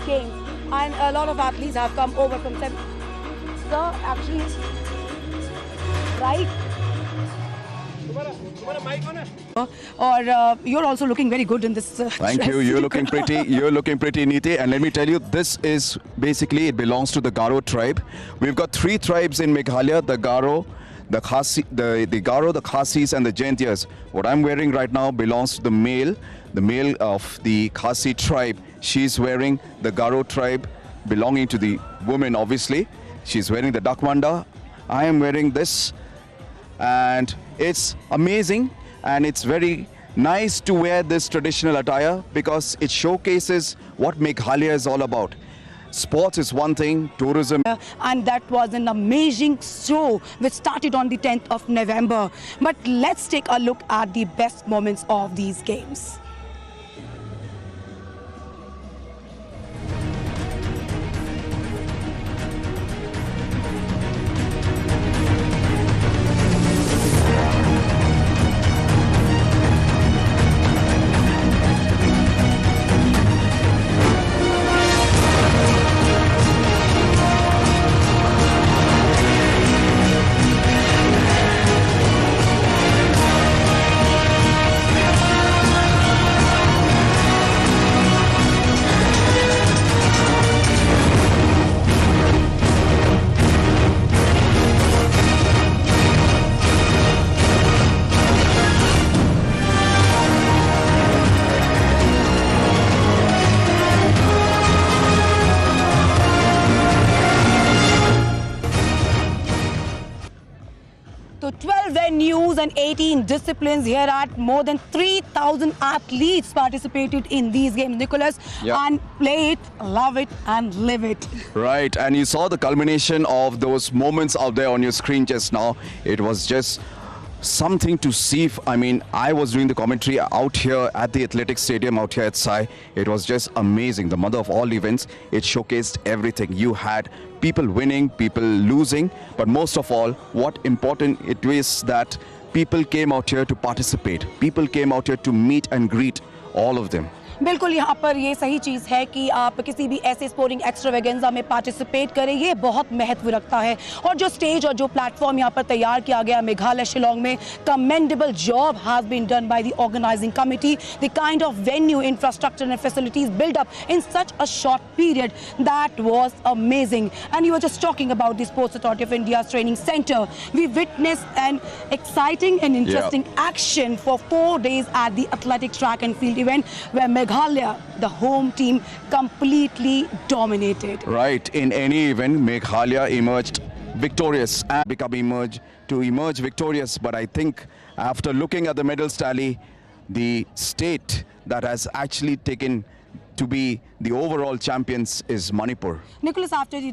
games, and a lot of athletes have come over from Sir, actually, right? Or you're also looking very good in this. Thank you. You're looking pretty. You're looking pretty, Neeti. And let me tell you, this is basically, it belongs to the Garo tribe. We've got 3 tribes in Meghalaya: the Garo, the Khasi, the Garo, the Khasis, and the Jaintias. What I'm wearing right now belongs to the male of the Khasi tribe. She's wearing the Garo tribe, belonging to the woman. Obviously, she's wearing the Dakmanda. I am wearing this, and it's amazing. And it's very nice to wear this traditional attire because it showcases what Meghalaya is all about. Sports is one thing, tourism. And that was an amazing show which started on the 10th of November. But let's take a look at the best moments of these games. So 12 venues and 18 disciplines here at more than 3,000 athletes participated in these games, Nicholas. Yeah. And play it, love it, and live it. Right, and you saw the culmination of those moments out there on your screen just now. It was just something to see. I mean, I was doing the commentary out here at the Athletics Stadium out here at Sai. It was just amazing. The mother of all events. It showcased everything. You had people winning, people losing, but most of all, what important it is that people came out here to participate. People came out here to meet and greet all of them. बिल्कुल यहाँ पर ये सही चीज़ है कि आप किसी भी ऐसे स्पोर्टिंग एक्स्ट्रावेगेंजा में पार्टिसिपेट करें, ये बहुत महत्व रखता है. और जो स्टेज और जो प्लेटफॉर्म यहाँ पर तैयार किया गया मेघालय शिलोंग में, commendable job has been done by the organising committee. The kind of venue, infrastructure and facilities build up in such a short period, that was amazing. And you were just talking about the sports authority of India's training centre. We witnessed an exciting and interesting action for 4 days at the athletics track and field event where Meghalaya, the home team, completely dominated. Right, in any event, Meghalaya emerged victorious and emerge victorious. But I think after looking at the medals tally, the state that has actually taken to be the overall champions is Manipur. Nicholas, after the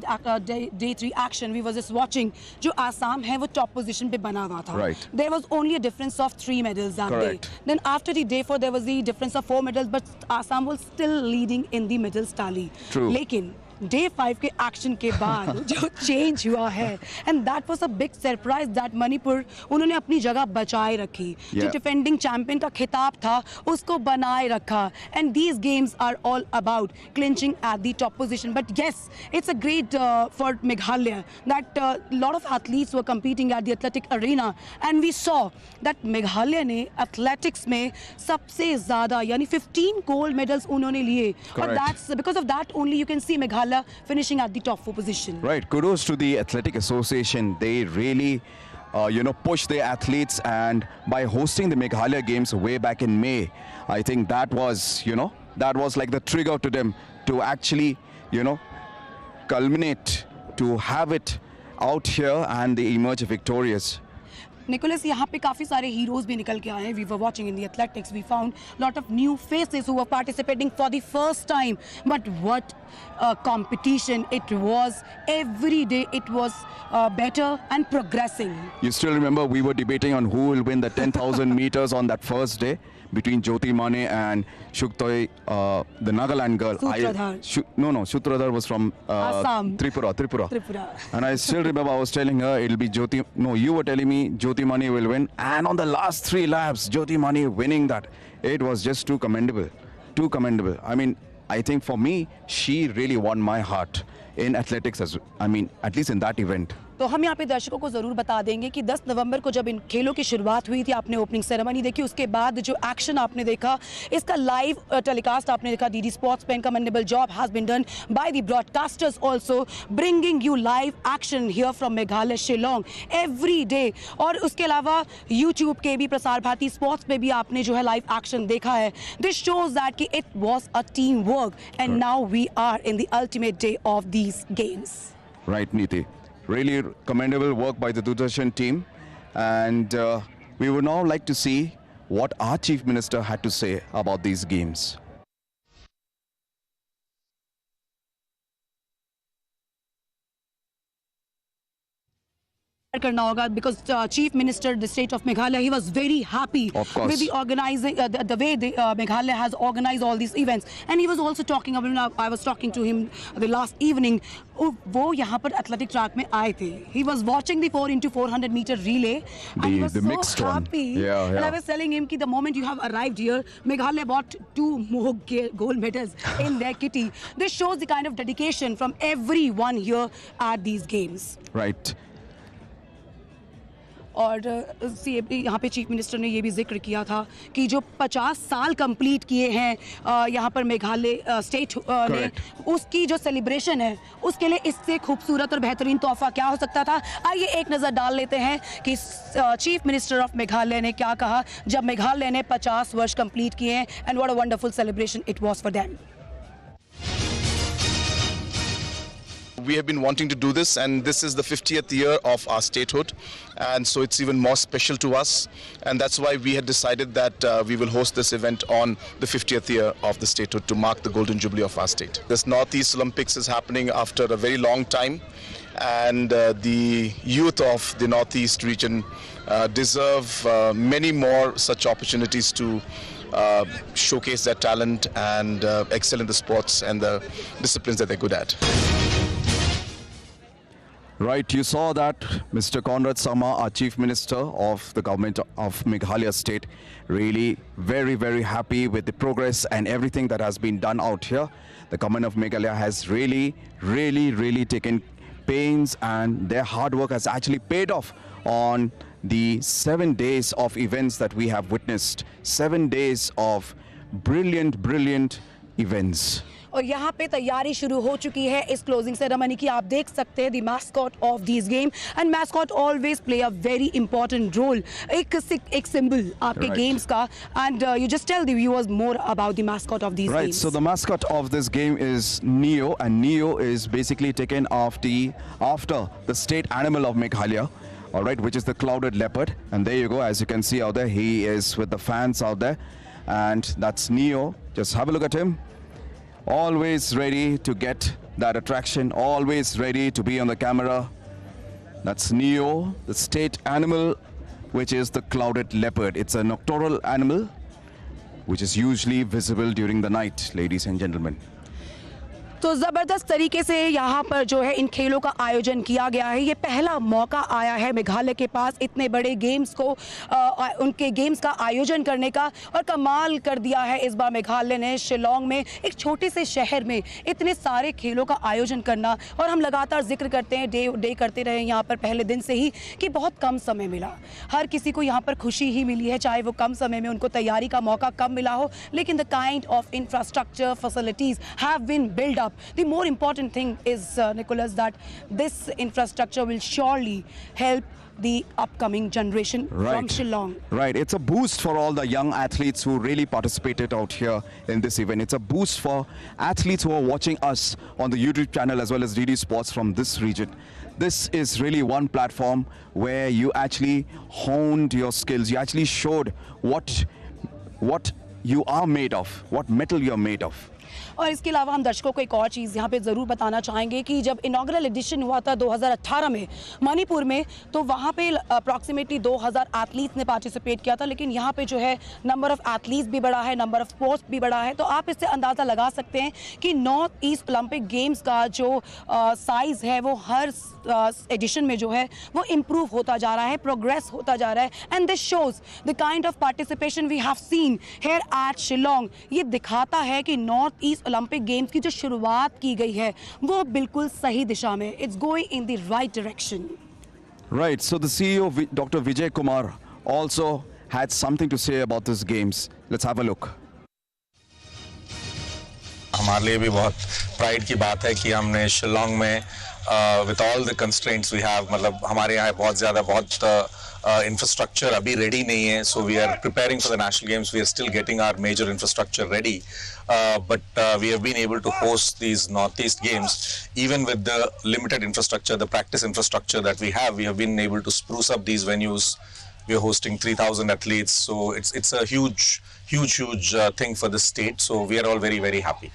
day 3 action, we were just watching. जो आसाम है वो top position पे बना हुआ था. Right. There was only a difference of 3 medals that Correct. day. Then after the day 4, there was the difference of 4 medals, but Assam was still leading in the medals tally. True. लेकिन day 5 के action के बाद जो change हुआ है, and that was a big surprise that Manipur उन्होंने अपनी जगह बचाए रखी. जो डिफेंडिंग चैंपियन का खिताब था उसको बनाए रखा. And these games are all about clinching at the top position. But yes, it's a great for Meghalaya that lot of athletes were competing at the athletic arena, and we saw that Meghalaya ने athletics में सबसे ज्यादा यानी 15 gold medals उन्होंने लिए. और that's because of that only you can see Meghalaya finishing at the top 4 position. Right, kudos to the Athletic Association. They really push their athletes, and by hosting the Meghalaya Games way back in May, I think that was like the trigger to them to actually culminate, to have it out here, and they emerge victorious. Nicholas, यहाँ पे काफ़ी सारे heroes भी निकल के आए हैं. We were watching in the athletics. We found lot of new faces who were participating for the first time. But what competition it was! Every day it was better and progressing. You still remember we were debating on who will win the 10,000 meters on that first day between Jyoti Mane and Shuktoi, the Nagaland girl. Sutradhar. No, Sutradhar was from Assam. Tripura. And I still remember I was telling her it'll be Jyoti. No, you were telling me Jyoti Mane will win. And on the last 3 laps, Jyoti Mane winning that. It was just too commendable. I mean, I think for me, she really won my heart in athletics, at least in that event. तो हम यहाँ पे दर्शकों को ज़रूर बता देंगे कि 10 नवंबर को जब इन खेलों की शुरुआत हुई थी, आपने ओपनिंग सेरेमनी देखी, उसके बाद जो एक्शन आपने देखा, इसका लाइव टेलीकास्ट आपने देखा डीडी स्पोर्ट्स पे. Commendable job has been done by the broadcasters also, bringing you live action here from Meghalaya Shillong every day. और उसके अलावा यूट्यूब के भी, प्रसार भारती स्पोर्ट्स पे भी आपने जो है लाइव एक्शन देखा है. दिस शोज दैट कि it was a team work and now we are in the ultimate day of these games. Right, Neeti. Really commendable work by the Doordarshan team, and we would now like to see what our Chief Minister had to say about these games. करना होगा because Chief Minister the state of Meghalaya, he was very happy with the organizing the way Meghalaya has organized all these events, and he was also talking about, I was talking to him the last evening, वो यहाँ पर athletic track में आए थे. He was watching the 4x400 meter relay and he was so happy. Yeah. And I was telling him कि the moment you have arrived here, Meghalaya bought 2 more gold medals in their kitty. This shows the kind of dedication from everyone here at these games. Right. और यहाँ पे chief minister ने ये भी जिक्र किया था कि जो 50 साल कंप्लीट किए हैं यहाँ पर मेघालय स्टेट ने, उसकी जो सेलिब्रेशन है उसके लिए इससे खूबसूरत और बेहतरीन तोहफा क्या हो सकता था. आइए एक नज़र डाल लेते हैं कि चीफ मिनिस्टर ऑफ मेघालय ने क्या कहा जब मेघालय ने 50 वर्ष कंप्लीट किए हैं, and what a wonderful celebration it was for them. We have been wanting to do this, and this is the 50th year of our statehood, and so it's even more special to us, and that's why we had decided that we will host this event on the 50th year of the statehood to mark the golden jubilee of our state. This Northeast Olympics is happening after a very long time, and the youth of the Northeast region deserve many more such opportunities to showcase their talent and excel in the sports and the disciplines that they're good at. Right, you saw that Mr. Conrad Sama, our Chief Minister of the government of Meghalaya State, really very, very happy with the progress and everything that has been done out here. The government of Meghalaya has really taken pains, and their hard work has actually paid off on the 7 days of events that we have witnessed. 7 days of brilliant events. और यहाँ पे तैयारी शुरू हो चुकी है इस closing ceremony की. आप देख सकते हैं the mascot of this game, and mascot always play a very important role, एक सिंबल आपके गेम्स का. And you just tell the viewers more about the mascot of this Right, so the mascot of this game is Neo, and Neo is basically taken after the state animal of Meghalaya, all right, which is the clouded leopard. And there you go, as you can see out there, he is with the fans out there, and that's Neo. Just have a look at him. Always ready to get that attraction, always ready to be on the camera. That's Neo, the state animal, which is the clouded leopard. It's a nocturnal animal which is usually visible during the night, ladies and gentlemen. तो ज़बरदस्त तरीके से यहाँ पर जो है इन खेलों का आयोजन किया गया है. ये पहला मौका आया है मेघालय के पास इतने बड़े गेम्स को उनके गेम्स का आयोजन करने का, और कमाल कर दिया है इस बार मेघालय ने शिलोंग में, एक छोटे से शहर में इतने सारे खेलों का आयोजन करना. और हम लगातार जिक्र करते हैं, डे करते रहे यहाँ पर पहले दिन से ही, कि बहुत कम समय मिला. हर किसी को यहाँ पर खुशी ही मिली है, चाहे वो कम समय में उनको तैयारी का मौका कम मिला हो, लेकिन the kind of infrastructure facilities have been build up. The more important thing is, Nicholas, that this infrastructure will surely help the upcoming generation from Shillong. Right, it's a boost for all the young athletes who really participated out here in this event. It's a boost for athletes who are watching us on the YouTube channel as well as DD Sports from this region. This is really one platform where you actually honed your skills. You actually showed what you are made of, what metal you are made of. और इसके अलावा हम दर्शकों को एक और चीज़ यहाँ पे ज़रूर बताना चाहेंगे कि जब इनॉग्रल एडिशन हुआ था 2018 में मणिपुर में, तो वहाँ पे अप्रॉक्सीमेटली 2000 एथलीट्स ने पार्टिसिपेट किया था. लेकिन यहाँ पे जो है नंबर ऑफ़ एथलीट्स भी बढ़ा है, नंबर ऑफ़ स्पोर्ट्स भी बढ़ा है. तो आप इससे अंदाज़ा लगा सकते हैं कि नॉर्थ ईस्ट ओलंपिक गेम्स का जो साइज़ है वो हर एडिशन में जो है वो इम्प्रूव होता जा रहा है, प्रोग्रेस होता जा रहा है. And this shows the kind of participation we have seen here at Shillong. ये दिखाता है कि नॉर्थ ईस्ट ओलंपिक गेम्स की जो शुरुआत की गई है वो बिल्कुल सही दिशा में, it's going in the right direction. Right, so the CEO, Dr. Vijay Kumar, also had something to say about these games. Let's have a look. हमारे लिए भी बहुत प्राइड की बात है कि हमने शिलोंग में with all the constraints we have, मतलब हमारे यहाँ बहुत इंफ्रास्ट्रक्चर अभी रेडी नहीं है, so we are preparing for the national games. We are still getting our major infrastructure ready, but we have been able to host these Northeast Games even with the limited infrastructure, the practice infrastructure that we have. We have been able to spruce up these venues. We are hosting 3,000 athletes, so it's a huge thing for the state. So we are all very, very happy.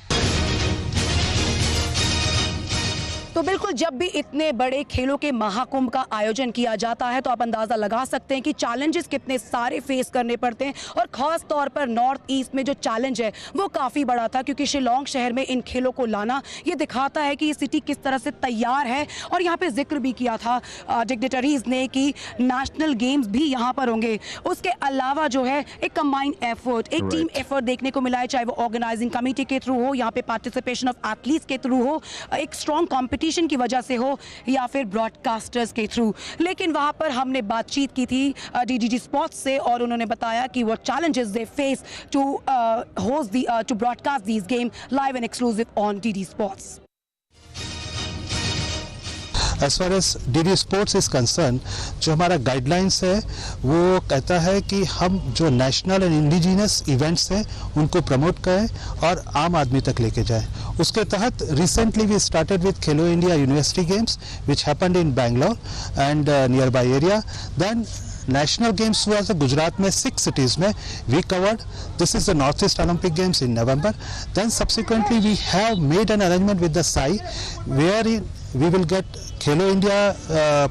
तो बिल्कुल जब भी इतने बड़े खेलों के महाकुंभ का आयोजन किया जाता है तो आप अंदाज़ा लगा सकते हैं कि चैलेंजेस कितने सारे फेस करने पड़ते हैं, और ख़ास तौर पर नॉर्थ ईस्ट में जो चैलेंज है वो काफ़ी बड़ा था, क्योंकि शिलोंग शहर में इन खेलों को लाना ये दिखाता है कि ये सिटी किस तरह से तैयार है. और यहाँ पे जिक्र भी किया था डिग्नेटरीज ने कि नेशनल गेम्स भी यहाँ पर होंगे. उसके अलावा जो है एक कंबाइंड एफर्ट, एक टीम एफर्ट देखने को मिला है, चाहे वो ऑर्गेनाइजिंग कमेटी के थ्रू हो, यहाँ पे पार्टिसिपेशन ऑफ एथलीट्स के थ्रू हो, एक स्ट्रॉन्ग कॉम्पिटिशन की वजह से हो, या फिर ब्रॉडकास्टर्स के थ्रू. लेकिन वहां पर हमने बातचीत की थी डीडीजी स्पोर्ट्स से, और उन्होंने बताया कि वो challenges they face to host to broadcast these game live and exclusive on DD sports. As far as DD Sports is concerned, जो हमारा गाइडलाइंस है वो कहता है कि हम जो नेशनल एंड इंडिजिनस इवेंट्स हैं उनको प्रमोट करें और आम आदमी तक लेके जाएं. उसके तहत recently we started with Khelo India university games which happened in Bangalore and nearby area. Then national games हुआ था गुजरात में 6 cities में, we covered. This is the north east Olympic games in November. Then subsequently we have made an arrangement with the SAI where we will get Khelo India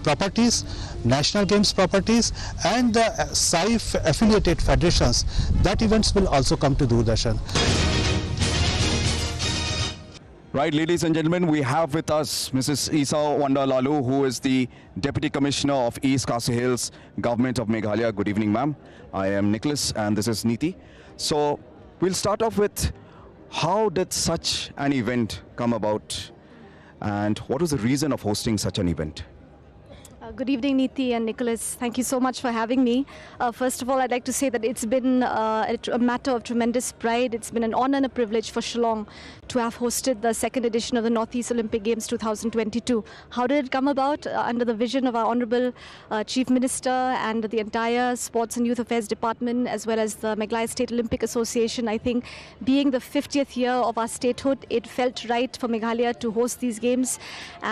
properties, national games properties, and the SAI affiliated federations. That events will also come to Doordarshan. Right, ladies and gentlemen, we have with us Mrs. Isa Wandalalu, who is the Deputy Commissioner of East Khasi Hills Government of Meghalaya. Good evening, ma'am. I am Nicholas and this is Neeti. So we'll start off with, how did such an event come about? And what was the reason of hosting such an event? Good evening, Neeti and Nicholas. Thank you so much for having me. First of all, I'd like to say that it's been a matter of tremendous pride. It's been an honor and a privilege for Shillong to have hosted the second edition of the Northeast Olympic Games 2022. How did it come about? Under the vision of our Honorable Chief Minister and the entire Sports and Youth Affairs Department, as well as the Meghalaya State Olympic Association. I think being the 50th year of our statehood, it felt right for Meghalaya to host these games.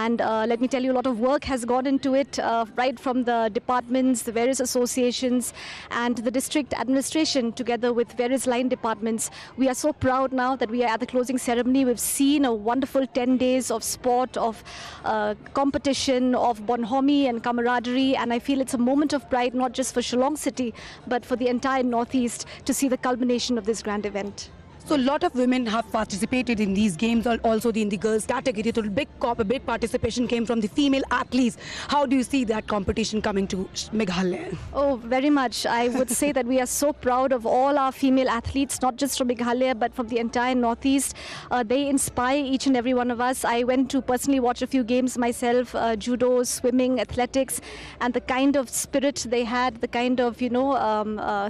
And let me tell you, a lot of work has gone into it. Right from the departments, the various associations and the district administration together with various line departments. We are so proud now that we are at the closing ceremony. We've seen a wonderful 10 days of sport, of competition, of bonhomie and camaraderie, and I feel it's a moment of pride not just for Shillong City but for the entire Northeast to see the culmination of this grand event. So a lot of women have participated in these games, also in the girls category. So big participation came from the female athletes. How do you see that competition coming to Meghalaya? Oh, very much. I would say that we are so proud of all our female athletes, not just from Meghalaya but from the entire Northeast. They inspire each and every one of us. I went to personally watch a few games myself, judo, swimming, athletics, and the kind of spirit they had, the kind of,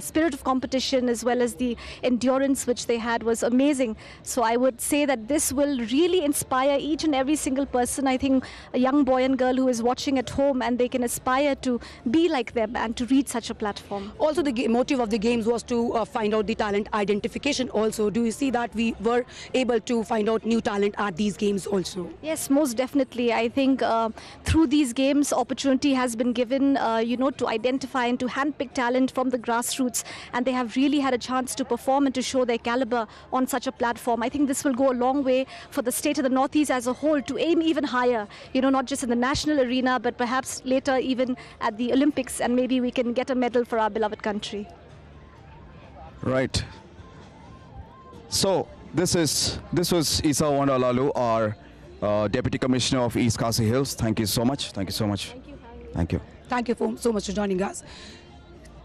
spirit of competition as well as the endurance which they had was amazing. So I would say that this will really inspire each and every single person. I think a young boy and girl who is watching at home, and they can aspire to be like them and to reach such a platform. Also, the motive of the games was to find out the talent identification also. Do you see that we were able to find out new talent at these games also? Yes, most definitely. I think through these games, opportunity has been given, to identify and to handpick talent from the grassroots, and they have really had a chance to perform and to show their caliber on such a platform. I think this will go a long way for the state of the Northeast as a whole to aim even higher, not just in the national arena, but perhaps later even at the Olympics, and maybe we can get a medal for our beloved country. Right. So this was Isa Wandalalu, our Deputy Commissioner of East Khasi Hills. Thank you so much. Thank you so much. Thank you. Thank you. Thank you so much for joining us.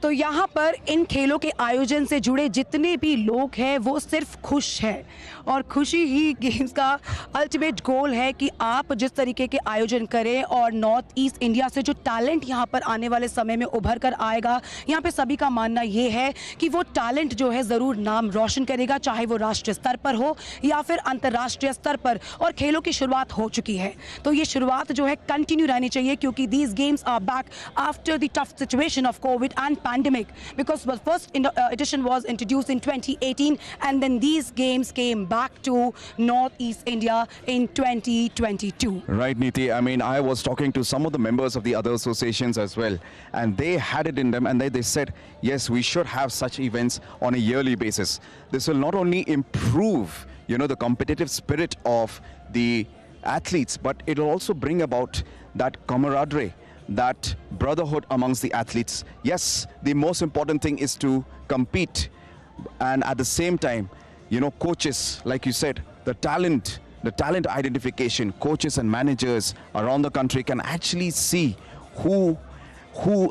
तो यहाँ पर इन खेलों के आयोजन से जुड़े जितने भी लोग हैं वो सिर्फ खुश हैं और खुशी ही गेम्स का अल्टीमेट गोल है कि आप जिस तरीके के आयोजन करें और नॉर्थ ईस्ट इंडिया से जो टैलेंट यहाँ पर आने वाले समय में उभर कर आएगा, यहाँ पे सभी का मानना ये है कि वो टैलेंट जो है ज़रूर नाम रोशन करेगा, चाहे वो राष्ट्रीय स्तर पर हो या फिर अंतर्राष्ट्रीय स्तर पर। और खेलों की शुरुआत हो चुकी है, तो ये शुरुआत जो है कंटिन्यू रहनी चाहिए क्योंकि these games are back after the tough situation of Covid and pandemic, because the first edition was introduced in 2018 and then these games came back to Northeast India in 2022. Right, Neeti. I mean, I was talking to some of the members of the other associations as well, and they had it in them, and they said, yes, we should have such events on a yearly basis. This will not only improve, the competitive spirit of the athletes, but it will also bring about that camaraderie, that brotherhood amongst the athletes. Yes, the most important thing is to compete, and at the same time, coaches, like you said, the talent identification, coaches and managers around the country can actually see who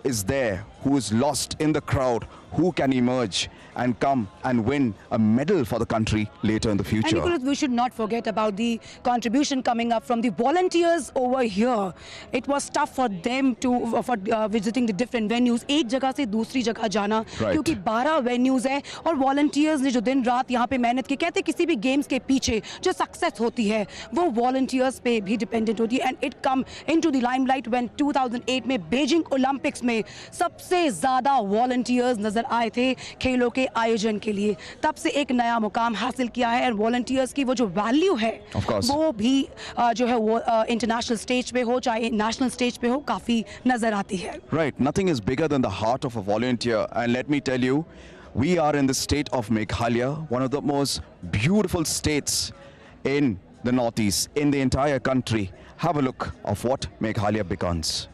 is there, who is lost in the crowd, who can emerge and come and win a medal for the country later in the future. And Nicholas, we should not forget about the contribution coming up from the volunteers over here. It was tough for them to visiting the different venues. एक जगह से दूसरी जगह जाना, क्योंकि 12 venues है और volunteers ने जो दिन रात यहाँ पे मेहनत की, कहते किसी भी games के पीछे जो success होती है वो volunteers पे भी dependent होती है. And it come into the limelight when 2008 में Beijing Olympics में सबसे ज़्यादा volunteers नजर आए थे खेलों के आयोजन के लिए. तब से एक नया मुकाम हासिल किया है और वॉलंटियर्स की वो जो वैल्यू है वो भी जो है वो इंटरनेशनल स्टेज पे हो चाहे नेशनल स्टेज पे हो काफी नजर आती है. Right, nothing is bigger than the heart of a volunteer, and let me tell you, we are in the state of Meghalaya, one of the most beautiful states in the northeast, in the entire country. Have a look of what Meghalaya becomes.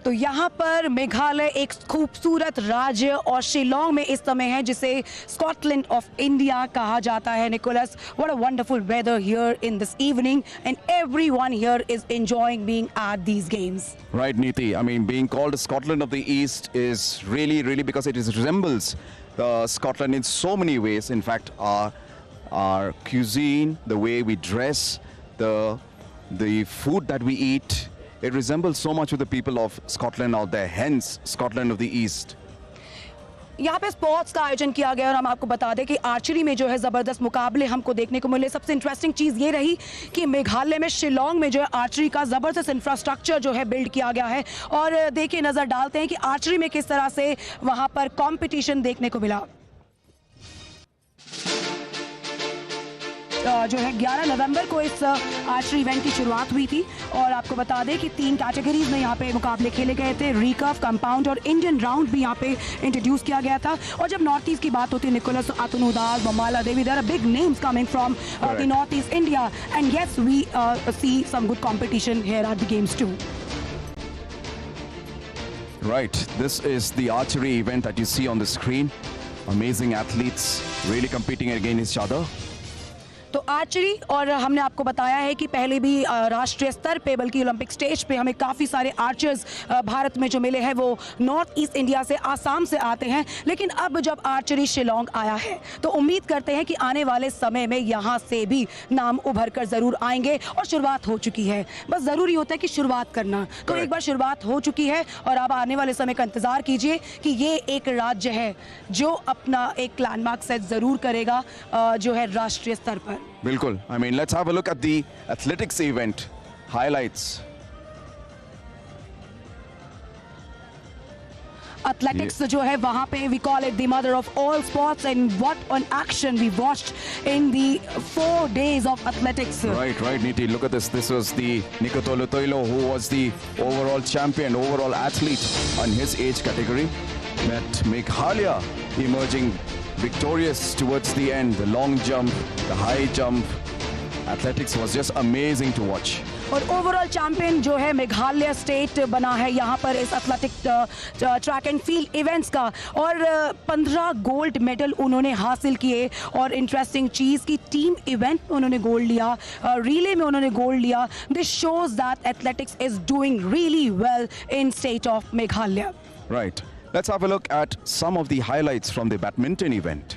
तो यहाँ पर मेघालय एक खूबसूरत राज्य और शिलोंग में इस समय है जिसे स्कॉटलैंड ऑफ इंडिया कहा जाता है. Nicholas, what a wonderful weather here in this evening and everyone here is enjoying being at these games. Right, Neeti. I mean, being called Scotland of the East is really because it resembles Scotland in so many ways. In fact, our cuisine, the way we dress, the food that we eat, it resembles so much of the people of Scotland out there, hence Scotland of the East. यहाँ पे sports का आयोजन किया गया और हम आपको बता दें कि आर्चरी में जो है ज़बरदस्त मुकाबले हमको देखने को मिले. सबसे इंटरेस्टिंग चीज़ ये रही कि मेघालय में शिलोंग में जो है आर्चरी का ज़बरदस्त इंफ्रास्ट्रक्चर जो है बिल्ड किया गया है. और देखिए, नज़र डालते हैं कि आर्चरी में किस तरह से वहाँ पर कंपटीशन देखने को मिला. जो है 11 नवंबर को इस आर्चरी इवेंट की शुरुआत हुई थी और आपको बता दें कि 3 कैटेगरीज में यहाँ पे मुकाबले खेले गए थे. रिकर्व, कंपाउंड और इंडियन राउंड भी यहाँ पे इंट्रोड्यूस किया गया था. और जब नॉर्थ ईस्ट की बात होती है Nicholas, Atanu Das, Mamala Devi, there are big names coming from the north east India and yes we see some good competition here at the games too. Right, this is the archery event that you see on the screen. Amazing athletes really competing against each other. तो archery, और हमने आपको बताया है कि पहले भी राष्ट्रीय स्तर पे बल्कि ओलंपिक स्टेज पे हमें काफ़ी सारे आर्चर्स भारत में जो मिले हैं वो नॉर्थ ईस्ट इंडिया से, आसाम से आते हैं. लेकिन अब जब आर्चरी शिलोंग आया है तो उम्मीद करते हैं कि आने वाले समय में यहाँ से भी नाम उभर कर ज़रूर आएंगे. और शुरुआत हो चुकी है, बस ज़रूरी होता है कि शुरुआत करना. तो एक बार शुरुआत हो चुकी है और अब आने वाले समय का इंतज़ार कीजिए कि ये एक राज्य है जो अपना एक लैंडमार्क सेट ज़रूर करेगा जो है राष्ट्रीय स्तर पर. Bilkul. I mean, let's have a look at the athletics event highlights. Athletics जो है वहाँ पे we call it the mother of all sports and what an action we watched in the 4 days of athletics. Right, Neeti. Look at this. This was the Nikotolo Toilo who was the overall champion, overall athlete on his age category. Met Meghalaya emerging victorious towards the end. The long jump, the high jump. Athletics was just amazing to watch. और overall champion जो है Meghalaya state बना है यहाँ पर इस athletic track and field events का. और 15 गोल्ड मेडल उन्होंने हासिल किए. और इंटरेस्टिंग चीज़ की टीम इवेंट में उन्होंने गोल्ड लिया, रिले में उन्होंने गोल्ड लिया. This shows that athletics is doing really well in state of Meghalaya. Right. Let's have a look at some of the highlights from the badminton event.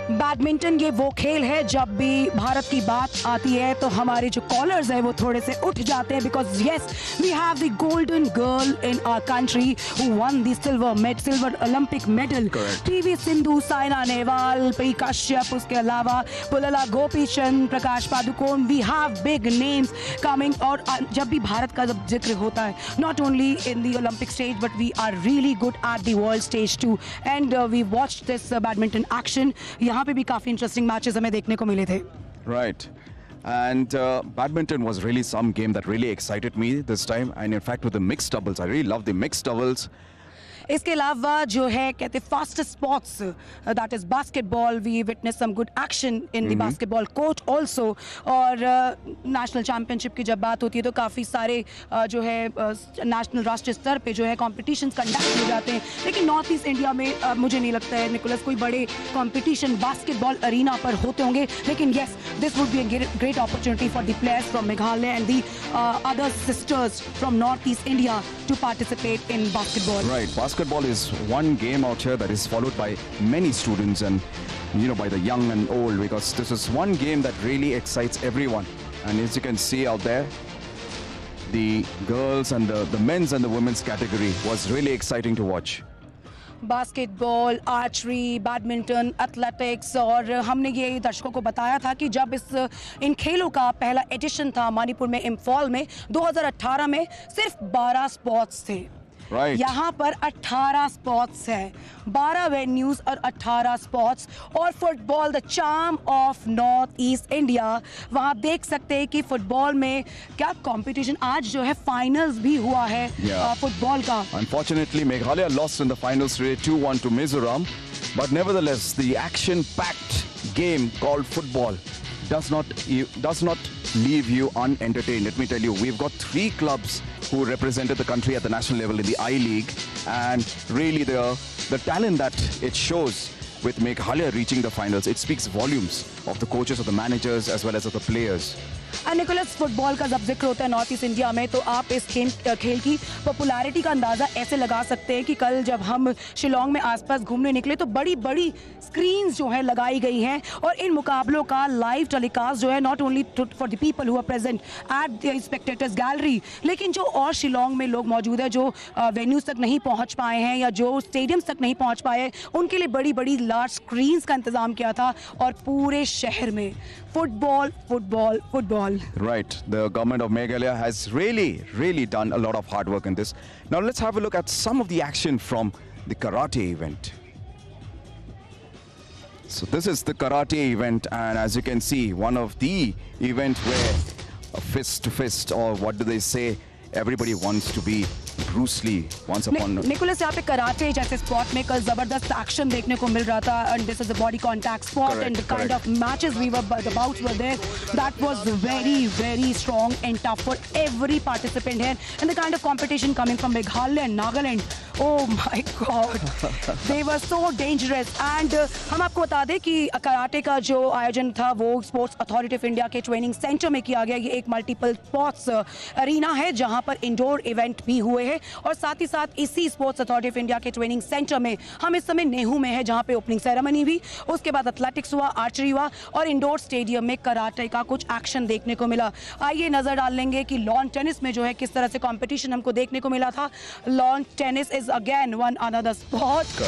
Badminton ये वो खेल है जब भी भारत की बात आती है तो हमारे जो कॉलर्स हैं वो थोड़े से उठ जाते हैं because yes we have the golden girl in our country who won the silver Olympic medal. PV Sindhu, Saina Nehwal, P Kashyap, उसके अलावा Pullela Gopichand, Prakash Padukone. We have big names coming. और जब भी भारत का जब जिक्र होता है not only in the Olympic stage but we are really good at the world stage too. And we watched this badminton action. यहाँ पे भी काफी इंटरेस्टिंग मैचेस हमें देखने को मिले थे. Right. And badminton was really some game that really excited me this time. And in fact, with the mixed doubles, I really love the mixed doubles. इसके अलावा जो है कहते fastest sports that is basketball. We witness some good action in the basketball court also. और national championship की जब बात होती है तो काफ़ी सारे जो है नेशनल राष्ट्रीय स्तर पे जो है कॉम्पिटिशन्स कंडक्ट किए जाते हैं. लेकिन नॉर्थ ईस्ट इंडिया में मुझे नहीं लगता है निकोलस कोई बड़े कॉम्पिटिशन बास्केटबॉल अरीना पर होते होंगे. लेकिन yes this would be a great opportunity for the players from Meghalaya and the other sisters from north east India to participate in basketball. Right. Basketball is one game out here that is followed by many students and by the young and old because this is one game that really excites everyone. And as you can see out there, the girls and the men's and the women's category was really exciting to watch. Basketball, archery, badminton, athletics. और हमने ये दर्शकों को बताया था कि जब इन खेलों का पहला एडिशन था मणिपुर में इम्फॉल में 2018 में सिर्फ 12 स्पोर्ट्स थे. Right. यहाँ पर 18 स्पोर्ट्स है, 12 वेन्यूज और 18 स्पोर्ट्स. और football the charm of north east India. वहाँ देख सकते हैं कि फुटबॉल में क्या कंपटीशन. आज जो है फाइनल्स भी हुआ है फुटबॉल का. Unfortunately, Meghalaya lost in the finals today 2-1 to Mizoram. But nevertheless, the action-packed game called football does not leave you unentertained. Let me tell you, we've got 3 clubs who represented the country at the national level in the I-League, and really the talent that it shows with Meghalaya reaching the finals, it speaks volumes of the coaches, of the managers, as well as of the players. Nicholas, football का जब जिक्र होता है north east India में, तो आप इस खेल की पॉपुलैरिटी का अंदाज़ा ऐसे लगा सकते हैं कि कल जब हम शिलोंग में आसपास घूमने निकले तो बड़ी बड़ी स्क्रीन्स जो है लगाई गई हैं, और इन मुकाबलों का लाइव टेलीकास्ट जो है not only for the people who are present at the spectators gallery, लेकिन जो और शिलोंग में लोग मौजूद हैं, जो वेन्यूज़ तक नहीं पहुँच पाए हैं या जो स्टेडियम्स तक नहीं पहुँच पाए, उनके लिए बड़ी बड़ी लार्ज स्क्रीन्स का इंतज़ाम किया था, और पूरे शहर में football football football. Right, the government of Meghalaya has really done a lot of hard work in this. Now let's have a look at some of the action from the karate event. So this is the karate event, and as you can see, one of the events where fist to fist, or what do they say, everybody wants to be Bruce Lee once upon. Nicholas, यहाँ पे karate जैसे sport में कल जबरदस्त action देखने को मिल रहा था, and this is a body contact sport, and the kind of matches we were the bouts were there, that was very strong and tough for every participant here, and the kind of competition coming from Meghalaya and Nagaland, oh my God, they were so dangerous. And हम आपको बता दें कि karate का जो आयोजन था वो स्पोर्ट्स अथॉरिटी ऑफ इंडिया के ट्रेनिंग सेंटर में किया गया. ये एक मल्टीपल स्पोर्ट्स अरीना है जहाँ पर इंडोर इवेंट भी हुए हैं, और साथ ही साथ इसी स्पोर्ट्स अथॉरिटी ऑफ इंडिया के ट्रेनिंग सेंटर में हम इस समय नेहू में है, जहां पे ओपनिंग सेरेमनी हुई, उसके बाद एथलेटिक्स हुआ, आर्चरी हुआ, और इंडोर स्टेडियम में कराटे का कुछ एक्शन देखने को मिला. आइए नजर डाल लेंगे कि लॉन टेनिस में जो है किस तरह से कंपटीशन हमको देखने को मिला था. Lawn tennis is again one another sport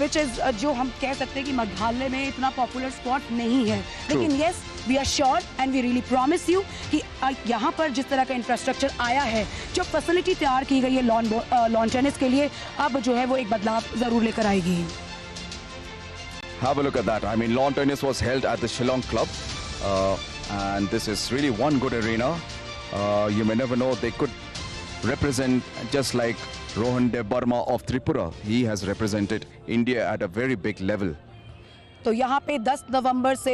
which is, जो हम कह सकते हैं कि मेघालय में इतना पॉपुलर स्पोर्ट नहीं है, लेकिन yes we are sure and we really promise you कि यहाँ पर जिस तरह का इंफ्रास्ट्रक्चर आया है, जो फैसिलिटी तैयार की गई है लॉन टेनिस के लिए, अब जो है वो एक बदलाव जरूर लेकर आएगी. Have a look at that. I mean, lawn tennis was held at the Shillong Club, and this is really one good arena. You may never know, they could represent, just like Rohan De Burma of Tripura. He has represented India at a very big level. तो यहाँ पे 10 नवंबर से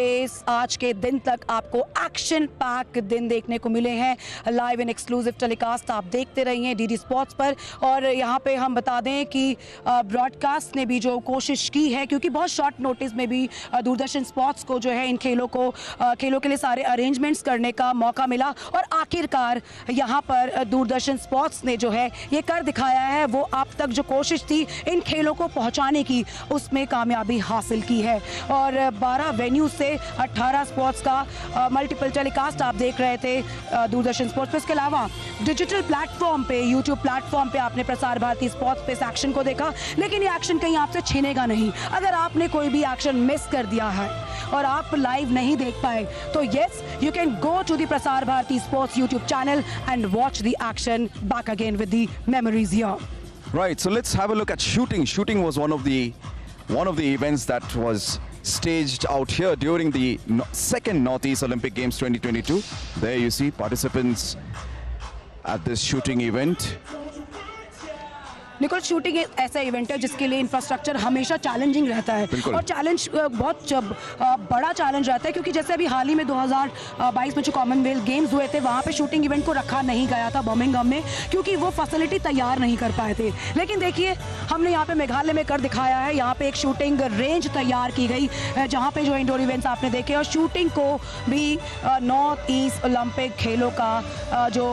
आज के दिन तक आपको action pack दिन देखने को मिले हैं. लाइव एंड एक्सक्लूसिव टेलीकास्ट आप देखते रहिए डीडी स्पोर्ट्स पर. और यहाँ पे हम बता दें कि ब्रॉडकास्ट ने भी जो कोशिश की है, क्योंकि बहुत शॉर्ट नोटिस में भी दूरदर्शन स्पोर्ट्स को जो है इन खेलों के लिए सारे अरेंजमेंट्स करने का मौका मिला, और आखिरकार यहाँ पर दूरदर्शन स्पोर्ट्स ने जो है ये कर दिखाया है. वो अब तक जो कोशिश थी इन खेलों को पहुँचाने की, उसमें कामयाबी हासिल की है, और 12 वेन्यू से 18 स्पोर्ट्स का मल्टीपल टेलीकास्ट आप देख रहे थे दूरदर्शन स्पोर्ट्स पे. इसके अलावा डिजिटल प्लेटफॉर्म पे, यूट्यूब प्लेटफॉर्म पे आपने प्रसार भारती स्पोर्ट्स पे इस एक्शन को देखा, लेकिन ये एक्शन कहीं आपसे छिनेगा नहीं. अगर आपने कोई भी एक्शन मिस कर दिया है और आप लाइव नहीं देख पाए, तो yes you can go to the Prasar Bharati sports YouTube channel and watch the action back again with the memories here. Right, so let's have a look at shooting. Shooting was one of the events that was staged out here during the second Northeast Olympic Games 2022. There you see participants at this shooting event. Nicole, shooting एक ऐसा event है जिसके लिए infrastructure हमेशा challenging रहता है, और challenge बहुत बड़ा चैलेंज रहता है, क्योंकि जैसे अभी हाल ही में 2022 में जो कॉमनवेल्थ गेम्स हुए थे, वहाँ पे शूटिंग इवेंट को रखा नहीं गया था बर्मिंघम में, क्योंकि वो फैसिलिटी तैयार नहीं कर पाए थे. लेकिन देखिए हमने यहाँ पे मेघालय में कर दिखाया है. यहाँ पे एक शूटिंग रेंज तैयार की गई, जहाँ पे जो इंडोर इवेंट्स आपने देखे, और शूटिंग को भी नॉर्थ ईस्ट ओलंपिक खेलों का जो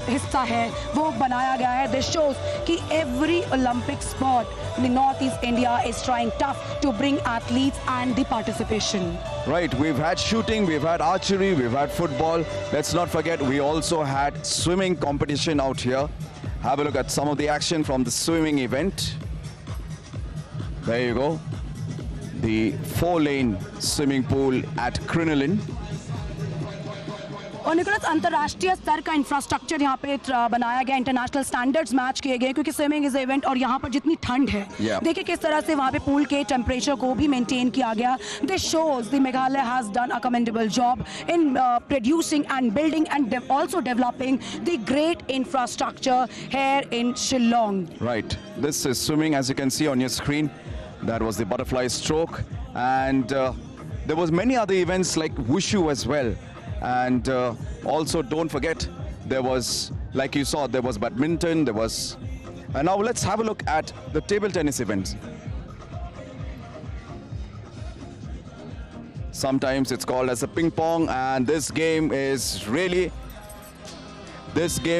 हिस्सा है वो बनाया गया है. दिस शोज कि every Olympic sport, the Northeast India is trying tough to bring athletes and the participation. Right, we've had shooting, we've had archery, we've had football. Let's not forget, we also had swimming competition out here. Have a look at some of the action from the swimming event. There you go. The 4-lane swimming pool at Crinoline. और Nicholas, अंतर्राष्ट्रीय स्तर का infrastructure यहाँ पे बनाया गया, international standards match किए गए, क्योंकि स्विमिंग इज इवेंट, और यहाँ पर जितनी ठंड है, देखिए किस तरह से वहाँ पे पूल के टेम्परेचर को भी मेंटेन किया गया. This shows the Meghalaya has done a commendable job in producing and building and also developing the great infrastructure here in Shillong. Right, this is swimming, as you can see on your screen. That was the butterfly stroke, and there was many other events like wushu as well. And also don't forget, there was, like you saw, there was badminton, there was... And now let's have a look at the table tennis events. Sometimes it's called as a ping pong, and this game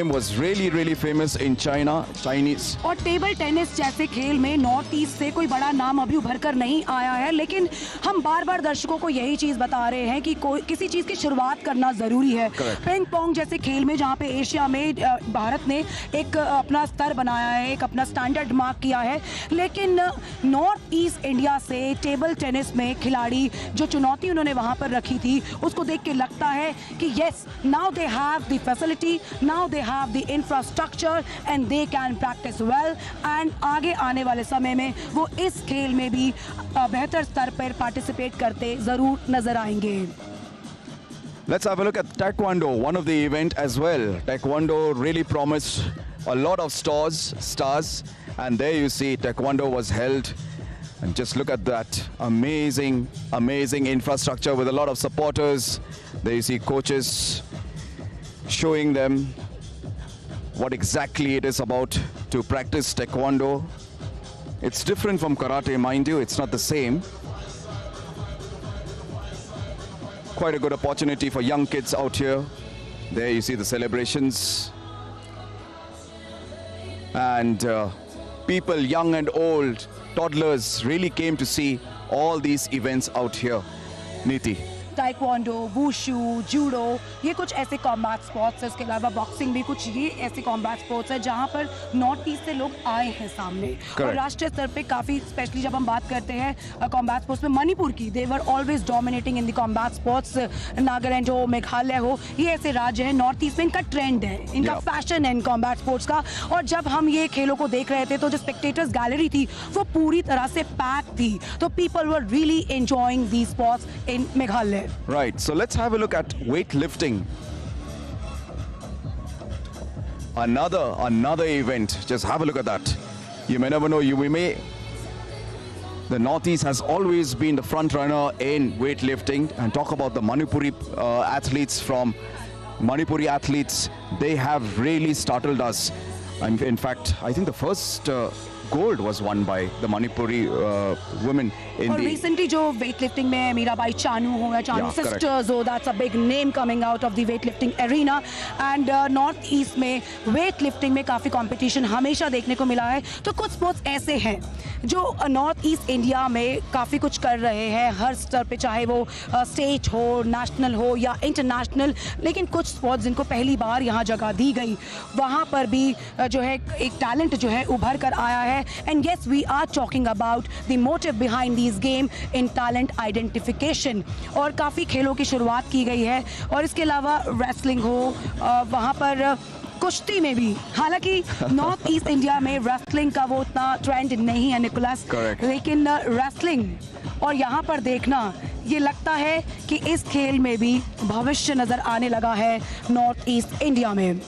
was really famous in China, Chinese. और table tennis जैसे खेल में north east से कोई बड़ा नाम अभी उभर कर नहीं आया है, लेकिन हम बार बार दर्शकों को यही चीज बता रहे हैं कि किसी चीज की शुरुआत करना जरूरी है। पिंग पोंग जैसे खेल में जहां पे एशिया में भारत ने एक अपना स्तर बनाया है, एक अपना स्टैंडर्ड मार्क किया है, लेकिन नॉर्थ ईस्ट इंडिया से टेबल टेनिस में खिलाड़ी जो चुनौती उन्होंने वहां पर रखी थी, उसको देख के लगता है कि yes, now they have the facility, now they have the infrastructure and they can practice well, and आगे आने वाले समय में वो इस खेल में भी बेहतर स्तर पर पार्टिसिपेट करते जरूर नजर आएंगे। Let's have a look at Taekwondo, one of the event as well. Taekwondo really promised a lot of stars, and there you see Taekwondo was held. And just look at that amazing infrastructure with a lot of supporters. There you see coaches showing them what exactly it is about to practice Taekwondo. It's different from karate, mind you, it's not the same. Quite a good opportunity for young kids out here. There you see the celebrations. And people young and old, toddlers really came to see all these events out here. Neeti. Taekwondo, wushu, judo, ये कुछ ऐसे combat sports है। इसके अलावा boxing भी कुछ ये ऐसे कॉम्बैट स्पोर्ट्स है जहाँ पर नॉर्थ ईस्ट से लोग आए हैं सामने। और राष्ट्रीय स्तर पे काफ़ी, स्पेशली जब हम बात करते हैं कॉम्बैट स्पोर्ट्स में, मणिपुर की, they were always dominating in the combat sports. Nagaland हो, मेघालय हो, ये ऐसे राज्य हैं नॉर्थ ईस्ट में, इनका ट्रेंड है, इनका फैशन है इन कॉम्बैट स्पोर्ट्स का। और जब हम ये खेलों को देख रहे थे तो जो स्पेक्टेटर्स गैलरी थी वो पूरी तरह से पैक थी, तो people were really enjoying these sports in Meghalaya. Right, so let's have a look at weightlifting. Another event. Just have a look at that. You may never know. The Northeast has always been the front runner in weightlifting. And talk about the Manipuri athletes from Manipuri athletes. They have really startled us. And in fact, I think the first gold was won by the Manipuri women in और recently जो weightlifting में मीराबाई चानू हो या Chanu sisters हो, that's a big name coming out of the weightlifting arena. And north east में weightlifting में काफ़ी competition हमेशा देखने को मिला है। तो कुछ sports ऐसे हैं जो नॉर्थ ईस्ट इंडिया में काफ़ी कुछ कर रहे हैं हर स्तर पे, चाहे वो स्टेट हो, नेशनल हो या इंटरनेशनल, लेकिन कुछ स्पोर्ट्स जिनको पहली बार यहाँ जगह दी गई, वहाँ पर भी जो है एक टैलेंट जो है उभर कर आया है। And yes, we are talking about the motive behind this game in talent identification. और काफ़ी खेलों की शुरुआत की गई है। और इसके अलावा रेसलिंग हो, वहाँ पर कुश्ती में भी, हालांकि नॉर्थ ईस्ट इंडिया में रेसलिंग का वो उतना ट्रेंड नहीं है निकोलस, लेकिन रेसलिंग और यहाँ पर देखना, ये लगता है कि इस खेल में भी भविष्य नजर आने लगा है नॉर्थ ईस्ट इंडिया में।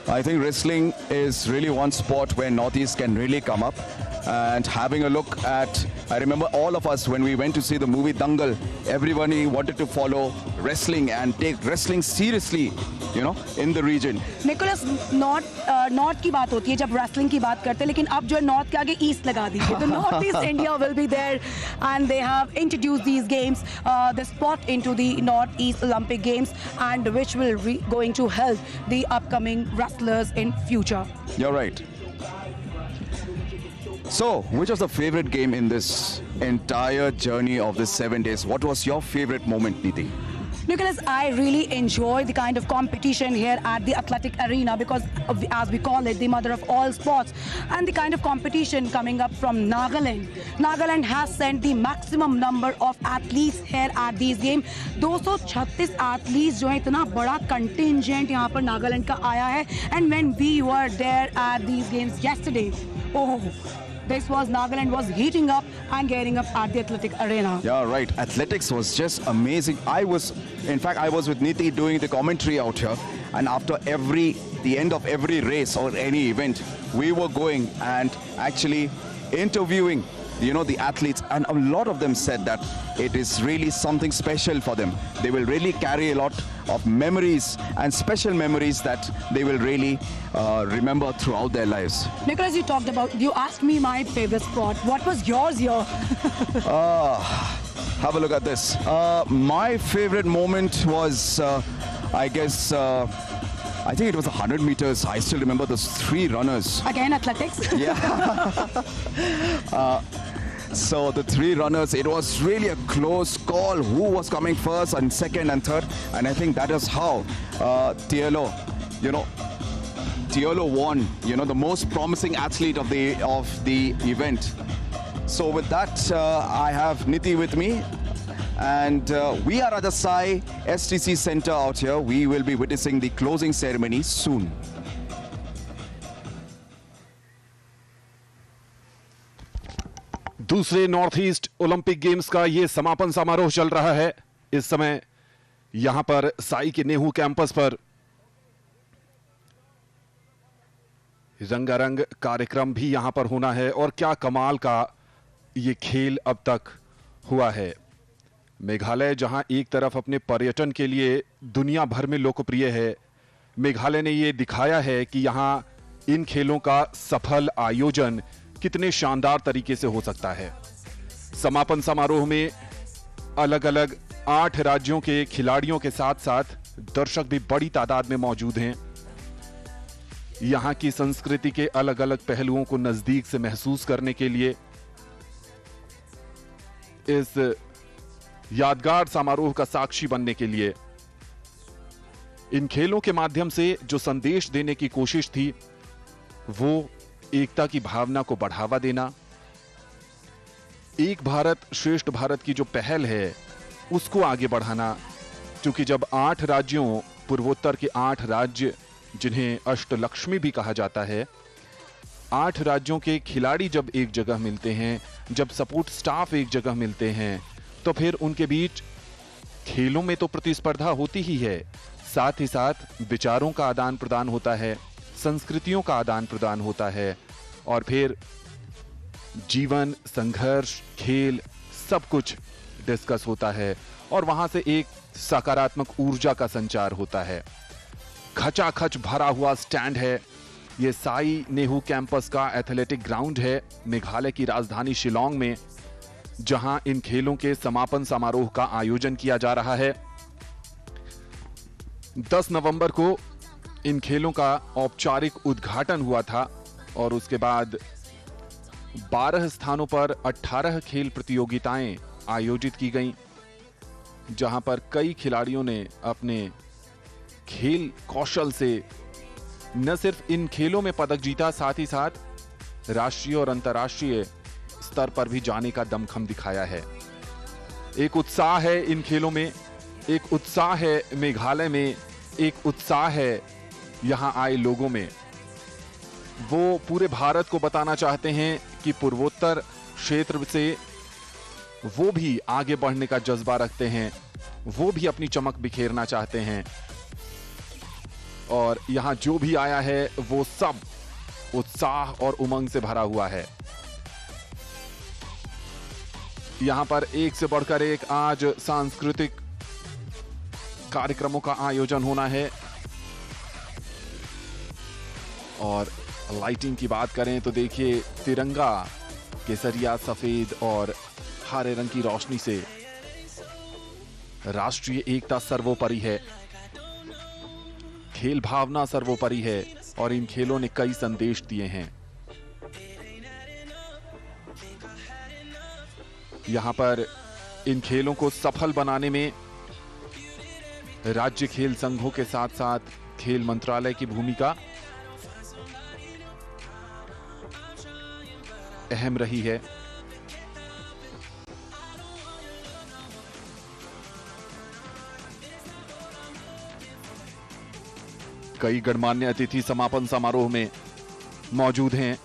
I think wrestling is really one sport where Northeast can really come up. And having a look at, I remember all of us when we went to see the movie Dangal, everybody wanted to follow wrestling and take wrestling seriously, you know, in the region. Nicholas, north की बात होती है जब wrestling की बात करते हैं, लेकिन अब जो है नॉर्थ के आगे ईस्ट लगा दीजिए, तो north east India will be there and they have introduced these games, the spot into the north east Olympic games and which will going to help the upcoming wrestlers in future. You're right. So, which was the favorite game in this entire journey of this 7 days? What was your favorite moment, Neeti? Nicholas, I really enjoy the kind of competition here at the athletic arena because, as we call it, the mother of all sports, and the kind of competition coming up from Nagaland. Nagaland has sent the maximum number of athletes here at these games. 236 athletes जो है, इतना बड़ा contingent यहाँ पर नागालैंड का आया है. And when we were there at these games yesterday, oh, this was Nagaland was heating up and gearing up at the athletic arena. Yeah, right. Athletics was just amazing. I was with Neeti doing the commentary out here, and after the end of every race or any event, we were going and actually interviewing you know, the athletes, and a lot of them said that it is really something special for them. They will really carry a lot of memories and special memories that they will really remember throughout their lives. Nicholas, you asked me my favorite sport. What was yours here? Have a look at this. My favorite moment was, I guess, I think it was 100 meters. I still remember those 3 runners. Again, athletics? Yeah. So the 3 runners, it was really a close call who was coming first and second and third. And I think that is how Tiolo, Tiolo won, the most promising athlete of the event. So with that, I have Niti with me. And we are at the Sai STC Center out here. We will be witnessing the closing ceremony soon. दूसरे north east Olympic games का ये समापन समारोह चल रहा है इस समय यहां पर साई के नेहरू कैंपस पर रंगारंग कार्यक्रम भी यहां पर होना है और क्या कमाल का ये खेल अब तक हुआ है। मेघालय जहां एक तरफ अपने पर्यटन के लिए दुनिया भर में लोकप्रिय है, मेघालय ने ये दिखाया है कि यहां इन खेलों का सफल आयोजन कितने शानदार तरीके से हो सकता है। समापन समारोह में अलग अलग 8 राज्यों के खिलाड़ियों के साथ साथ दर्शक भी बड़ी तादाद में मौजूद हैं। यहां की संस्कृति के अलग अलग पहलुओं को नजदीक से महसूस करने के लिए इस यादगार समारोह का साक्षी बनने के लिए इन खेलों के माध्यम से जो संदेश देने की कोशिश थी वो एकता की भावना को बढ़ावा देना, एक भारत श्रेष्ठ भारत की जो पहल है उसको आगे बढ़ाना। क्योंकि जब 8 राज्यों पूर्वोत्तर के 8 राज्य जिन्हें अष्टलक्ष्मी भी कहा जाता है, 8 राज्यों के खिलाड़ी जब एक जगह मिलते हैं, जब सपोर्ट स्टाफ एक जगह मिलते हैं, तो फिर उनके बीच खेलों में तो प्रतिस्पर्धा होती ही है, साथ ही साथ विचारों का आदान प्रदान होता है, संस्कृतियों का आदान प्रदान होता है और फिर जीवन, संघर्ष, खेल सब कुछ डिस्कस होता है और वहां से एक सकारात्मक ऊर्जा का संचार होता है। खचाखच भरा हुआ स्टैंड है। ये साई नेहरू कैंपस का एथलेटिक ग्राउंड है मेघालय की राजधानी शिलोंग में, जहां इन खेलों के समापन समारोह का आयोजन किया जा रहा है। 10 नवंबर को इन खेलों का औपचारिक उद्घाटन हुआ था और उसके बाद 12 स्थानों पर 18 खेल प्रतियोगिताएं आयोजित की गईं, जहां पर कई खिलाड़ियों ने अपने खेल कौशल से न सिर्फ इन खेलों में पदक जीता, साथ ही साथ राष्ट्रीय और अंतर्राष्ट्रीय स्तर पर भी जाने का दमखम दिखाया है। एक उत्साह है इन खेलों में, एक उत्साह है मेघालय में, एक उत्साह है यहां आए लोगों में। वो पूरे भारत को बताना चाहते हैं कि पूर्वोत्तर क्षेत्र से वो भी आगे बढ़ने का जज्बा रखते हैं, वो भी अपनी चमक बिखेरना चाहते हैं और यहां जो भी आया है वो सब उत्साह और उमंग से भरा हुआ है। यहां पर एक से बढ़कर एक आज सांस्कृतिक कार्यक्रमों का आयोजन होना है और लाइटिंग की बात करें तो देखिए तिरंगा केसरिया, सफेद और हरे रंग की रोशनी से राष्ट्रीय एकता सर्वोपरि है, खेल भावना सर्वोपरि है और इन खेलों ने कई संदेश दिए हैं। यहां पर इन खेलों को सफल बनाने में राज्य खेल संघों के साथ साथ खेल मंत्रालय की भूमिका अहम रही है। कई गणमान्य अतिथि समापन समारोह में मौजूद हैं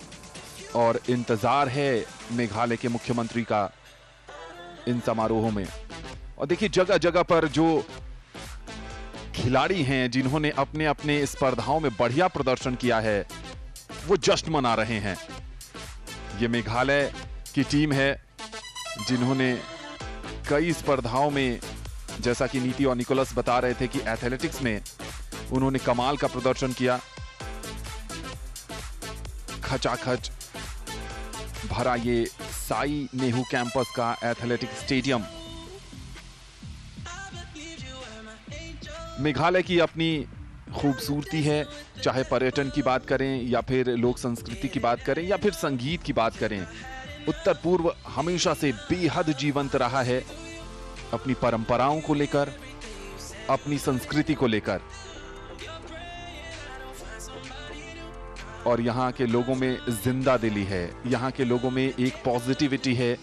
और इंतजार है मेघालय के मुख्यमंत्री का इन समारोहों में। और देखिए जगह जगह पर जो खिलाड़ी हैं जिन्होंने अपने अपने स्पर्धाओं में बढ़िया प्रदर्शन किया है वो जश्न मना रहे हैं। ये मेघालय की टीम है जिन्होंने कई स्पर्धाओं में, जैसा कि नीति और निकोलस बता रहे थे कि एथलेटिक्स में उन्होंने कमाल का प्रदर्शन किया। खचाखच भरा ये साई नेहरू कैंपस का एथलेटिक स्टेडियम मेघालय की अपनी खूबसूरती है, चाहे पर्यटन की बात करें या फिर लोक संस्कृति की बात करें या फिर संगीत की बात करें। उत्तर पूर्व हमेशा से बेहद जीवंत रहा है अपनी परंपराओं को लेकर, अपनी संस्कृति को लेकर, और यहाँ के लोगों में जिंदा दिली है, यहाँ के लोगों में एक पॉजिटिविटी है।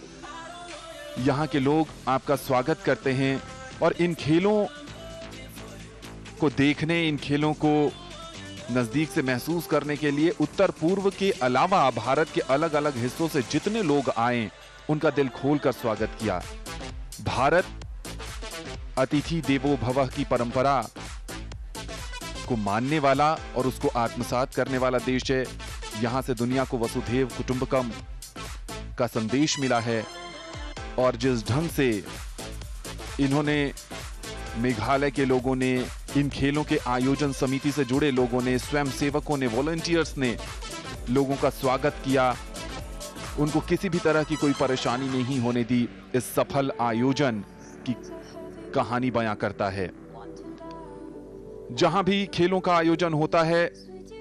यहाँ के लोग आपका स्वागत करते हैं और इन खेलों को देखने, इन खेलों को नजदीक से महसूस करने के लिए उत्तर पूर्व के अलावा भारत के अलग अलग हिस्सों से जितने लोग आए उनका दिल खोलकर स्वागत किया। भारत अतिथि देवो भवः की परंपरा को मानने वाला और उसको आत्मसात करने वाला देश है। यहां से दुनिया को वसुधैव कुटुंबकम का संदेश मिला है और जिस ढंग से इन्होंने, मेघालय के लोगों ने, इन खेलों के आयोजन समिति से जुड़े लोगों ने, स्वयं सेवकों ने, वॉलंटियर्स ने लोगों का स्वागत किया, उनको किसी भी तरह की कोई परेशानी नहीं होने दी, इस सफल आयोजन की कहानी बयां करता है। जहां भी खेलों का आयोजन होता है,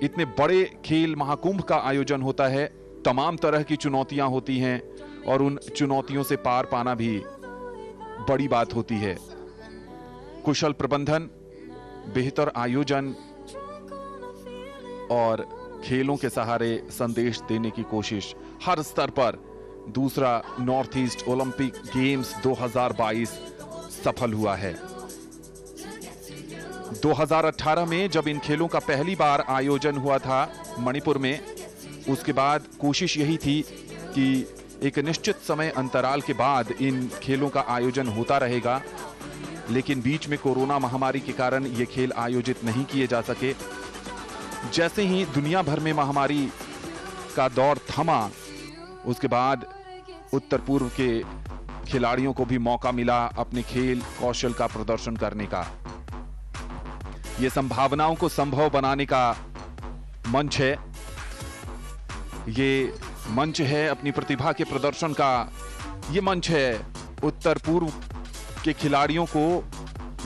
इतने बड़े खेल महाकुंभ का आयोजन होता है, तमाम तरह की चुनौतियां होती हैं और उन चुनौतियों से पार पाना भी बड़ी बात होती है। कुशल प्रबंधन, बेहतर आयोजन और खेलों के सहारे संदेश देने की कोशिश हर स्तर पर दूसरा नॉर्थ ईस्ट ओलंपिक गेम्स 2022 सफल हुआ है। 2018 में जब इन खेलों का पहली बार आयोजन हुआ था मणिपुर में, उसके बाद कोशिश यही थी कि एक निश्चित समय अंतराल के बाद इन खेलों का आयोजन होता रहेगा, लेकिन बीच में कोरोना महामारी के कारण ये खेल आयोजित नहीं किए जा सके। जैसे ही दुनिया भर में महामारी का दौर थमा, उसके बाद उत्तर पूर्व के खिलाड़ियों को भी मौका मिला अपने खेल कौशल का प्रदर्शन करने का। ये संभावनाओं को संभव बनाने का मंच है, ये मंच है अपनी प्रतिभा के प्रदर्शन का, ये मंच है उत्तर पूर्व के खिलाड़ियों को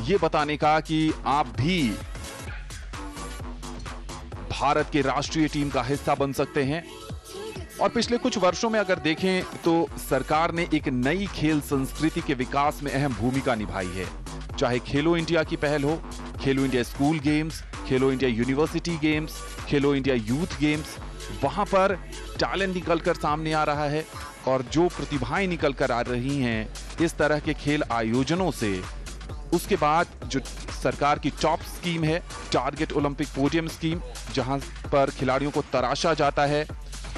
ये बताने का कि आप भी भारत के राष्ट्रीय टीम का हिस्सा बन सकते हैं। और पिछले कुछ वर्षों में अगर देखें तो सरकार ने एक नई खेल संस्कृति के विकास में अहम भूमिका निभाई है। चाहे खेलो इंडिया की पहल हो, खेलो इंडिया स्कूल गेम्स, खेलो इंडिया यूनिवर्सिटी गेम्स, खेलो इंडिया यूथ गेम्स, वहां पर टैलेंट निकलकर सामने आ रहा है और जो प्रतिभाएं निकलकर आ रही हैं इस तरह के खेल आयोजनों से। उसके बाद जो सरकार की टॉप स्कीम है, टारगेट ओलंपिक पोडियम स्कीम, जहां पर खिलाड़ियों को तराशा जाता है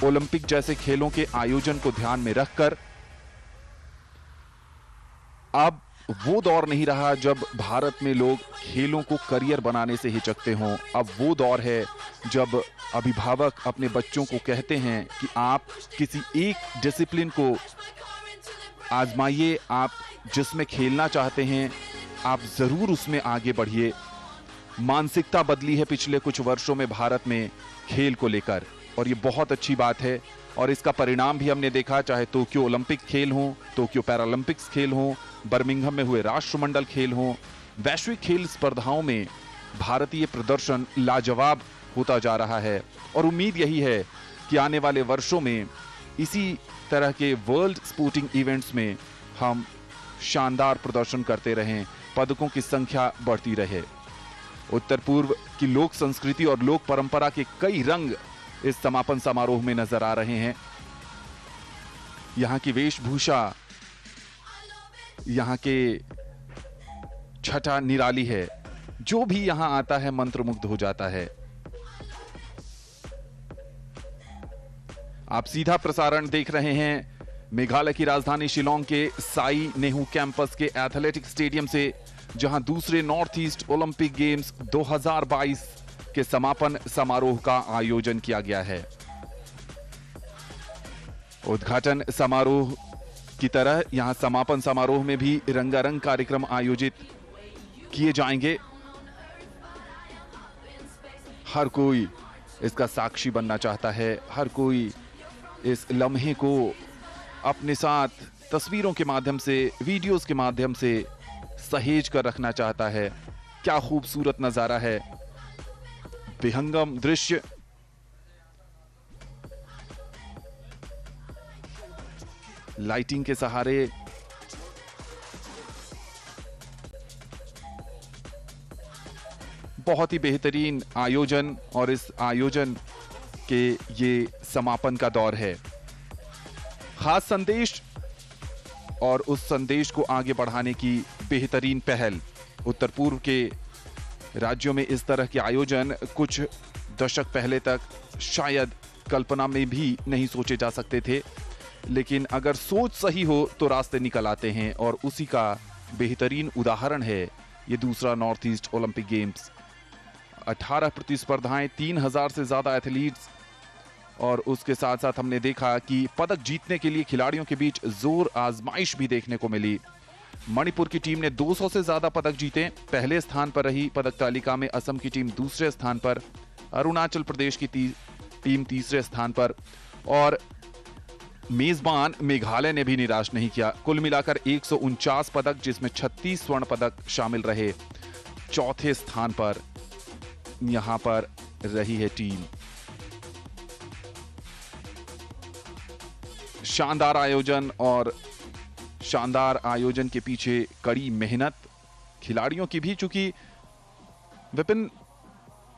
ओलंपिक जैसे खेलों के आयोजन को ध्यान में रखकर। अब वो दौर नहीं रहा जब भारत में लोग खेलों को करियर बनाने से हिचकते हों। अब वो दौर है जब अभिभावक अपने बच्चों को कहते हैं कि आप किसी एक डिसिप्लिन को आजमाइए, आप जिसमें खेलना चाहते हैं आप जरूर उसमें आगे बढ़िए। मानसिकता बदली है पिछले कुछ वर्षों में भारत में खेल को लेकर और ये बहुत अच्छी बात है और इसका परिणाम भी हमने देखा, चाहे टोक्यो ओलंपिक खेल हों, टोक्यो पैरालंपिक्स खेल हों, बर्मिंघम में हुए राष्ट्रमंडल खेल हों, वैश्विक खेल स्पर्धाओं में भारतीय प्रदर्शन लाजवाब होता जा रहा है और उम्मीद यही है कि आने वाले वर्षों में इसी तरह के वर्ल्ड स्पोर्टिंग इवेंट्स में हम शानदार प्रदर्शन करते रहें, पदकों की संख्या बढ़ती रहे। उत्तर पूर्व की लोक संस्कृति और लोक परंपरा के कई रंग इस समापन समारोह में नजर आ रहे हैं। यहाँ की वेशभूषा, यहाँ के छटा निराली है, जो भी यहाँ आता है मंत्रमुग्ध हो जाता है। आप सीधा प्रसारण देख रहे हैं मेघालय की राजधानी शिलोंग के साई नेहरू कैंपस के एथलेटिक स्टेडियम से, जहां दूसरे नॉर्थ ईस्ट ओलंपिक गेम्स 2022 के समापन समारोह का आयोजन किया गया है। उद्घाटन समारोह की तरह यहां समापन समारोह में भी रंगारंग कार्यक्रम आयोजित किए जाएंगे। हर कोई इसका साक्षी बनना चाहता है, हर कोई इस लम्हे को अपने साथ तस्वीरों के माध्यम से, वीडियोस के माध्यम से सहेज कर रखना चाहता है। क्या खूबसूरत नजारा है, विहंगम दृश्य। लाइटिंग के सहारे बहुत ही बेहतरीन आयोजन, और इस आयोजन के ये समापन का दौर है। खास संदेश और उस संदेश को आगे बढ़ाने की बेहतरीन पहल। उत्तर पूर्व के राज्यों में इस तरह के आयोजन कुछ दशक पहले तक शायद कल्पना में भी नहीं सोचे जा सकते थे, लेकिन अगर सोच सही हो तो रास्ते निकल आते हैं, और उसी का बेहतरीन उदाहरण है ये दूसरा नॉर्थ ईस्ट ओलंपिक गेम्स। 18 प्रतिस्पर्धाएं, 3000 से ज्यादा एथलीट्स, और उसके साथ साथ हमने देखा कि पदक जीतने के लिए खिलाड़ियों के बीच जोर आजमाइश भी देखने को मिली। मणिपुर की टीम ने 200 से ज्यादा पदक जीते, पहले स्थान पर रही पदक तालिका में। असम की टीम दूसरे स्थान पर, अरुणाचल प्रदेश की टीम तीसरे स्थान पर, और मेजबान मेघालय ने भी निराश नहीं किया। कुल मिलाकर 149 पदक, जिसमें 36 स्वर्ण पदक शामिल रहे। चौथे स्थान पर यहां पर रही है टीम। शानदार आयोजन, और शानदार आयोजन के पीछे कड़ी मेहनत खिलाड़ियों की भी। चूंकि विपिन,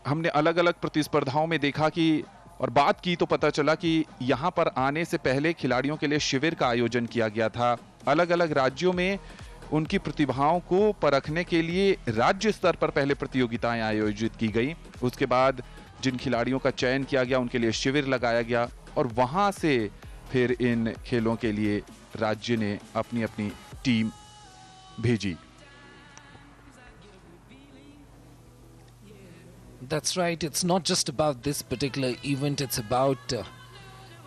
हमने अलग अलग प्रतिस्पर्धाओं में देखा कि, और बात की तो पता चला कि यहां पर आने से पहले खिलाड़ियों के लिए शिविर का आयोजन किया गया था। अलग अलग राज्यों में उनकी प्रतिभाओं को परखने के लिए राज्य स्तर पर पहले प्रतियोगिताएं आयोजित की गई। उसके बाद जिन खिलाड़ियों का चयन किया गया उनके लिए शिविर लगाया गया, और वहां से फिर इन खेलों के लिए राज्य ने अपनी अपनी टीम भेजी। That's right. It's not just about this particular event. It's about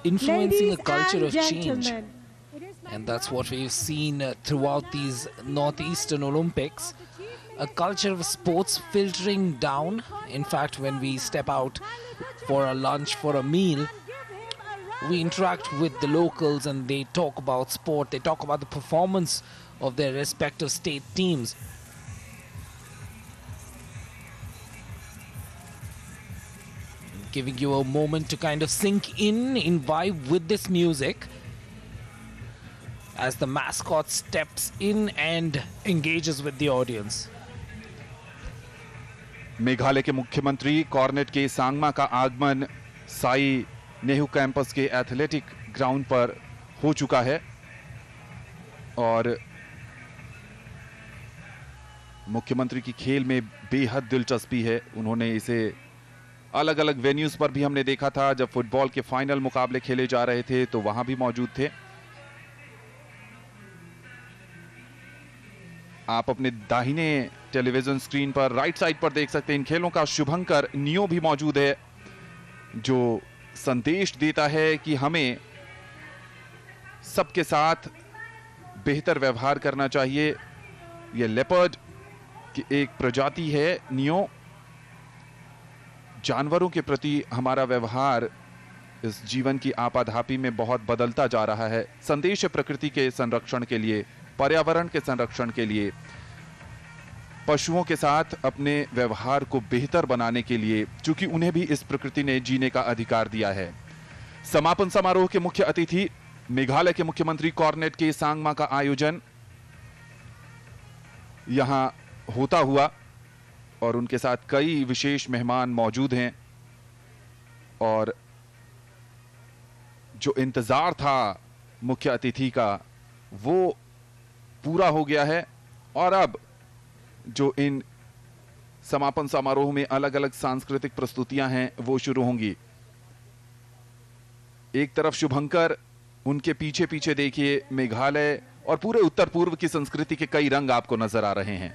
influencing a culture of change. And that's what we've seen throughout these Northeastern Olympics. A culture of sports filtering down. In fact, when we step out for a lunch, for a meal, we interact with the locals and they talk about sport. They talk about the performance of their respective state teams. Giving you a moment to kind of sink in vibe with this music as the mascot steps in and engages with the audience. Meghalaya के मुख्यमंत्री Cornet के सांगमा का आगमन Sai Nehru campus के athletic ground पर हो चुका है, और मुख्यमंत्री की खेल में बेहद दिलचस्पी है। उन्होंने इसे अलग अलग वेन्यूज पर भी हमने देखा था। जब फुटबॉल के फाइनल मुकाबले खेले जा रहे थे तो वहां भी मौजूद थे। आप अपने दाहिने टेलीविजन स्क्रीन पर राइट साइड पर देख सकते हैं इन खेलों का शुभंकर नियो भी मौजूद है, जो संदेश देता है कि हमें सबके साथ बेहतर व्यवहार करना चाहिए। यह लेपर्ड की एक प्रजाति है नियो। जानवरों के प्रति हमारा व्यवहार इस जीवन की आपाधापी में बहुत बदलता जा रहा है। संदेश है प्रकृति के संरक्षण के लिए, पर्यावरण के संरक्षण के लिए, पशुओं के साथ अपने व्यवहार को बेहतर बनाने के लिए, क्योंकि उन्हें भी इस प्रकृति ने जीने का अधिकार दिया है। समापन समारोह के मुख्य अतिथि मेघालय के मुख्यमंत्री कॉर्नेट के सांगमा का आयोजन यहां होता हुआ, और उनके साथ कई विशेष मेहमान मौजूद हैं, और जो इंतजार था मुख्य अतिथि का वो पूरा हो गया है। और अब जो इन समापन समारोह में अलग अलग सांस्कृतिक प्रस्तुतियां हैं वो शुरू होंगी। एक तरफ शुभंकर, उनके पीछे पीछे देखिए मेघालय और पूरे उत्तर पूर्व की संस्कृति के कई रंग आपको नजर आ रहे हैं।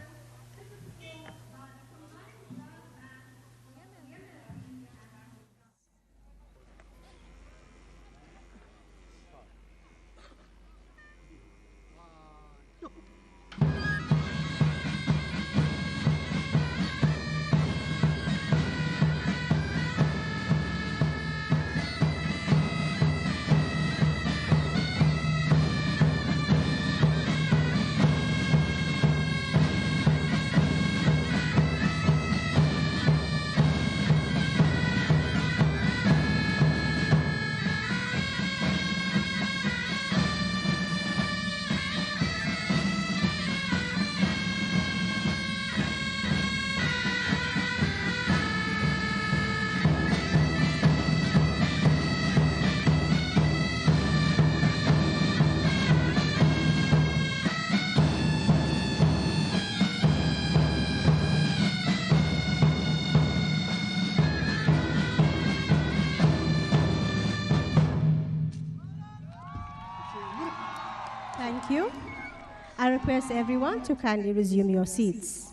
I request everyone to kindly resume your seats.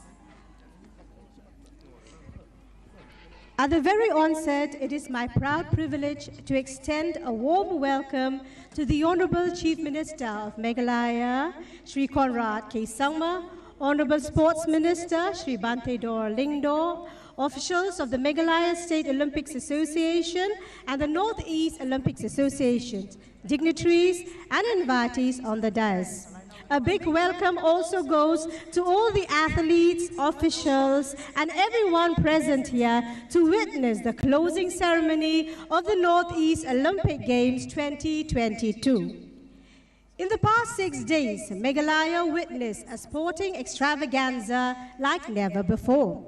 At the very onset, it is my proud privilege to extend a warm welcome to the Honorable Chief Minister of Meghalaya, Shri Conrad K. Sangma, Honorable Sports Minister, Shri Bantedor Lingdor, officials of the Meghalaya State Olympics Association and the Northeast Olympics Association, dignitaries and invitees on the dais. A big welcome also goes to all the athletes, officials, and everyone present here to witness the closing ceremony of the Northeast Olympic Games 2022. In the past 6 days, Meghalaya witnessed a sporting extravaganza like never before.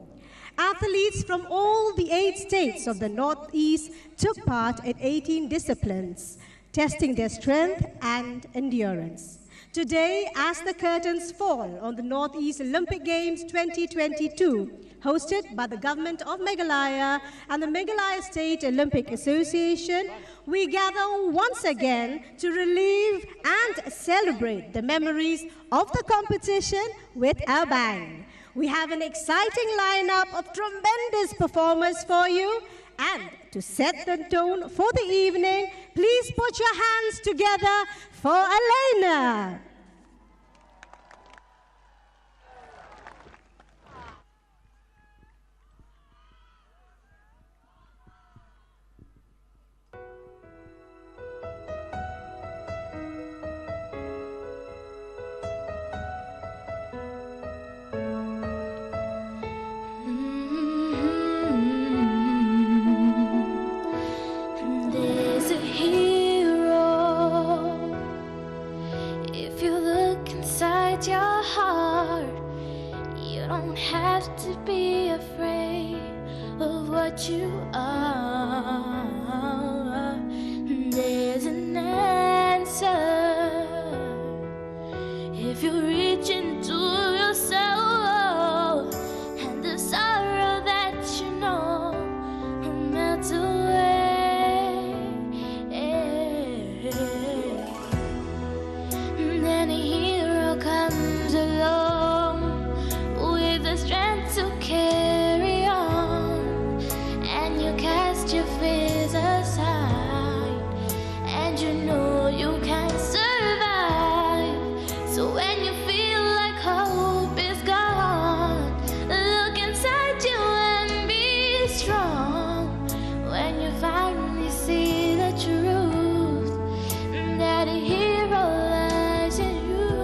Athletes from all the 8 states of the Northeast took part in 18 disciplines, testing their strength and endurance. Today, as the curtains fall on the Northeast Olympic Games 2022, hosted by the Government of Meghalaya and the Meghalaya State Olympic Association, we gather once again to relive and celebrate the memories of the competition with a bang. We have an exciting lineup of tremendous performers for you, and to set the tone for the evening, please put your hands together for Elena. There's a hero. If you look inside your heart, you don't have to be afraid of what you are. There's an answer if you reach into your soul, and the sorrow that you know will melt away. Then a hero comes along with the strength to carry on, and you cast your fears aside, and you know you can survive. So when you feel like hope is gone, look inside you and be strong. When you finally see the truth, that a hero lies in you.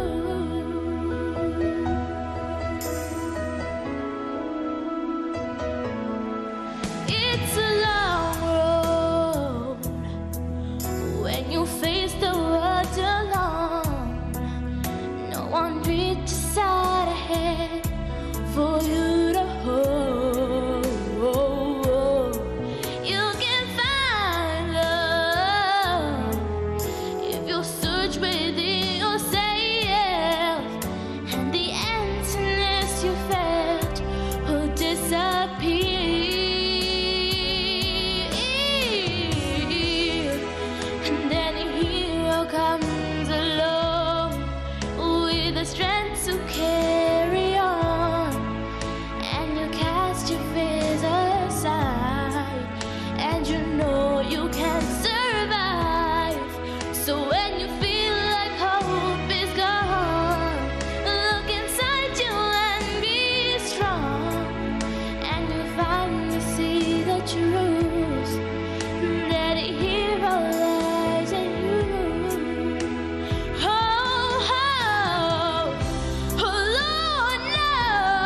It's a long road when you face the world alone. No one reaches out a hand for you to hold. You can find love if you search within yourself, and the emptiness you felt will disappear. And then a hero comes along with the strength to carry on, and you cast your fears aside, and you know you can survive. So when you feel like hope is gone, look inside you and be strong, and you finally see the truth, that a hero lies in you. Oh, Lord knows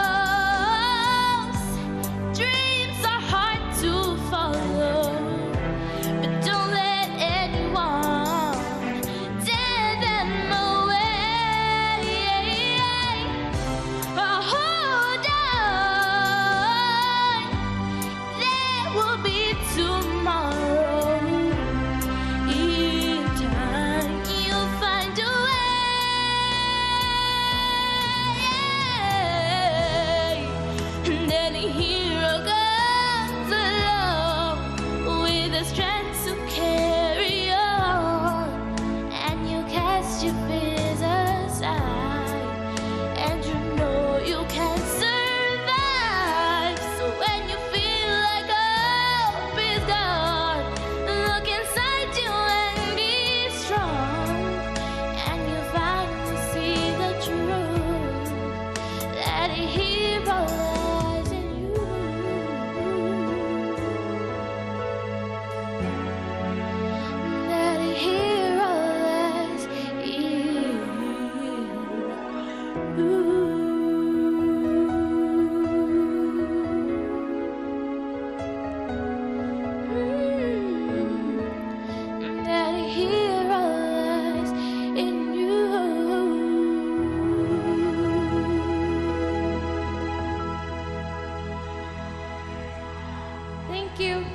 dreams are hard to follow, but don't let anyone tear them away. Oh, hold on, there will be tomorrow. In time, you'll find a way. And then a hero comes along with the strength to carry on, and you cast your fears aside, Thank you.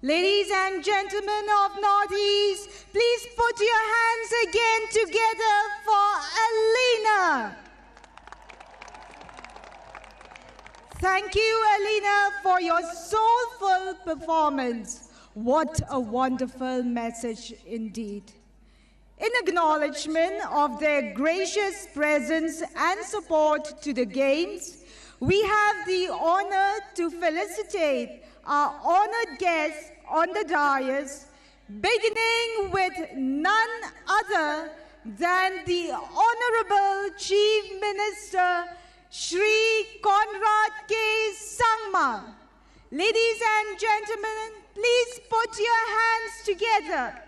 Ladies and gentlemen of Northeast, please put your hands again together for Alina. Thank you, Alina, for your soulful performance. What a wonderful message indeed. In acknowledgement of their gracious presence and support to the Games, we have the honor to felicitate our honored guests on the dais, beginning with none other than the Honorable Chief Minister, Shri Conrad K. Sangma. Ladies and gentlemen, please put your hands together.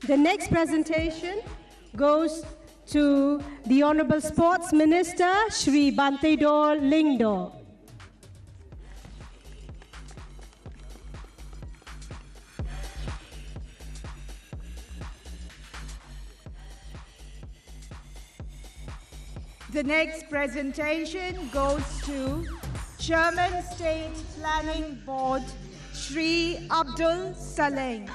The next presentation goes to the Honorable Sports Minister, Shri Bantedor Lingdo. The next presentation goes to Chairman State Planning Board, Shri Abdul Saleh.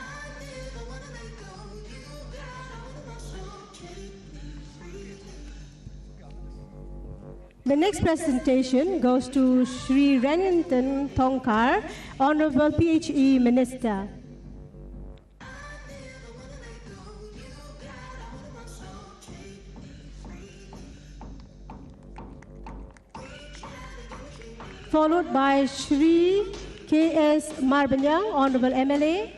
The next presentation goes to Shri Renington Thongkar, Honorable PHE Minister. Followed by Shri K.S. Marbanyang, Honorable MLA.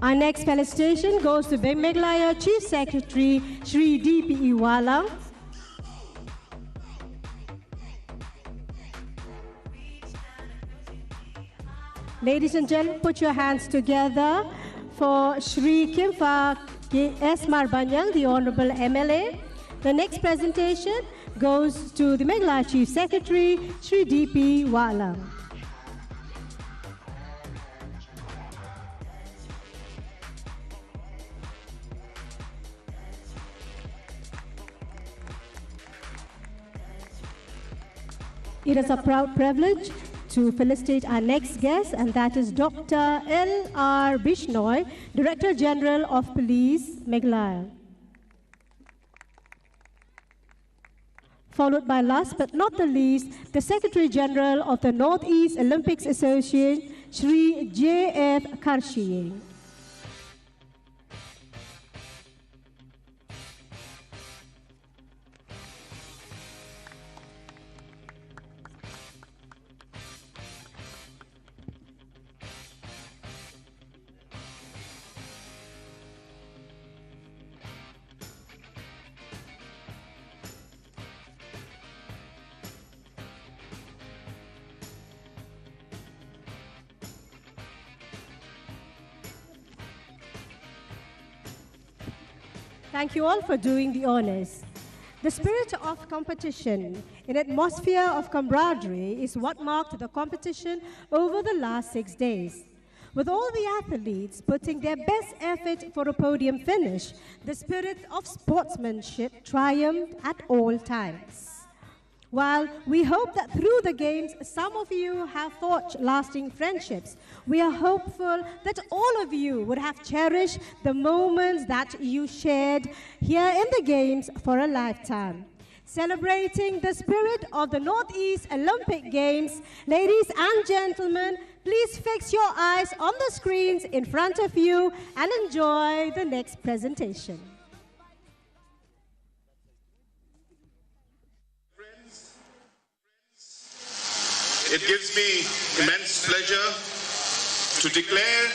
Our next felicitation goes to Meghalaya Chief Secretary Shri D.P.E. Wala. Ladies and gentlemen, put your hands together for Shri Kimfa K.S. Marbanyang, the Honorable MLA. The next presentation goes to the Meghalaya Chief Secretary Shri D.P. Wala. It is a proud privilege to felicitate our next guest, and that is Dr. L.R. Bishnoi, Director General of Police, Meghalaya. Followed by, last but not the least, the Secretary General of the Northeast Olympics Association, Shri J.F. Karshiye. Thank you all for doing the honors. The spirit of competition, an atmosphere of camaraderie, is what marked the competition over the last 6 days. With all the athletes putting their best effort for a podium finish, the spirit of sportsmanship triumphed at all times. While we hope that through the games, some of you have forged lasting friendships, we are hopeful that all of you would have cherished the moments that you shared here in the games for a lifetime. Celebrating the spirit of the Northeast Olympic Games, ladies and gentlemen, please fix your eyes on the screens in front of you and enjoy the next presentation. It gives me immense pleasure to declare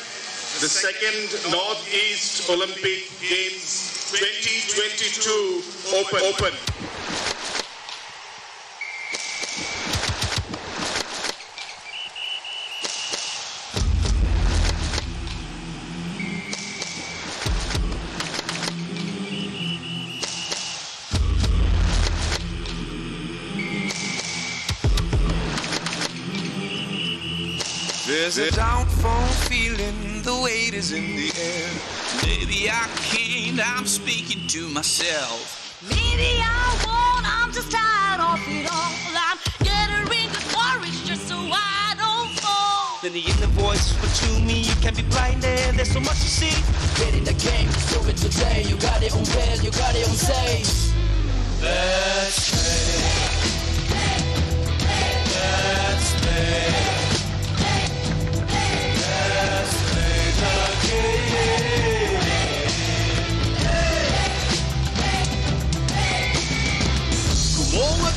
the second Northeast Olympic Games 2022 open. There's a downfall feeling, the weight is in the air. Maybe I can't, I'm speaking to myself. Maybe I won't, I'm just tired of it all. I'm gathering the courage just so I don't fall. Then the inner voice whisper to me, you can't be blinded, there's so much to see. Get in the game, do it today. You got it on well, you got it on safe. Let's play. Let's play.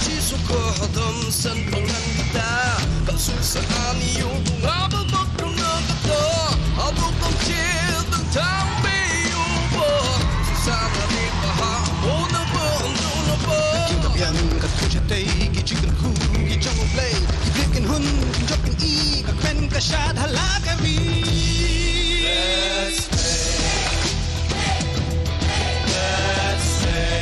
Chỉ số cơ hội tâm sân bằng ngăn ta, cậu xuống sân an yêu cùng áo bước bước trong nơi cất tơ, áo bước tâm chia từng tháng bị yêu bờ, xa là đi và hạ hố nó bờ ẩn dấu nó bờ. Kinh tập yan cất khu chết tây, kỳ chỉ cần khu kỳ trong một play, kỳ biết kinh hun kinh chọc kinh y, các bên cả sát hà lá cái vi. Let's play. Let's play.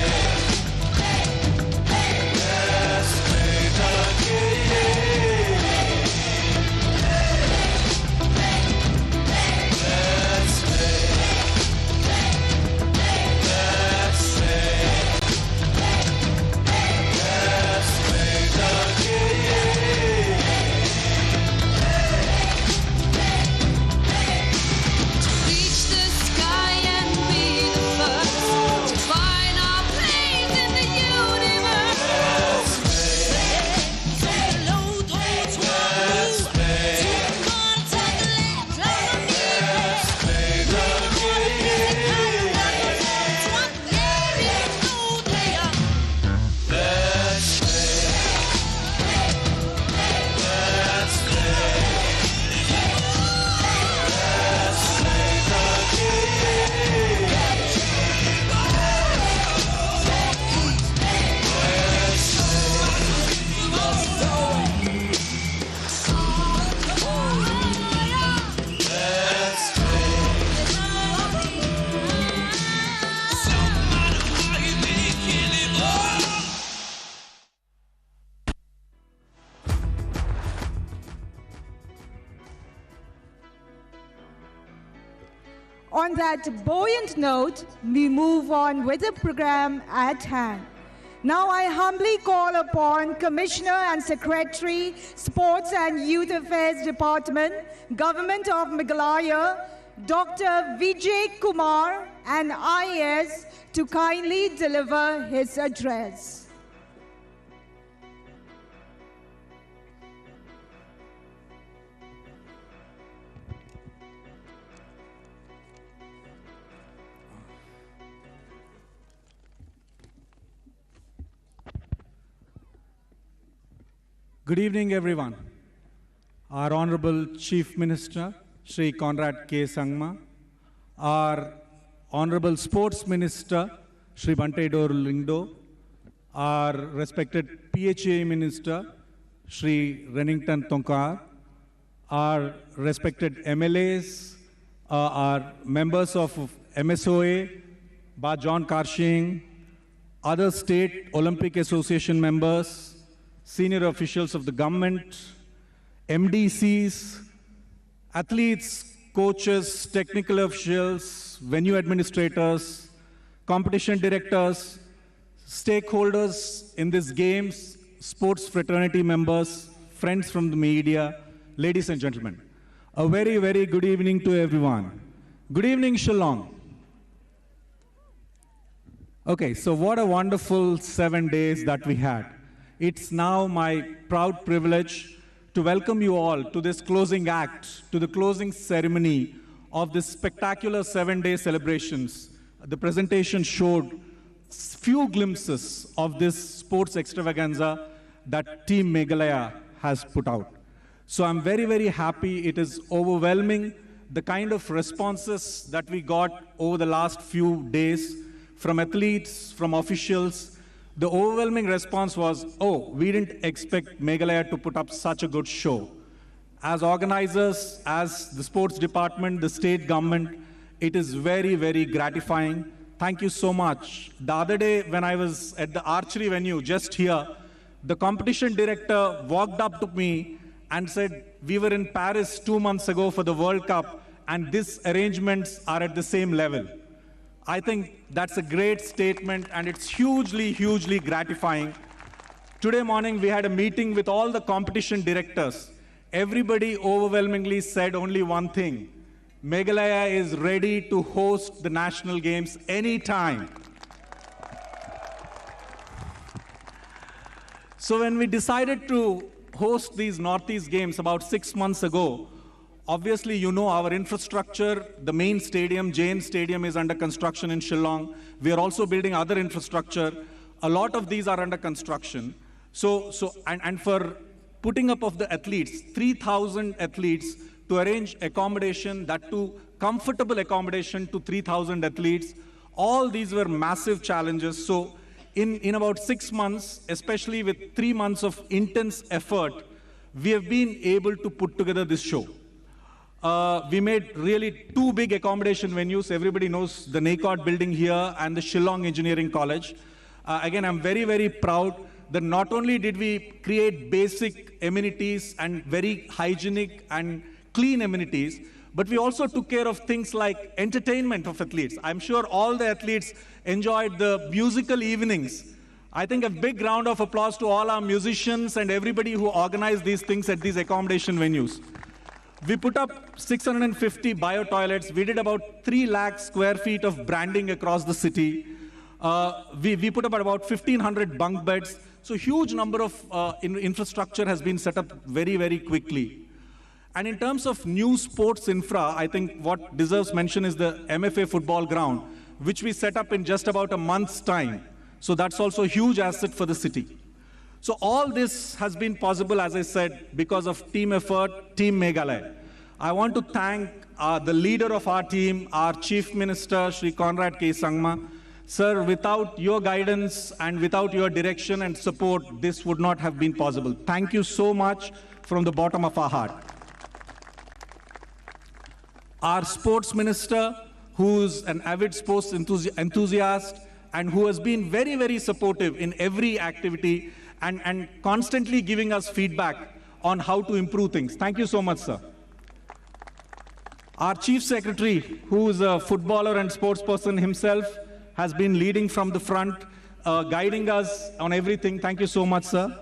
On that buoyant note, we move on with the program at hand. Now I humbly call upon Commissioner and Secretary, Sports and Youth Affairs Department, Government of Meghalaya, Dr. Vijay Kumar and IAS to kindly deliver his address. Good evening, everyone. Our Honorable Chief Minister, Shri Conrad K. Sangma, our Honorable Sports Minister, Shri Bante Lindo, our respected PHA Minister, Shri Rennington Tonkar, our respected MLAs, our members of MSOA, Ba John Karshing, other state Olympic Association members, senior officials of the government, MDCs, athletes, coaches, technical officials, venue administrators, competition directors, stakeholders in these games, sports fraternity members, friends from the media, ladies and gentlemen. A very, very good evening to everyone. Good evening, Shillong. Okay, so what a wonderful 7 days that we had. It's now my proud privilege to welcome you all to this closing act, to the closing ceremony of this spectacular 7-day celebrations. The presentation showed few glimpses of this sports extravaganza that Team Meghalaya has put out. So I'm very, very happy. It is overwhelming, the kind of responses that we got over the last few days from athletes, from officials. The overwhelming response was, oh, we didn't expect Meghalaya to put up such a good show. As organizers, as the sports department, the state government, it is very, very gratifying. Thank you so much. The other day when I was at the archery venue just here, the competition director walked up to me and said, we were in Paris 2 months ago for the World Cup, and these arrangements are at the same level. I think that's a great statement, and it's hugely, hugely gratifying. Today morning, we had a meeting with all the competition directors. Everybody overwhelmingly said only one thing: Meghalaya is ready to host the national games anytime. So when we decided to host these Northeast Games about 6 months ago, obviously, you know our infrastructure, the main stadium, Jain Stadium, is under construction in Shillong. We are also building other infrastructure. A lot of these are under construction. And for putting up of the athletes, 3,000 athletes, to arrange accommodation, that too comfortable accommodation to 3,000 athletes, all these were massive challenges. So in about 6 months, especially with 3 months of intense effort, we have been able to put together this show. We made really 2 big accommodation venues. Everybody knows the NACOD building here and the Shillong Engineering College. Again, I'm very, very proud that not only did we create basic amenities and very hygienic and clean amenities, but we also took care of things like entertainment of athletes. I'm sure all the athletes enjoyed the musical evenings. I think a big round of applause to all our musicians and everybody who organized these things at these accommodation venues. We put up 650 bio toilets. We did about 3 lakh square feet of branding across the city. We put up about 1,500 bunk beds. So huge number of infrastructure has been set up very, very quickly. And in terms of new sports infra, I think what deserves mention is the MFA football ground, which we set up in just about a month's time. So that's also a huge asset for the city. So all this has been possible, as I said, because of team effort, Team Meghalaya. I want to thank the leader of our team, our Chief Minister, Shri Conrad K. Sangma. Sir, without your guidance and without your direction and support, this would not have been possible. Thank you so much from the bottom of our heart. Our sports minister, who's an avid sports enthusiast and who has been very, very supportive in every activity and constantly giving us feedback on how to improve things. Thank you so much, sir. Our chief secretary, who is a footballer and sports person himself, has been leading from the front, guiding us on everything. Thank you so much, sir.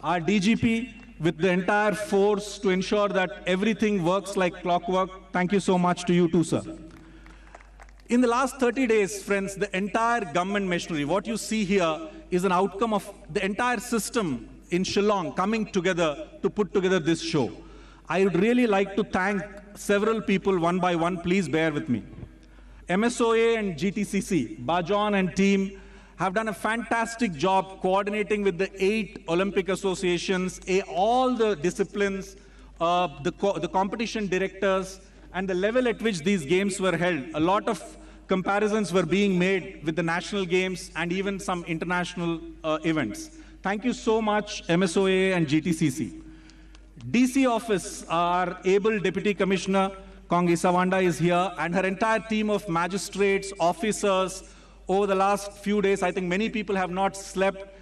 Our DGP, with the entire force to ensure that everything works like clockwork. Thank you so much to you too, sir. In the last 30 days, friends, the entire government machinery, what you see here is an outcome of the entire system in Shillong coming together to put together this show. I would really like to thank several people one by one. Please bear with me. MSOA and GTCC, Bajon and team, have done a fantastic job coordinating with the 8 Olympic associations, all the disciplines, the competition directors, and the level at which these games were held. A lot of comparisons were being made with the national games and even some international events. Thank you so much, MSOA and GTCC. DC office, our able Deputy Commissioner, Kongi Sawanda, is here, and her entire team of magistrates, officers. Over the last few days, I think many people have not slept.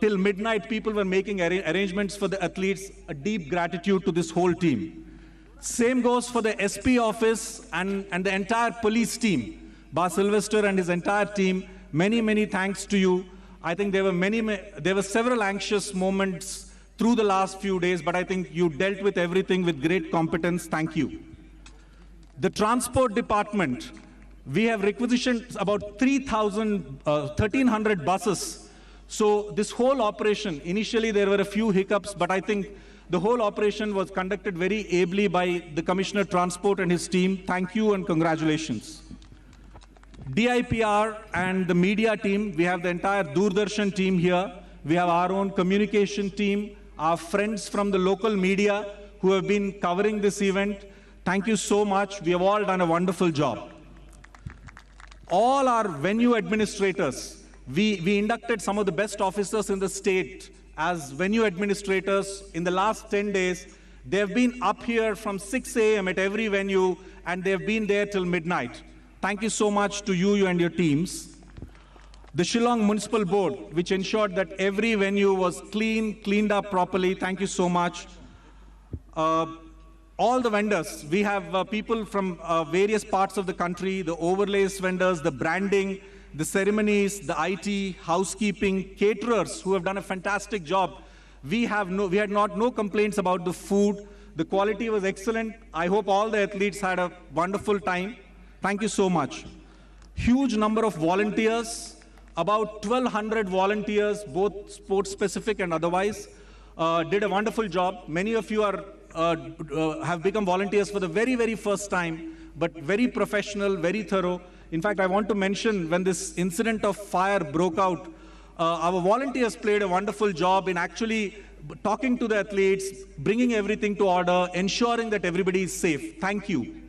Till midnight, people were making arrangements for the athletes. A deep gratitude to this whole team. Same goes for the SP office and the entire police team. Ba Sylvester and his entire team, many, many thanks to you. I think there were several anxious moments through the last few days, but I think you dealt with everything with great competence. Thank you. The transport department, we have requisitioned about 1,300 buses. So this whole operation, initially there were a few hiccups, but I think the whole operation was conducted very ably by the Commissioner Transport and his team. Thank you and congratulations. DIPR and the media team, we have the entire Doordarshan team here. We have our own communication team, our friends from the local media who have been covering this event. Thank you so much. We have all done a wonderful job. All our venue administrators, we inducted some of the best officers in the state as venue administrators in the last 10 days. They've been up here from 6 a.m. at every venue, and they've been there till midnight. Thank you so much to you and your teams. The Shillong Municipal Board, which ensured that every venue was cleaned up properly. Thank you so much. All the vendors, we have people from various parts of the country, the overlays vendors, the branding, the ceremonies, the IT, housekeeping, caterers who have done a fantastic job. We had no complaints about the food. The quality was excellent. I hope all the athletes had a wonderful time. Thank you so much. Huge number of volunteers, about 1,200 volunteers, both sports specific and otherwise, did a wonderful job. Many of you have become volunteers for the very, very first time, but very professional, very thorough. In fact, I want to mention when this incident of fire broke out, our volunteers played a wonderful job in actually talking to the athletes, bringing everything to order, ensuring that everybody is safe. Thank you.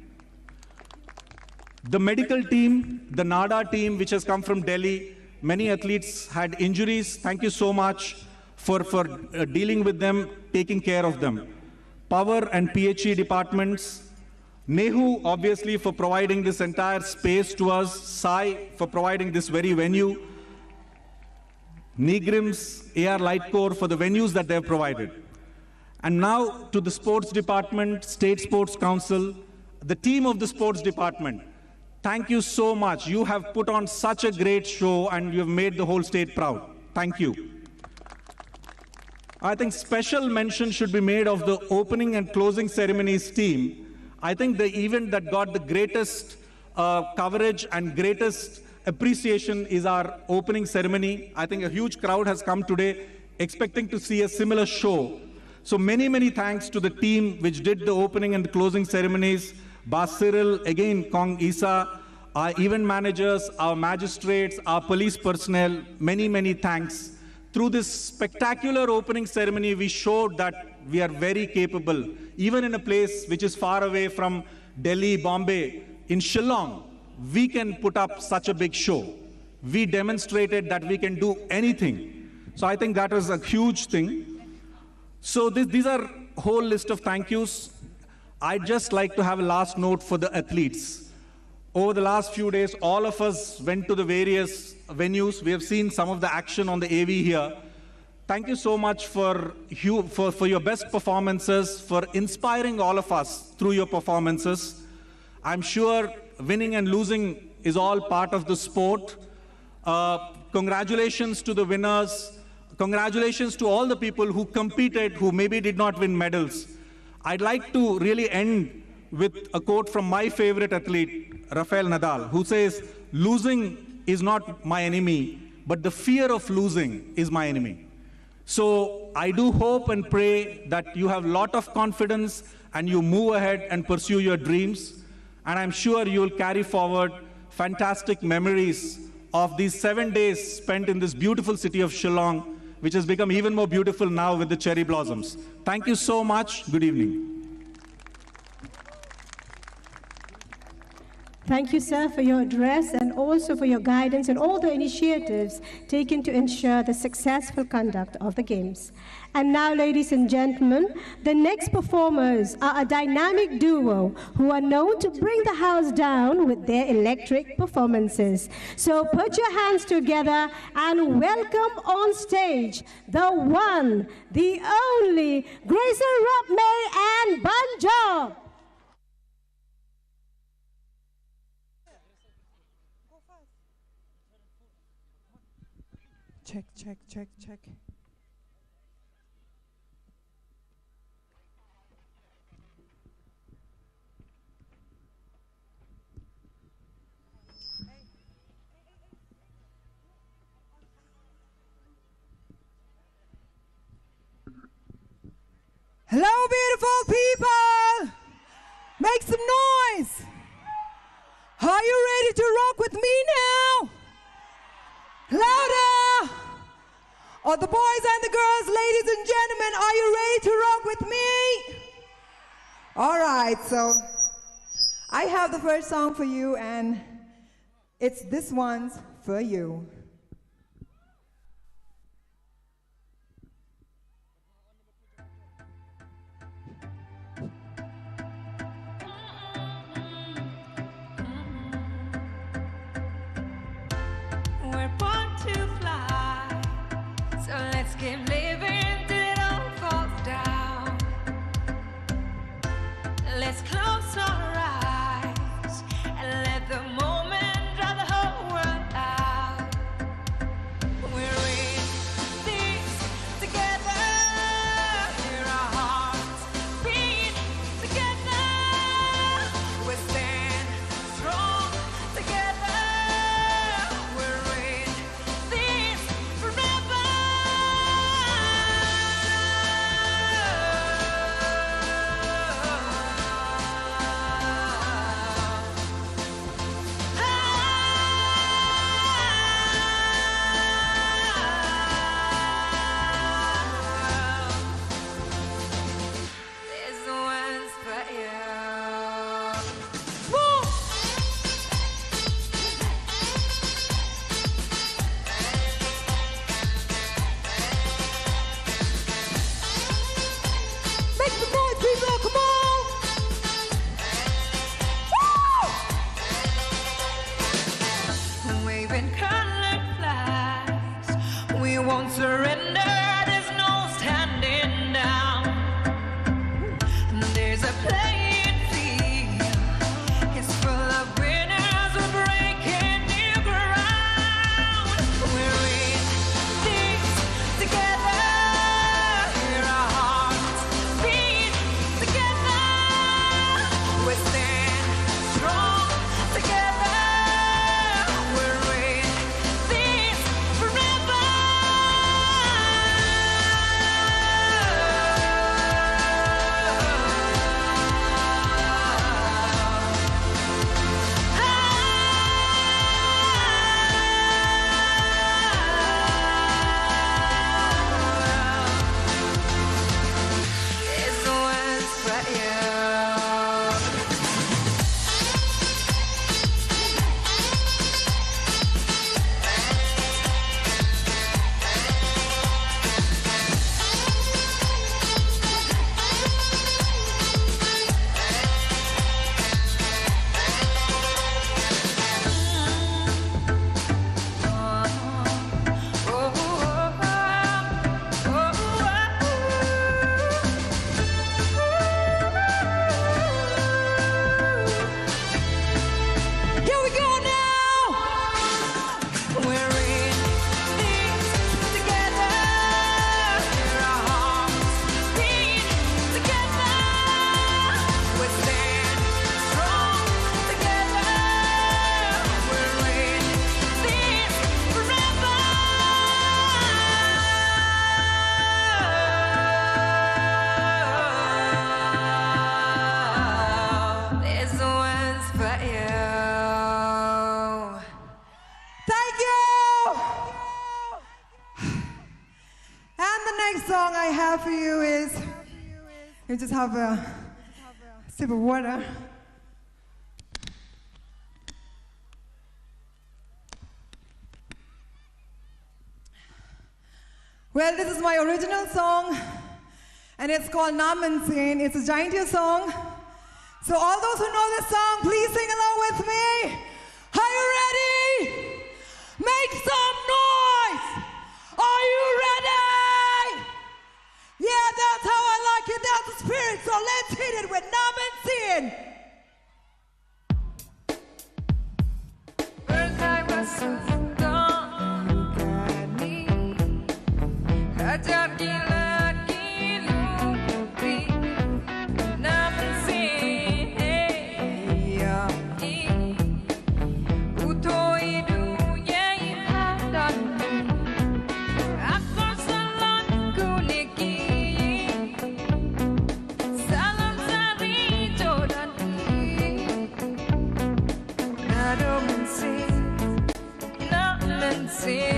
The medical team, the NADA team, which has come from Delhi, many athletes had injuries. Thank you so much for dealing with them, taking care of them. Power and PHE departments, Nehu, obviously, for providing this entire space to us, Sai, for providing this very venue, Negrims, AR Light Corps, for the venues that they have provided. And now to the sports department, State Sports Council, the team of the sports department. Thank you so much. You have put on such a great show and you have made the whole state proud. Thank you. I think special mention should be made of the opening and closing ceremonies team. I think the event that got the greatest coverage and greatest appreciation is our opening ceremony. I think a huge crowd has come today expecting to see a similar show. So many, many thanks to the team which did the opening and the closing ceremonies. Bas Cyril, again, Kong Isa, our event managers, our magistrates, our police personnel, many, many thanks. Through this spectacular opening ceremony, we showed that we are very capable. Even in a place which is far away from Delhi, Bombay, in Shillong, we can put up such a big show. We demonstrated that we can do anything. So I think that was a huge thing. So these are a whole list of thank yous. I'd just like to have a last note for the athletes. Over the last few days, all of us went to the various venues. We have seen some of the action on the AV here. Thank you so much for your best performances, for inspiring all of us through your performances. I'm sure winning and losing is all part of the sport. Congratulations to the winners. Congratulations to all the people who competed, who maybe did not win medals. I'd like to really end with a quote from my favorite athlete, Rafael Nadal, who says, "Losing is not my enemy, but the fear of losing is my enemy." So I do hope and pray that you have a lot of confidence and you move ahead and pursue your dreams. And I'm sure you'll carry forward fantastic memories of these 7 days spent in this beautiful city of Shillong, which has become even more beautiful now with the cherry blossoms. Thank you so much. Good evening. Thank you, sir, for your address and also for your guidance and all the initiatives taken to ensure the successful conduct of the Games. And now, ladies and gentlemen, the next performers are a dynamic duo who are known to bring the house down with their electric performances. So put your hands together and welcome on stage the one, the only, Grayson Rapmay and Banjo. Check, check, check, check. Hello, beautiful people! Make some noise! Are you ready to rock with me now? Louder! All the boys and the girls, ladies and gentlemen, are you ready to rock with me? All right, so I have the first song for you, and it's This One's for You. We're born to fly, so let's keep living till it all falls down. Let's close our eyes and let the moment draw the whole world out. We're in this together, hear our hearts beat together. We stand strong together. We're in this forever. This one's for you. Make some noise, people, come on! Waving colored flags, we won't surrender. There's no standing down. There's a playing field. It's full of winners. We're breaking new ground. We're in this together. Hear our hearts beat together. We stand strong together. We're in this forever. This one's for you. Here we go now! We're in this together. Hear our hearts beat together. We stand strong together. We're in this forever. This one's for you. Thank you! And the next song I have for you is, you just have a sip of water. Well, this is my original song, and it's called Naman Sin. It's a Jaintia song. So all those who know this song, please sing along with me. Are you ready? Make some noise! Are you ready? Yeah, that's how I like it. That's the spirit. So let's hit it with Naman Sin. First I was so gone, Hajar lagi lupi, namun saya utoi dunia hadan, aku selalu niki, salam sari jodan, namun saya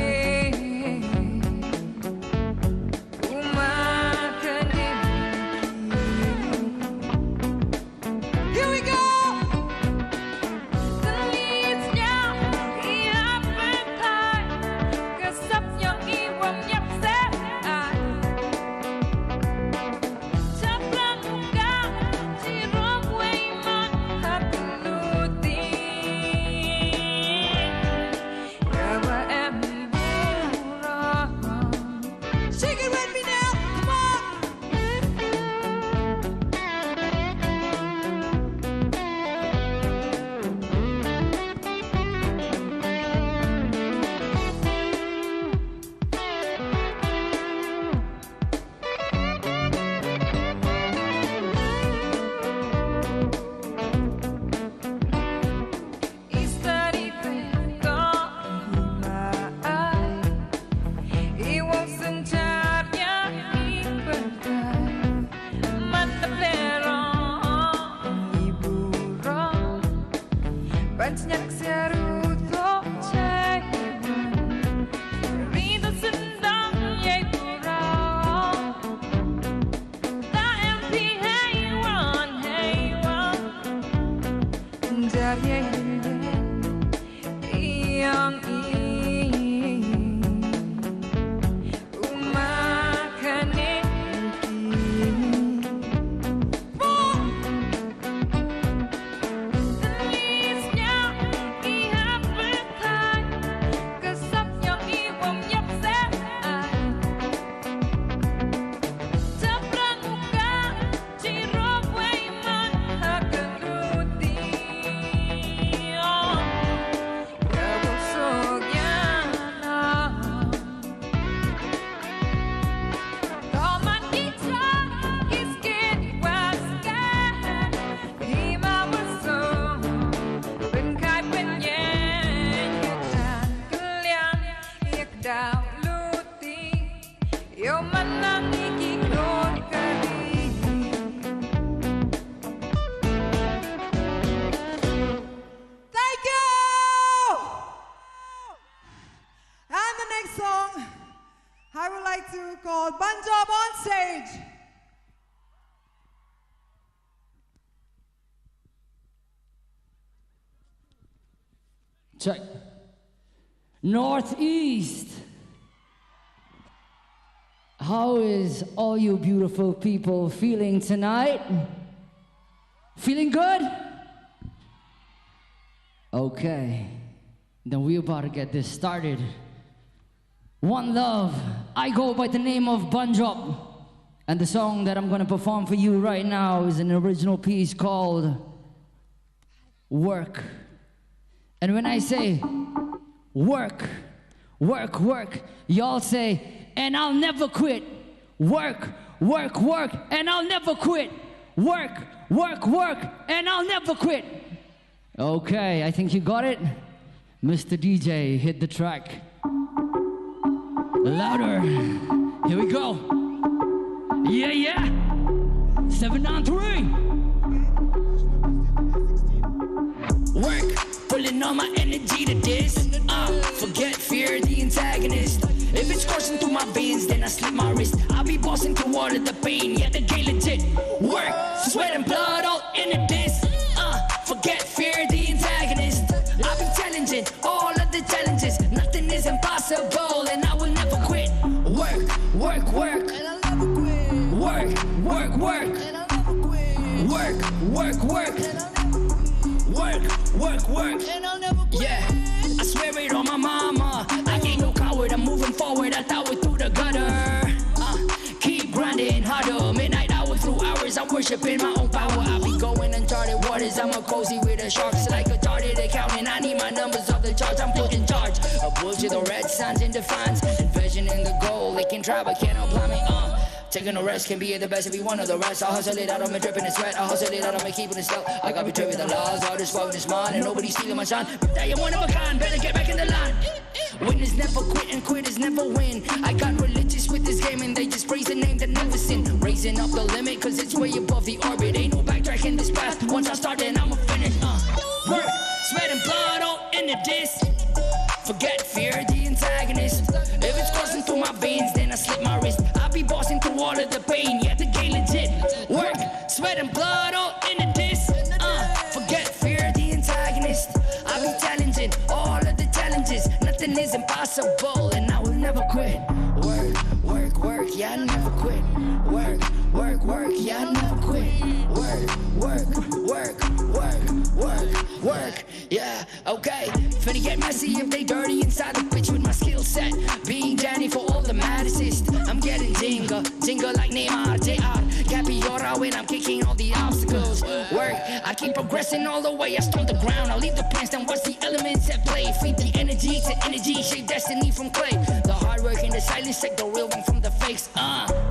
Thank you! And the next song, I would like to call Punjab on stage. Check. Northeast. How is all you beautiful people feeling tonight? Feeling good? Okay. Then we're about to get this started. One Love. I go by the name of Punjab. And the song that I'm gonna perform for you right now is an original piece called Work. And when I say work, work, work, y'all say, and I'll never quit. Work, work, work, and I'll never quit. Work, work, work, and I'll never quit. Okay, I think you got it. Mr. DJ, hit the track. Louder. Here we go. Yeah, yeah. 793. Work, pulling all my energy to this. Forget fear, the antagonist. If it's coursing through my veins, then I slip my wrist. I'll be bossing through all of the pain, yeah, the game legit. Work, sweat and blood all into this. Forget fear, the antagonist. I'll be challenging all of the challenges. Nothing is impossible, and I will never quit. Work, work, work, and I'll never quit. Work, work, work, and I'll never quit. Work, work, work, and I'll never quit. Work, work, work, and I'll never quit. Yeah, I swear it on my mama. I ain't no coward, I'm moving forward. I thought it through the gutter. Keep grinding harder. Midnight hours through hours, I'm worshiping my own power. I be going uncharted waters. I'm a cozy with the sharks, like a charted accountant. I need my numbers off the charts. I'm put in charge. A bullshit, the red signs in defiance. Envisioning the goal, they can try but can't apply me. Taking a rest can be the best if you one of the rest. I hustle it out of me dripping in sweat. I hustle it out of me keeping it still. I got betrayed with the laws. All this world is mine and nobody's stealing my shine. But that you one of a kind. Better get back in the line. Winners never quit and quitters never win. I got religious with this game and they just praise the name that never sin. Raising up the limit cause it's way above the orbit. Ain't no backtracking this path. Once I start then I'ma finish. Work, sweat and blood all into this. Forget fear, the antagonist. If it's coursing through my veins, then I slip my wrist. I'll be bossing through all of the pain, yeah, the game legit. Work, sweat and blood all into this. Forget fear, the antagonist. I'll be challenging all of the challenges. Nothing is impossible, and I will never quit. Work, work, work, yeah, I never quit. Work, work, work, yeah, I never quit. Work, work, work, work, work, work, yeah, okay. Finna get messy if they dirty inside the bitch with my skill set. Being Danny for all the maddest. I'm getting jingle, jingle like Neymar, JR. Capiora when I'm kicking all the obstacles. Work, I keep progressing all the way. I stomp the ground, I leave the plans, then watch the elements at play. Feed the energy to energy, shape destiny from clay. The hard work and the silence, take the real one from the fakes.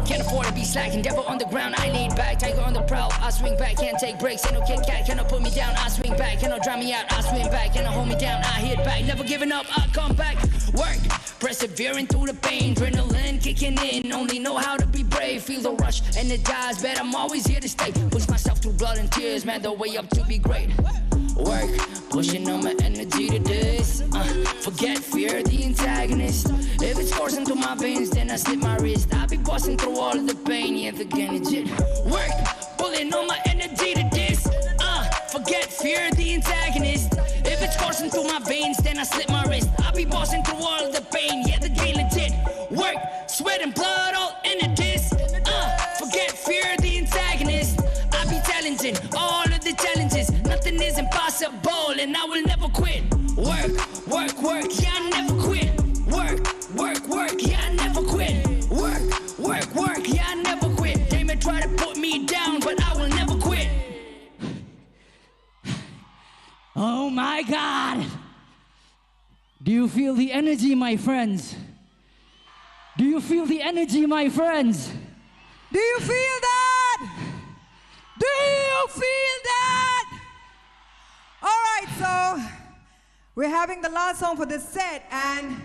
Can't afford to be slacking, devil on the ground, I lean back. Tiger on the prowl, I swing back, can't take breaks. Ain't no Kit Kat, cannot put me down, I swing back. Cannot drown me out, I swim back. Cannot hold me down, I hit back. Never giving up, I come back. Work, persevering through the pain. Adrenaline kicking in, only know how to be brave. Feel the rush, energized, bet I'm always here to stay. Push myself through blood and tears, man, the way up to be great. Work, pushing on my energy to this. Forget fear, the antagonist. If it's coursing through my veins, then I slip my wrist. I'll be busting through all of the pain, yeah, the game legit. Work, pulling on my energy to this. Forget fear, the antagonist. If it's coursing through my veins, then I slip my wrist. I'll be bossing through all of the pain, yeah, the game legit. Work, sweat and blood all into this. Forget fear, the antagonist. I'll be challenging all of the challenges. Nothing is impossible, and I will never quit. Work, work, work, yeah, I never quit. Work, work, work, yeah, I never quit. Work, work, work, yeah, I never quit. They may try to put me down, but I will never quit. Oh my God! Do you feel the energy, my friends? Do you feel the energy, my friends? Do you feel that? Do you feel that? All right, so we're having the last song for this set, and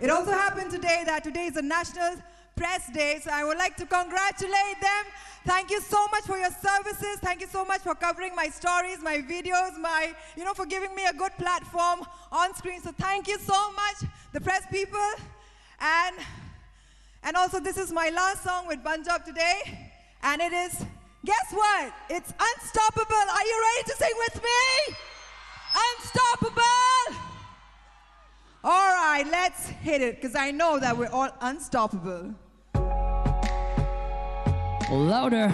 it also happened today that today is the National Press Day. So I would like to congratulate them. Thank you so much for your services. Thank you so much for covering my stories, my videos, for giving me a good platform on screen. So thank you so much, the press people. And also this is my last song with Punjab today. And it is, guess what? It's Unstoppable. Are you ready to sing with me? Unstoppable. All right, let's hit it, because I know that we're all unstoppable. Louder.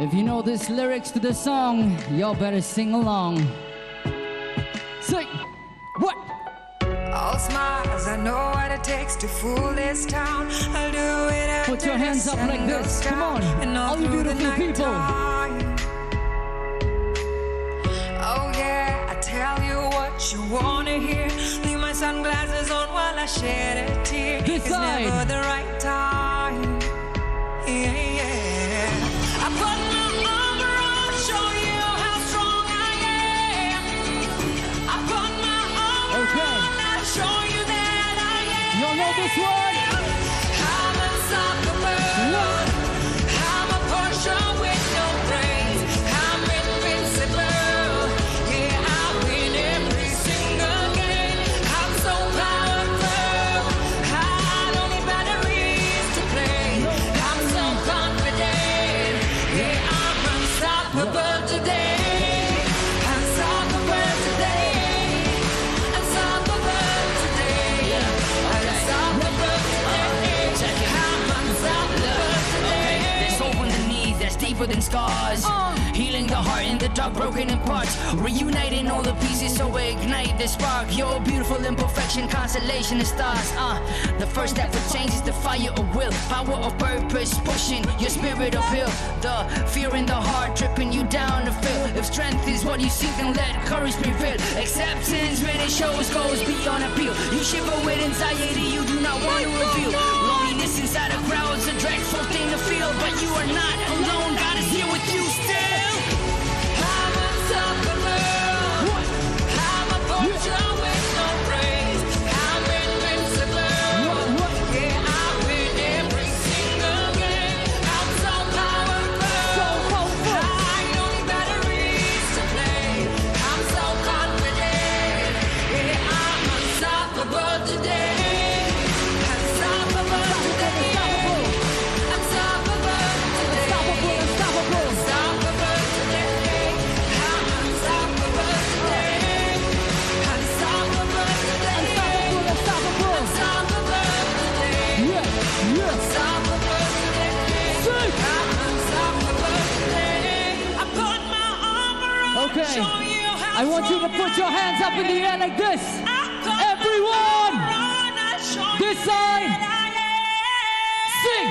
If you know this lyrics to the song, y'all better sing along. Sing. What? All smiles, I know what it takes to fool this town. I'll do it. Put your hands up like this. Come on, all you beautiful people. Oh yeah, I tell you what you wanna hear. Leave my sunglasses on while I shed a tear. This it's side. Never the right time. Yeah, yeah. I put my arm around, show you how strong I am. I put my arm around, I'll show you that I am. Y'all know this one? I'm unstoppable. I'm a Porsche with no brakes. I'm invincible. Yeah, I win every single game. I'm so powerful. I don't need batteries to play. I'm so confident. Yeah, I'm unstoppable today. Unstoppable today. Unstoppable today. Unstoppable today. I'm unstoppable today. There's hope underneath that's deeper than scars. Healing the heart in the dark, broken in parts. Reuniting all the pieces so we ignite the spark. Your beautiful imperfection, constellation of stars. The first step for change is the fire of will. Power of purpose, pushing your spirit uphill. The fear in the heart, tripping you down to feel. If strength is what you seek, then let courage prevail. Acceptance when it shows goes beyond appeal. You shiver with anxiety you do not want to reveal. Loneliness inside a crowd's a dreadful thing to feel, but you are not alone. God is here with you still. I'm unstoppable. I'm a Porsche with no brakes. I'm invincible. Yeah, I win every single game. I'm so powerful. I don't need batteries to play. I'm so confident. Yeah, I'm unstoppable today. Unstoppable today. Unstoppable today. Unstoppable today. I'm unstoppable today. Unstoppable today. Unstoppable today. Unstoppable today. I'm unstoppable today. I put my arm around. Okay. Show you how I want you to put your hands up in the air like this. Everyone. This side. Sing.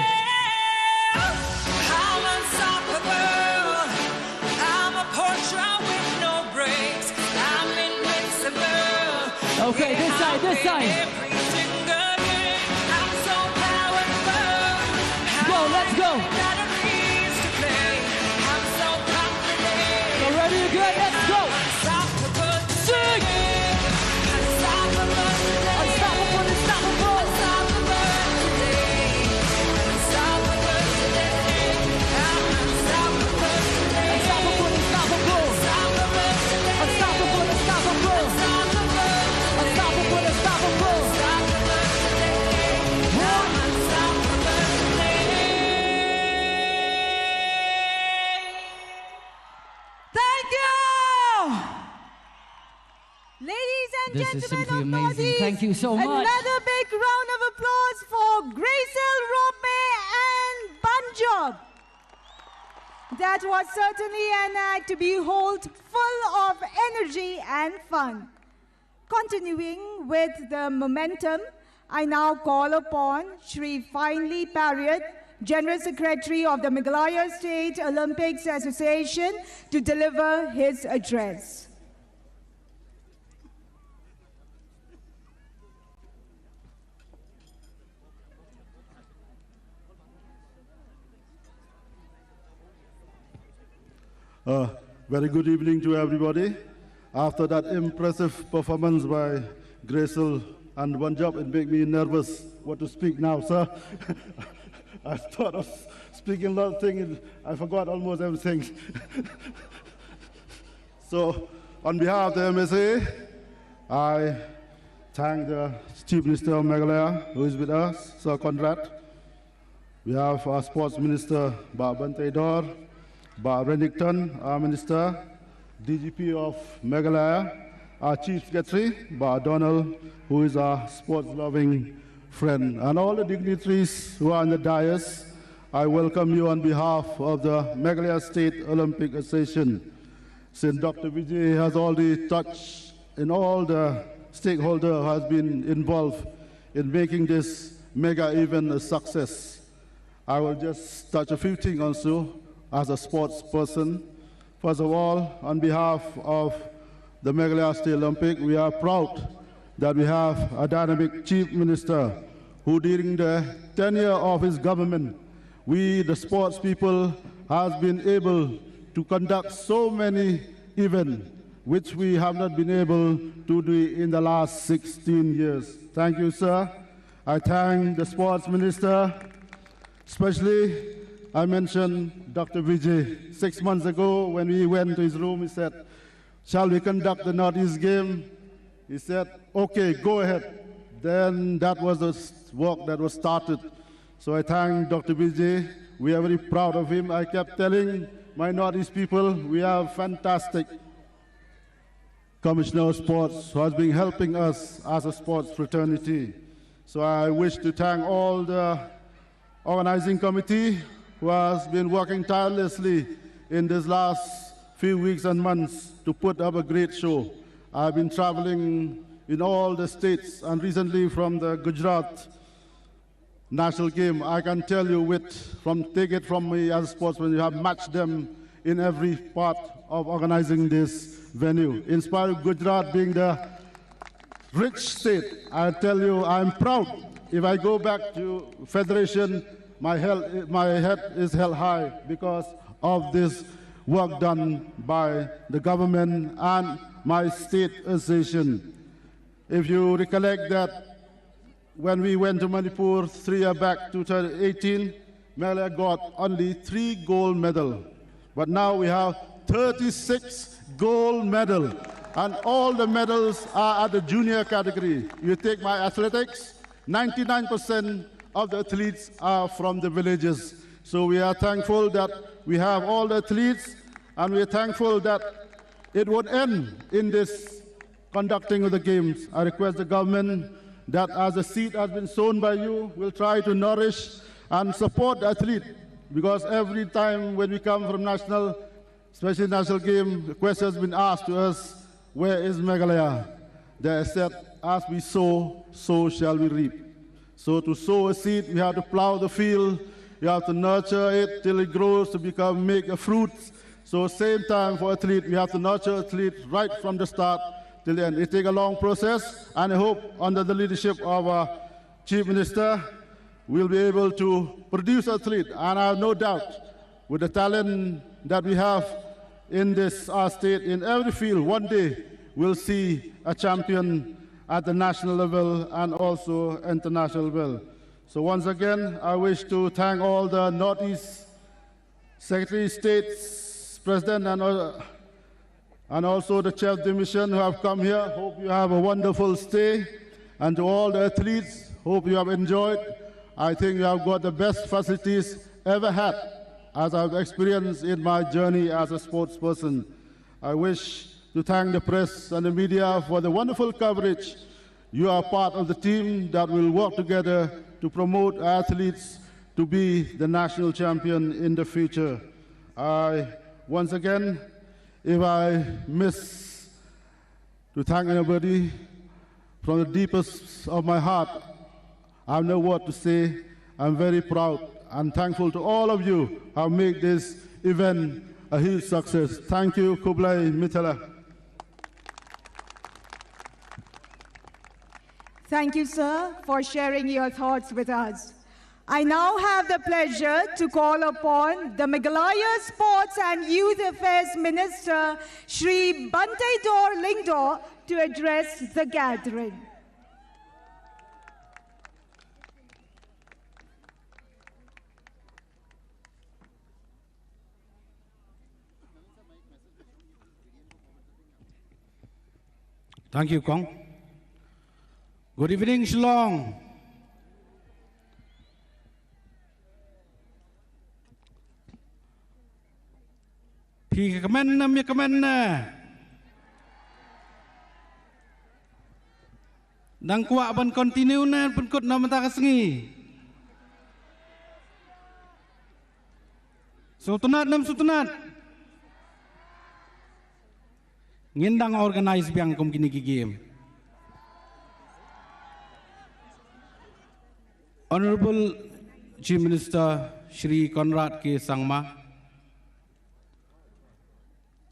I'm unstoppable. I'm a Porsche with no brakes. I'm invincible. Okay, this side, this side. Every single game. I'm so powerful. Go, let's go. Batteries to play. I'm so confident. So ready again, let's go. Unstoppable. Sing. Unstoppable today. Unstoppable, unstoppable. Unstoppable today. Unstoppable today. I'm unstoppable today. Unstoppable, unstoppable. Unstoppable today. Unstoppable, unstoppable. Unstoppable, unstoppable. Thank you! Ladies and This is gentlemen simply of amazing. Northeast, Thank you so much. Another big round of applause for Gracel, Rope and Punjab. That was certainly an act to behold, full of energy and fun. Continuing with the momentum, I now call upon Shri Finely Parrott, General Secretary of the Meghalaya State Olympics Association, to deliver his address. Very good evening to everybody. After that impressive performance by Gracel and one job, it made me nervous what to speak now, sir. I thought of speaking a lot of things, I forgot almost everything. So, on behalf of the MSA, I thank the Chief Minister of Meghalaya, who is with us, Sir Conrad. We have our Sports Minister, Bante Dor, Renington, our Minister, DGP of Meghalaya, our Chief Secretary, Donald, who is our sports-loving friend, and all the dignitaries who are on the dais. I welcome you on behalf of the Meghalaya State Olympic Association. Since Dr. Vijay has already touched in all the stakeholders who has been involved in making this mega event a success, I will just touch a few things also as a sports person. First of all, on behalf of the Meghalaya State Olympic, we are proud that we have a dynamic Chief Minister who during the tenure of his government, we, the sports people, has been able to conduct so many events which we have not been able to do in the last 16 years. Thank you, sir. I thank the Sports Minister. Especially, I mentioned Dr. Vijay. 6 months ago, when we went to his room, he said, shall we conduct the Northeast game? He said, okay, go ahead. Then that was the work that was started. So I thank Dr. Vijay. We are very proud of him. I kept telling my Northeast people, we have fantastic Commissioner of Sports who has been helping us as a sports fraternity. So I wish to thank all the organizing committee who has been working tirelessly in these last few weeks and months to put up a great show. I've been traveling in all the states and recently from the Gujarat national game. I can tell you take it from me as a sportsman, you have matched them in every part of organizing this venue. In spite of Gujarat being the rich state, I tell you I'm proud. If I go back to Federation, my head is held high because of this work done by the government and my state association. If you recollect that when we went to Manipur 3 years back, 2018, Meghalaya got only 3 gold medals. But now we have 36 gold medals, and all the medals are at the junior category. You take my athletics, 99% of the athletes are from the villages. So we are thankful that we have all the athletes, and we are thankful that it would end in this conducting of the games. I request the government that as a seed has been sown by you, will try to nourish and support the athlete, because every time when we come from national, especially national game, the question has been asked to us, where is Meghalaya? They said, as we sow, so shall we reap. So to sow a seed, we have to plow the field, you have to nurture it till it grows to make a fruit. So same time for athlete, we have to nurture athlete right from the start till the end. It takes a long process, and I hope under the leadership of our Chief Minister, we'll be able to produce athlete. And I have no doubt, with the talent that we have in this our state, in every field, one day we'll see a champion at the national level and also international level. So once again, I wish to thank all the Northeast Secretary of States, President, and also the Chair of the Mission who have come here. Hope you have a wonderful stay. And to all the athletes, hope you have enjoyed. I think you have got the best facilities ever had, as I've experienced in my journey as a sports person. I wish to thank the press and the media for the wonderful coverage. You are part of the team that will work together to promote athletes to be the national champion in the future. Once again, if I miss to thank anybody, from the deepest of my heart, I have no word to say. I'm very proud and thankful to all of you who have made this event a huge success. Thank you, Kublai Mithala. Thank you, sir, for sharing your thoughts with us. I now have the pleasure to call upon the Meghalaya Sports and Youth Affairs Minister, Shri Bante Dor Lingdor, to address the gathering. Thank you, Kong. Good evening, Shillong. Phi comment na mi comment na. Dang kuat ban continue na pun kut nama tak kesengi. Sultanat nam sultanat. Ngindang organize biang kum kini ki game. Honorable Chief Minister Shri Conrad K. Sangma,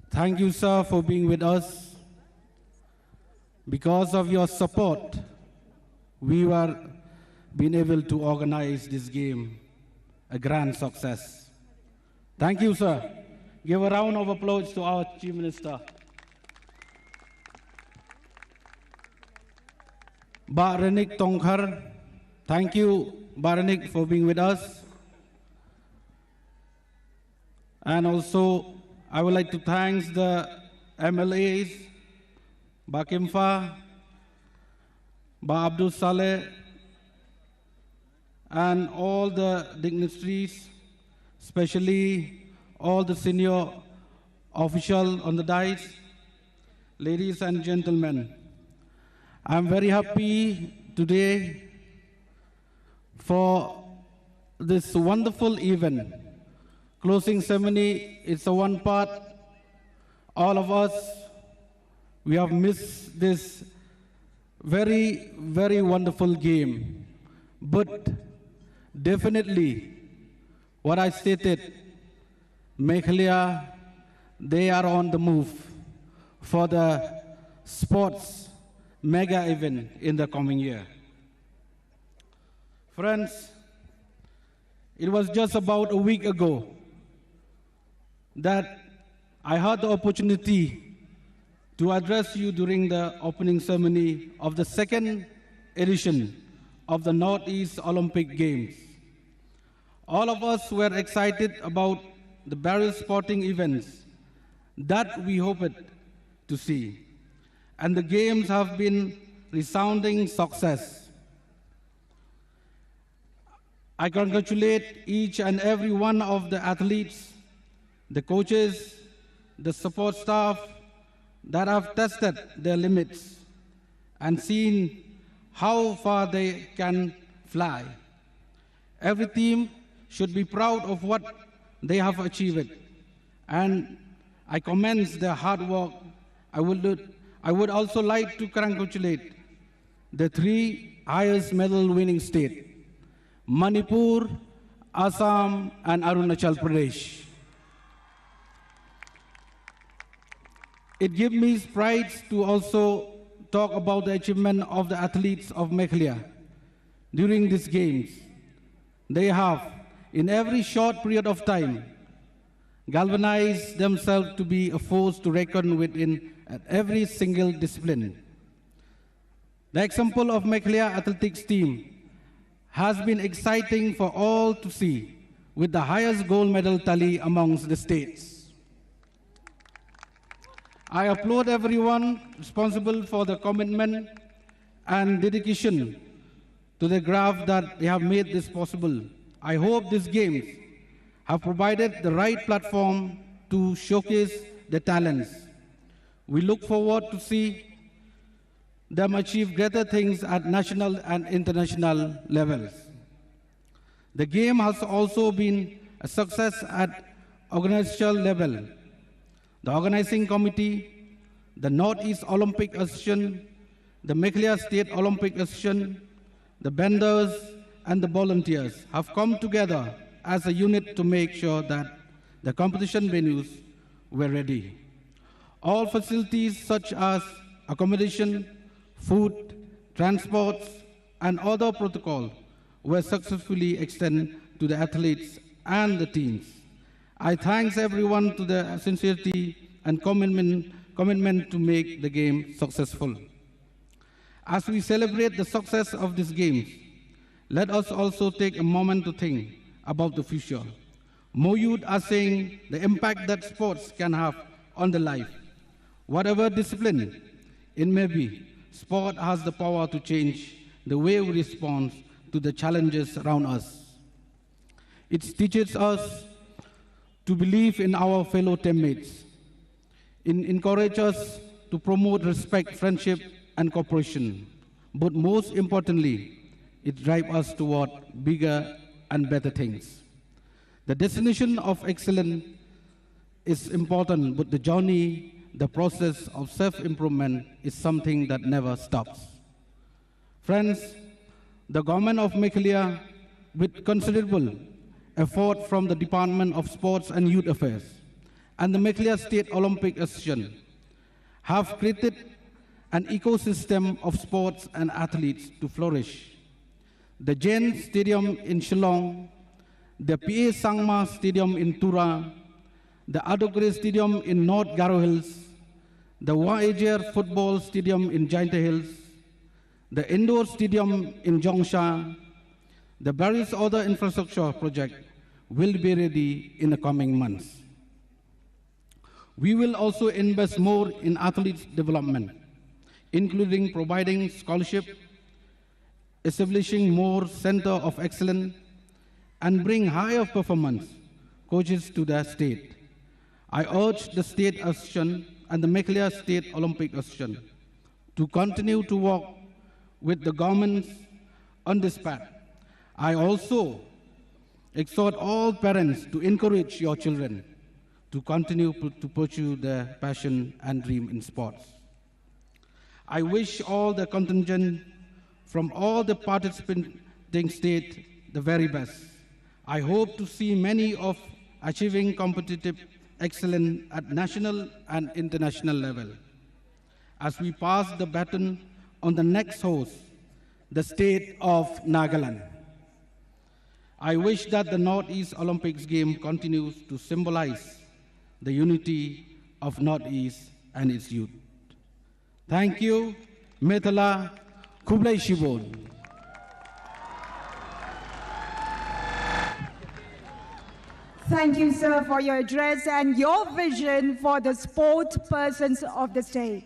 thank you, sir, for being with us. Because of your support, we were being able to organize this game a grand success. Thank you, sir. Give a round of applause to our Chief Minister. Baranik Tongkhar, thank you, Baranik, for being with us. And also, I would like to thank the MLAs, Ba Kimfa, Ba Abdul Saleh, and all the dignitaries, especially all the senior officials on the dais. Ladies and gentlemen, I'm very happy today for this wonderful event. Closing ceremony, it's a one part. All of us, we have missed this very, very wonderful game. But definitely, what I stated, Meghalaya, they are on the move for the sports mega event in the coming year. Friends, it was just about a week ago that I had the opportunity to address you during the opening ceremony of the second edition of the Northeast Olympic Games. All of us were excited about the various sporting events that we hoped to see. And the games have been resounding success. I congratulate each and every one of the athletes, the coaches, the support staff that have tested their limits and seen how far they can fly. Every team should be proud of what they have achieved, and I commend their hard work. I would also like to congratulate the three highest medal winning states, Manipur, Assam, and Arunachal Pradesh. It gives me pride to also talk about the achievement of the athletes of Meghalaya during these games. They have, in every short period of time, galvanized themselves to be a force to reckon with in every single discipline. The example of Meghalaya athletics team has been exciting for all to see, with the highest gold medal tally amongst the states. I applaud everyone responsible for the commitment and dedication to the craft that they have made this possible. I hope these games have provided the right platform to showcase their talents. We look forward to see them achieve greater things at national and international levels. The game has also been a success at organizational level. The organizing committee, the Northeast Olympic Association, the Meghalaya State Olympic Association, the vendors, and the volunteers have come together as a unit to make sure that the competition venues were ready. All facilities such as accommodation, food, transports, and other protocols were successfully extended to the athletes and the teams. I thank everyone to their sincerity and commitment to make the game successful. As we celebrate the success of these games, let us also take a moment to think about the future. More youth are saying the impact that sports can have on the life. Whatever discipline, It may be, sport has the power to change the way we respond to the challenges around us. It teaches us to believe in our fellow teammates. It encourages us to promote respect, friendship, and cooperation. But most importantly, it drives us toward bigger and better things. The destination of excellence is important, but the journey, the process of self-improvement is something that never stops. Friends, the government of Meghalaya, with considerable effort from the Department of Sports and Youth Affairs and the Meghalaya State Olympic Association, have created an ecosystem of sports and athletes to flourish. The Jain Stadium in Shillong, the P.A. Sangma Stadium in Tura, the Adogre Stadium in North Garo Hills, the Waejer Football Stadium in Giant Hills, the Indoor Stadium in Jongsha, the various other infrastructure projects will be ready in the coming months. We will also invest more in athletes' development, including providing scholarship, establishing more center of excellence, and bring higher performance coaches to the state. I urge the State Association and the Meghalaya State Olympic Association to continue to work with the governments on this path. I also exhort all parents to encourage your children to continue to pursue their passion and dream in sports. I wish all the contingent from all the participating states the very best. I hope to see many of achieving competitive excellence at national and international level. As we pass the baton on the next host, the state of Nagaland. I wish that the Northeast Olympics game continues to symbolize the unity of Northeast and its youth. Thank you, Methala Kublai Shibon. Thank you, sir, for your address and your vision for the sport persons of the state.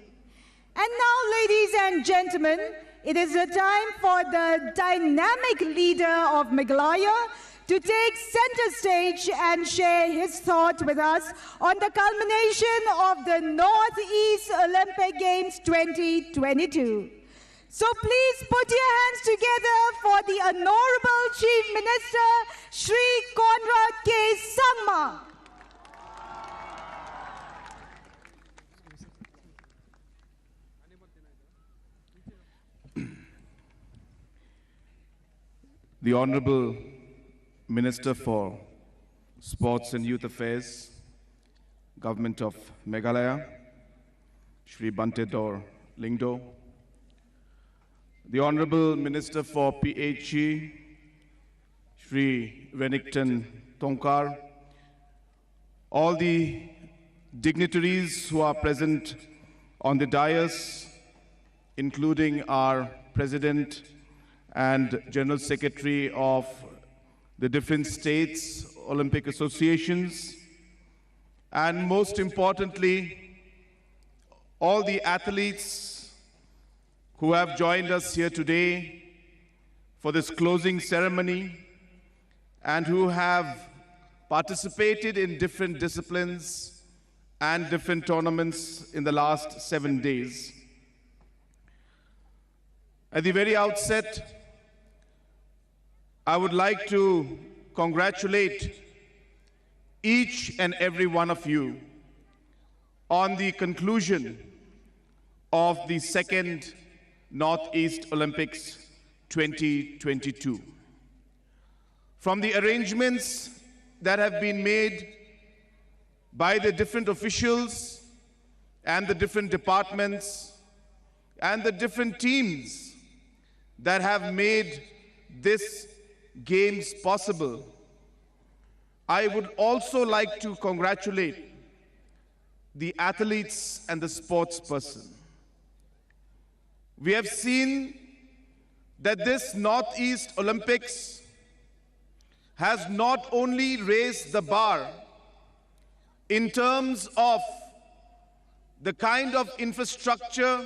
And now, ladies and gentlemen, it is the time for the dynamic leader of Meghalaya to take center stage and share his thought with us on the culmination of the Northeast Olympic Games 2022. So please put your hands together for the Honorable Chief Minister, Shri Conrad K. Sangma. The Honorable Minister for Sports and Youth Affairs, Government of Meghalaya, Shri Bante Dor Lingdo, the Honorable Minister for PHE, Shri Renington Tonkar, all the dignitaries who are present on the dais, including our President and General Secretary of the different states, Olympic associations, and most importantly, all the athletes who have joined us here today for this closing ceremony and who have participated in different disciplines and different tournaments in the last 7 days. At the very outset, I would like to congratulate each and every one of you on the conclusion of the second Northeast Olympics 2022. From the arrangements that have been made by the different officials and the different departments and the different teams that have made this games possible, I would also like to congratulate the athletes and the sports person. We have seen that this Northeast Olympics has not only raised the bar in terms of the kind of infrastructure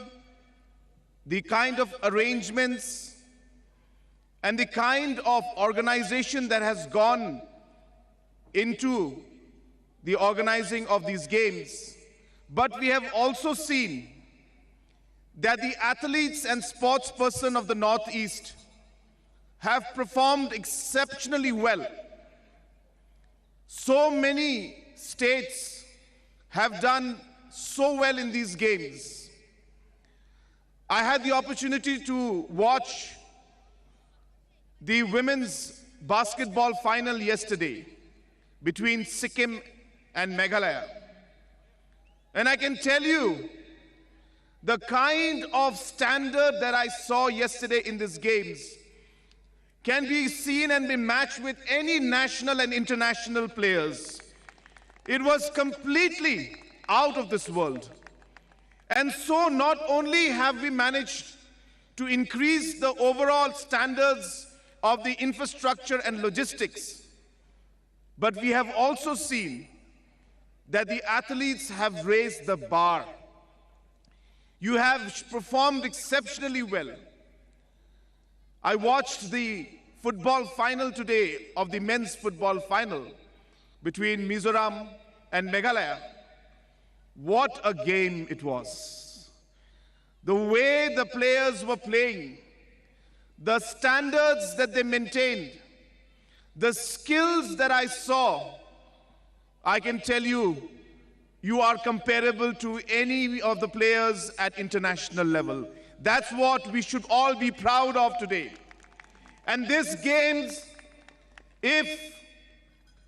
the kind of arrangements and the kind of organization that has gone into the organizing of these games. But we have also seen that the athletes and sportsperson of the Northeast have performed exceptionally well. So many states have done so well in these games. I had the opportunity to watch the women's basketball final yesterday between Sikkim and Meghalaya. And I can tell you, the kind of standard that I saw yesterday in these games can be seen and be matched with any national and international players. It was completely out of this world. And so not only have we managed to increase the overall standards of the infrastructure and logistics, but we have also seen that the athletes have raised the bar. You have performed exceptionally well. I watched the football final today of the men's football final between Mizoram and Meghalaya. What a game it was. The way the players were playing, the standards that they maintained, the skills that I saw, I can tell you, you are comparable to any of the players at international level. That's what we should all be proud of today. And these games, if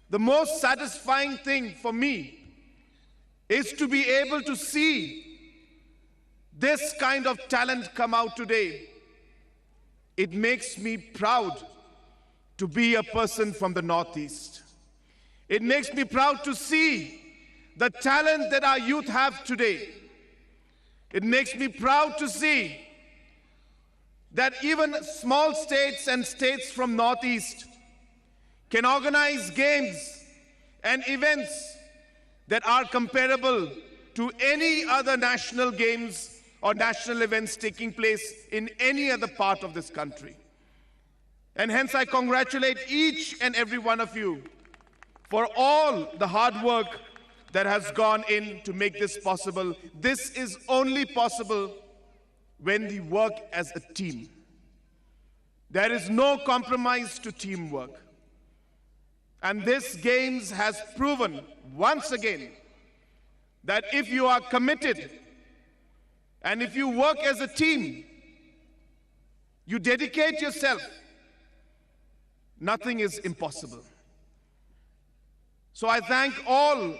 the most satisfying thing for me is to be able to see this kind of talent come out today, it makes me proud to be a person from the Northeast. It makes me proud to see the talent that our youth have today. It makes me proud to see that even small states and states from Northeast can organize games and events that are comparable to any other national games or national events taking place in any other part of this country. And hence I congratulate each and every one of you for all the hard work that has gone in to make this possible. This is only possible when we work as a team. There is no compromise to teamwork. And this Games has proven once again that if you are committed and if you work as a team, you dedicate yourself, nothing is impossible. So I thank all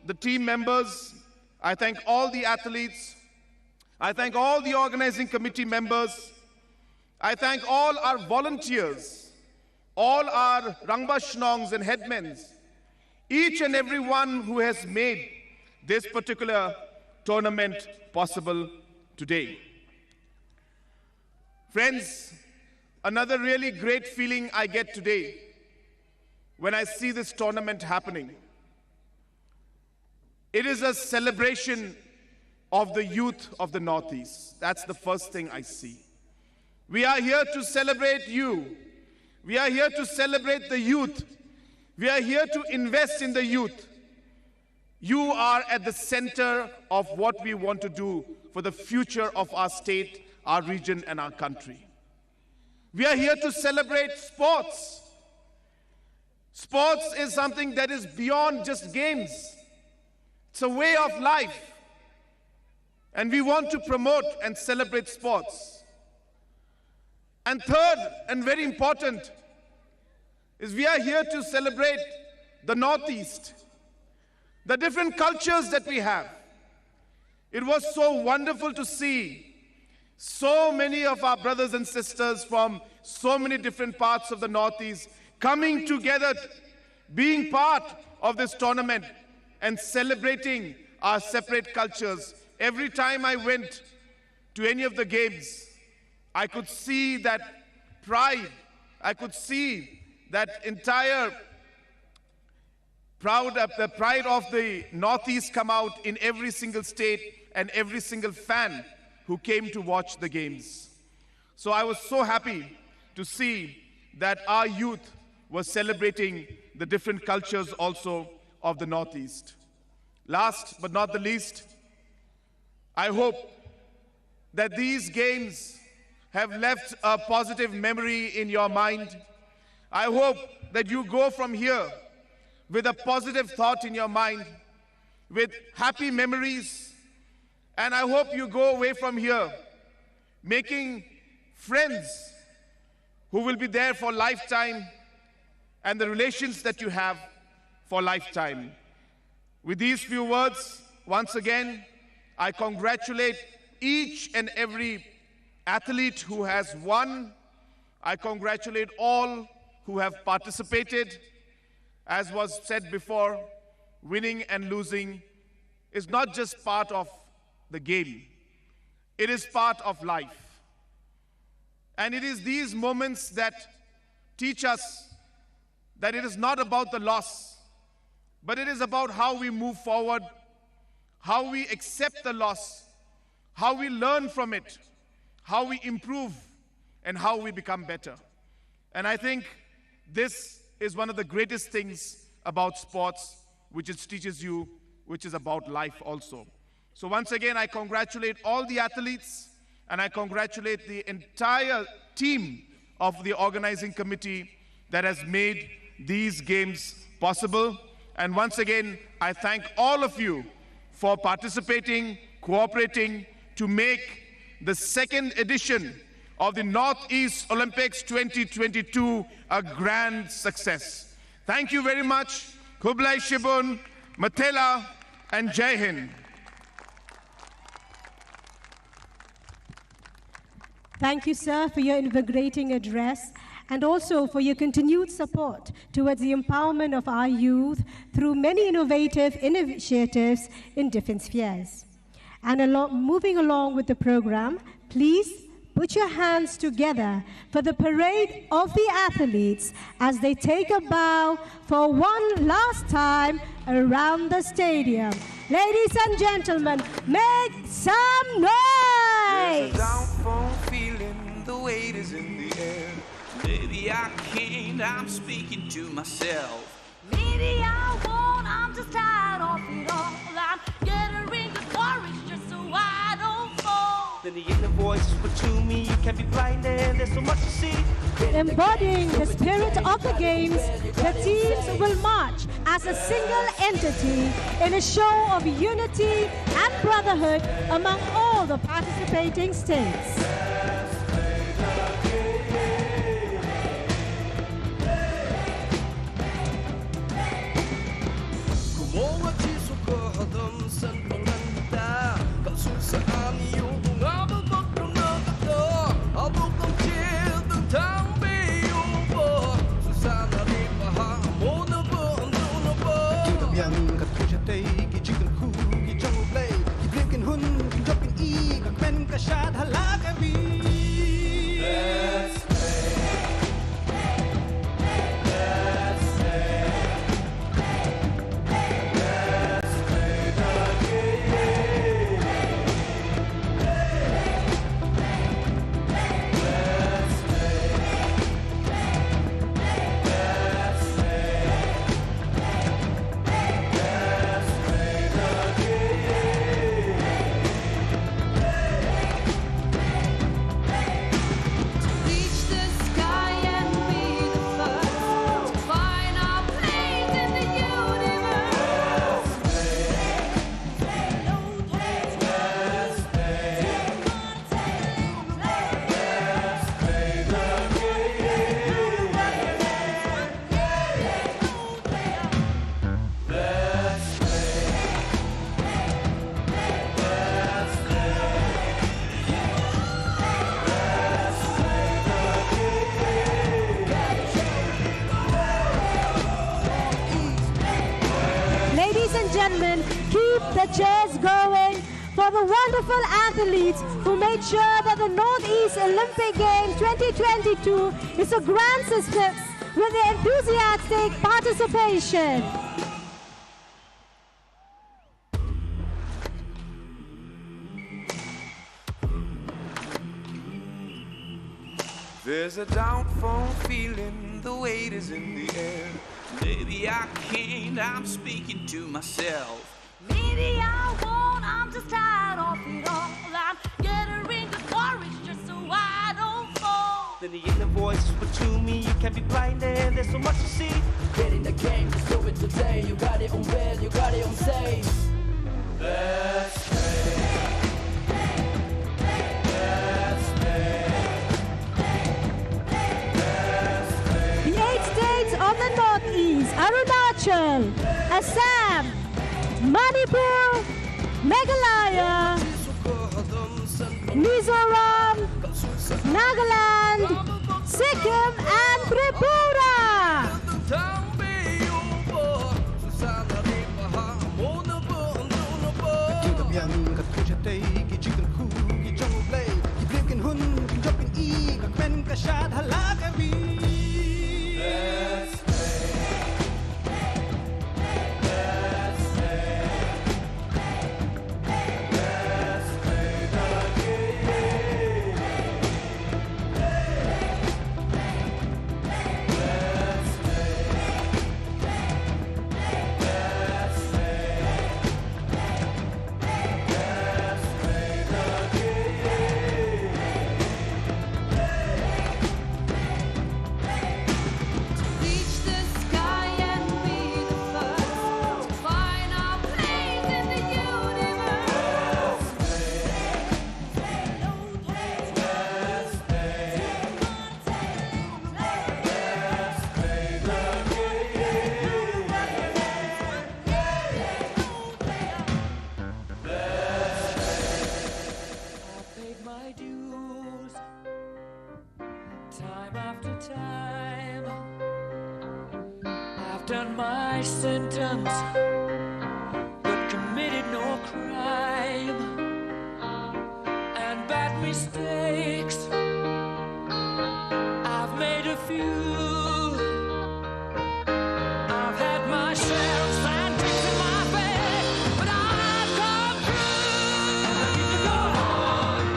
the team members, I thank all the athletes, I thank all the organizing committee members, I thank all our volunteers, all our Rangbashnongs and headmen, each and every one who has made this particular tournament possible today. Friends, another really great feeling I get today when I see this tournament happening. It is a celebration of the youth of the Northeast. That's the first thing I see. We are here to celebrate you. We are here to celebrate the youth. We are here to invest in the youth. You are at the center of what we want to do for the future of our state, our region, and our country. We are here to celebrate sports. Sports is something that is beyond just games. It's a way of life. And we want to promote and celebrate sports. And third, and very important, is we are here to celebrate the Northeast, the different cultures that we have. It was so wonderful to see so many of our brothers and sisters from so many different parts of the Northeast coming together, being part of this tournament and celebrating our separate cultures. Every time I went to any of the games, I could see that pride. I could see that entire the pride of the Northeast come out in every single state and every single fan who came to watch the games. So I was so happy to see that our youth was celebrating the different cultures also of the Northeast. Last but not the least, I hope that these games have left a positive memory in your mind. I hope that you go from here with a positive thought in your mind, with happy memories, and I hope you go away from here making friends who will be there for lifetime and the relations that you have for lifetime. With these few words, once again, I congratulate each and every athlete who has won. I congratulate all who have participated. As was said before, winning and losing is not just part of the game. It is part of life. And it is these moments that teach us that it is not about the loss, but it is about how we move forward, how we accept the loss, how we learn from it, how we improve, and how we become better. And I think this is one of the greatest things about sports, which it teaches you, which is about life also. So once again, I congratulate all the athletes, and I congratulate the entire team of the organizing committee that has made these games possible. And once again, I thank all of you for participating, cooperating to make the second edition of the Northeast Olympics 2022 a grand success. Thank you very much. Kublai Shibun, Matela, and Jai Hind. Thank you, sir, for your invigorating address and also for your continued support towards the empowerment of our youth through many innovative initiatives in different spheres. And moving along with the program, please put your hands together for the parade of the athletes as they take a bow for one last time around the stadium. Ladies and gentlemen, make some noise! There's a downfall feeling, the weight is in the air. Maybe I can't, I'm speaking to myself. Maybe I won't, I'm just tired of it all. I'm gathering the courage just so I don't fall. Then the inner voice whisper to me, you can't be blinded, there's so much to see. Embodying the spirit of the games, the teams will march as a single entity in a show of unity and brotherhood among all the participating states. Keep the cheers going for the wonderful athletes who made sure that the Northeast Olympic Games 2022 is a grand success with the enthusiastic participation. There's a doubtful feeling, the weight is in the air. Maybe I can't, I'm speaking to myself. Maybe I won't, I'm just tired of it all. I'm gathering the courage just so I don't fall. Then the inner voice whisper to me, you can't be blinded, there's so much to see. Get in the game, just do it today. You got it on bed, you got it on safe. Let's play. Of the Northeast, Arunachal, Assam, Manipur, Meghalaya, Mizoram, Nagaland, Sikkim and Tripura. Done my sentence, but committed no crime and bad mistakes. I've made a few. I've had my share of sand ticks in my bed, but I've come through. And I keep it going.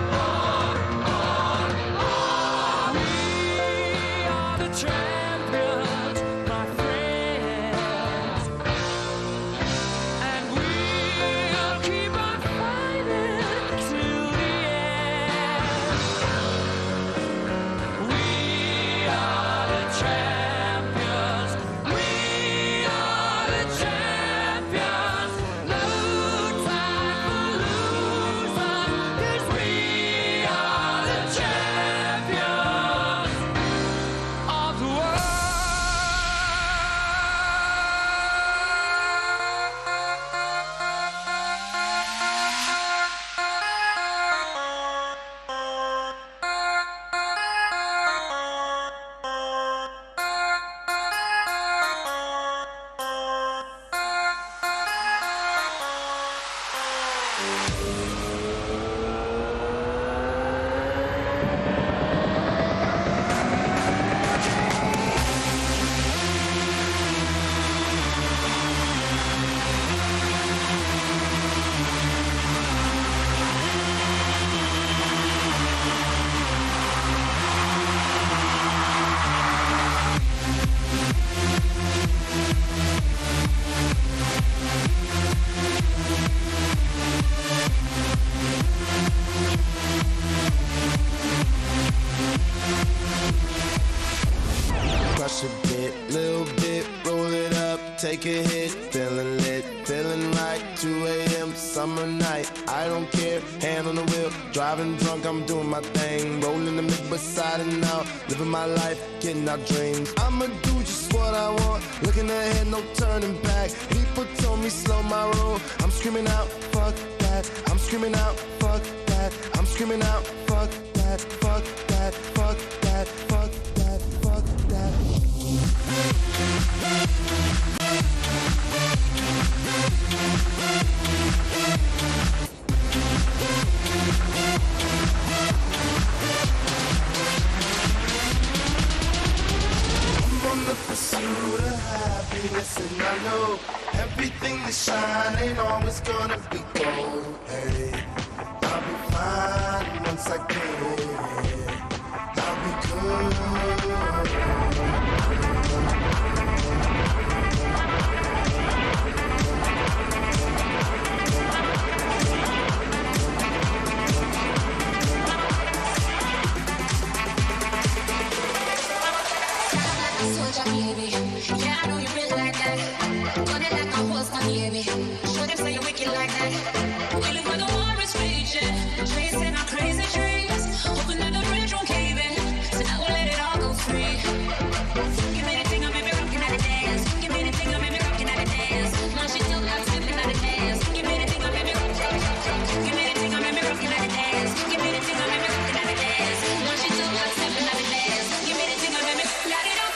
We are the champions, my friend. Crush a bit, little bit, roll it up, take a hit, feeling lit, feeling right, 2 a.m. summer night, I don't care, hand on the wheel, driving drunk, I'm doing my thing, rolling the mid beside and out, living my life, getting our dreams. I'ma do just what I want, looking ahead, no turning back. People told me slow my roll, I'm screaming out, fuck that, I'm screaming out, fuck that, I'm screaming out, fuck that, fuck that, fuck that, fuck that, fuck that. I'm on the pursuit of happiness, and I know everything that shine ain't always gonna be gold. Hey, I'll be fine once I get it. I'll be good. Gun it like a horse, my baby. Show them say you're wicked like that. We live where the war is raging, chasing our crazy dreams, hoping that the bridge won't cave in. So now we'll let it all go free. Give me the thing, I'm maybe rocking at the dance. Give me the thing, I'm maybe rocking at the dance. Now she still got slipping at the dance. Give me the thing, I'm maybe rocking. Give me the thing, I'm maybe rocking at the dance. Give me the thing, I'm maybe rocking at the dance. Now she still got slipping at the dance. Give me the thing, I'm maybe light it up.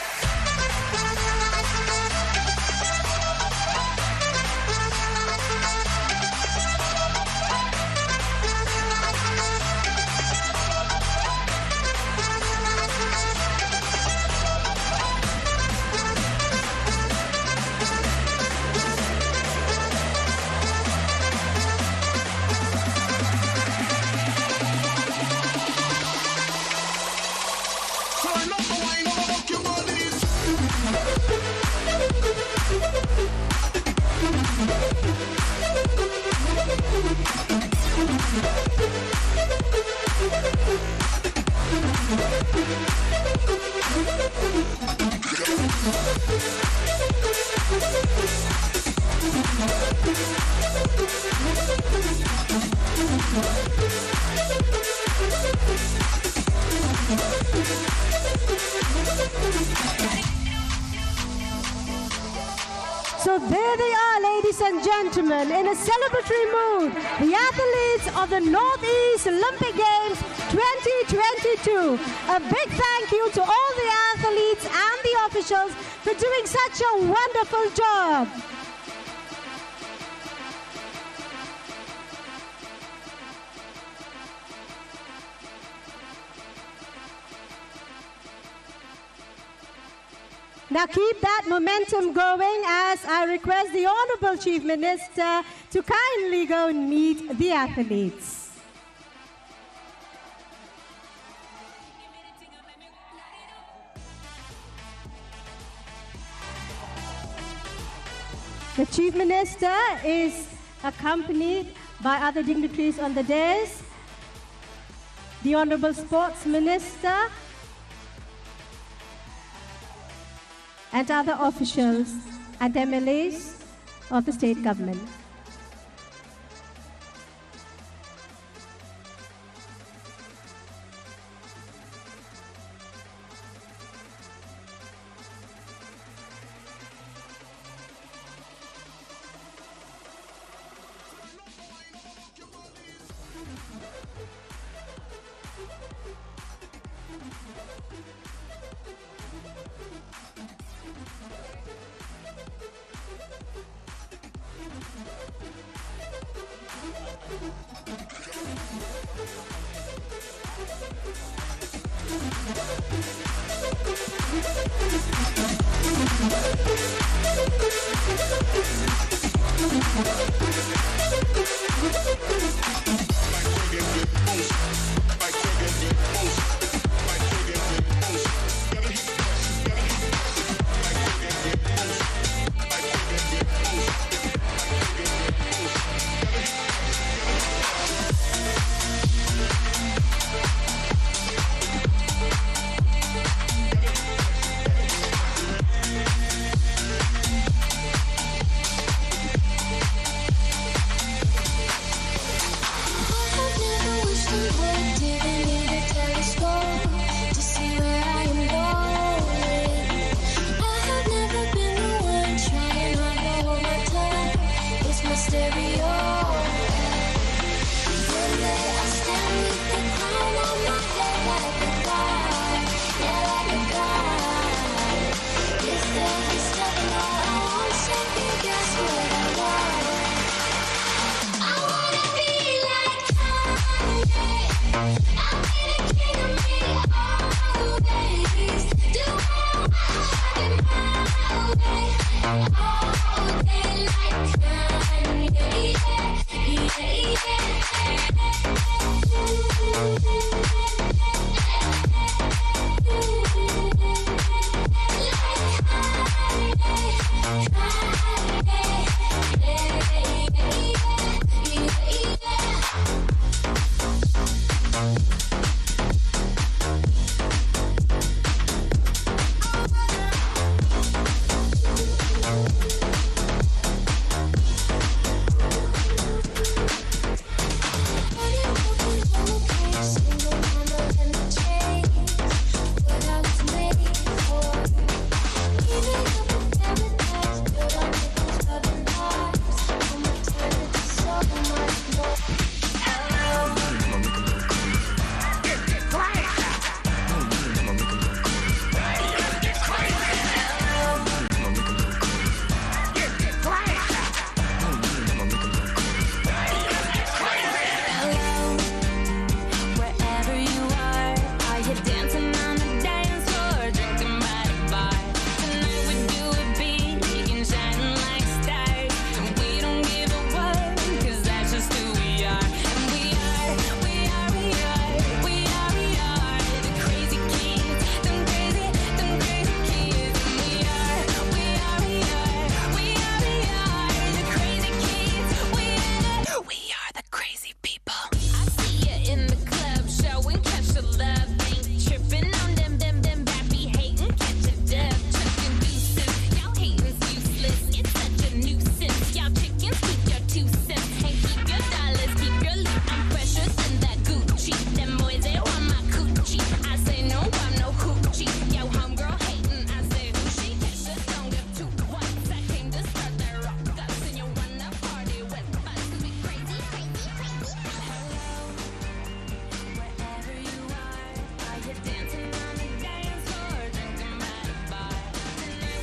So there they are, ladies and gentlemen, in a celebratory mood, the athletes of the Northeast Olympic Games 2022. A big thank you to all the athletes and the officials for doing such a wonderful job. Now keep that momentum going as I request the Honorable Chief Minister to kindly go and meet the athletes. The Chief Minister is accompanied by other dignitaries on the dais, the Honorable Sports Minister, and other officials and MLAs of the state government.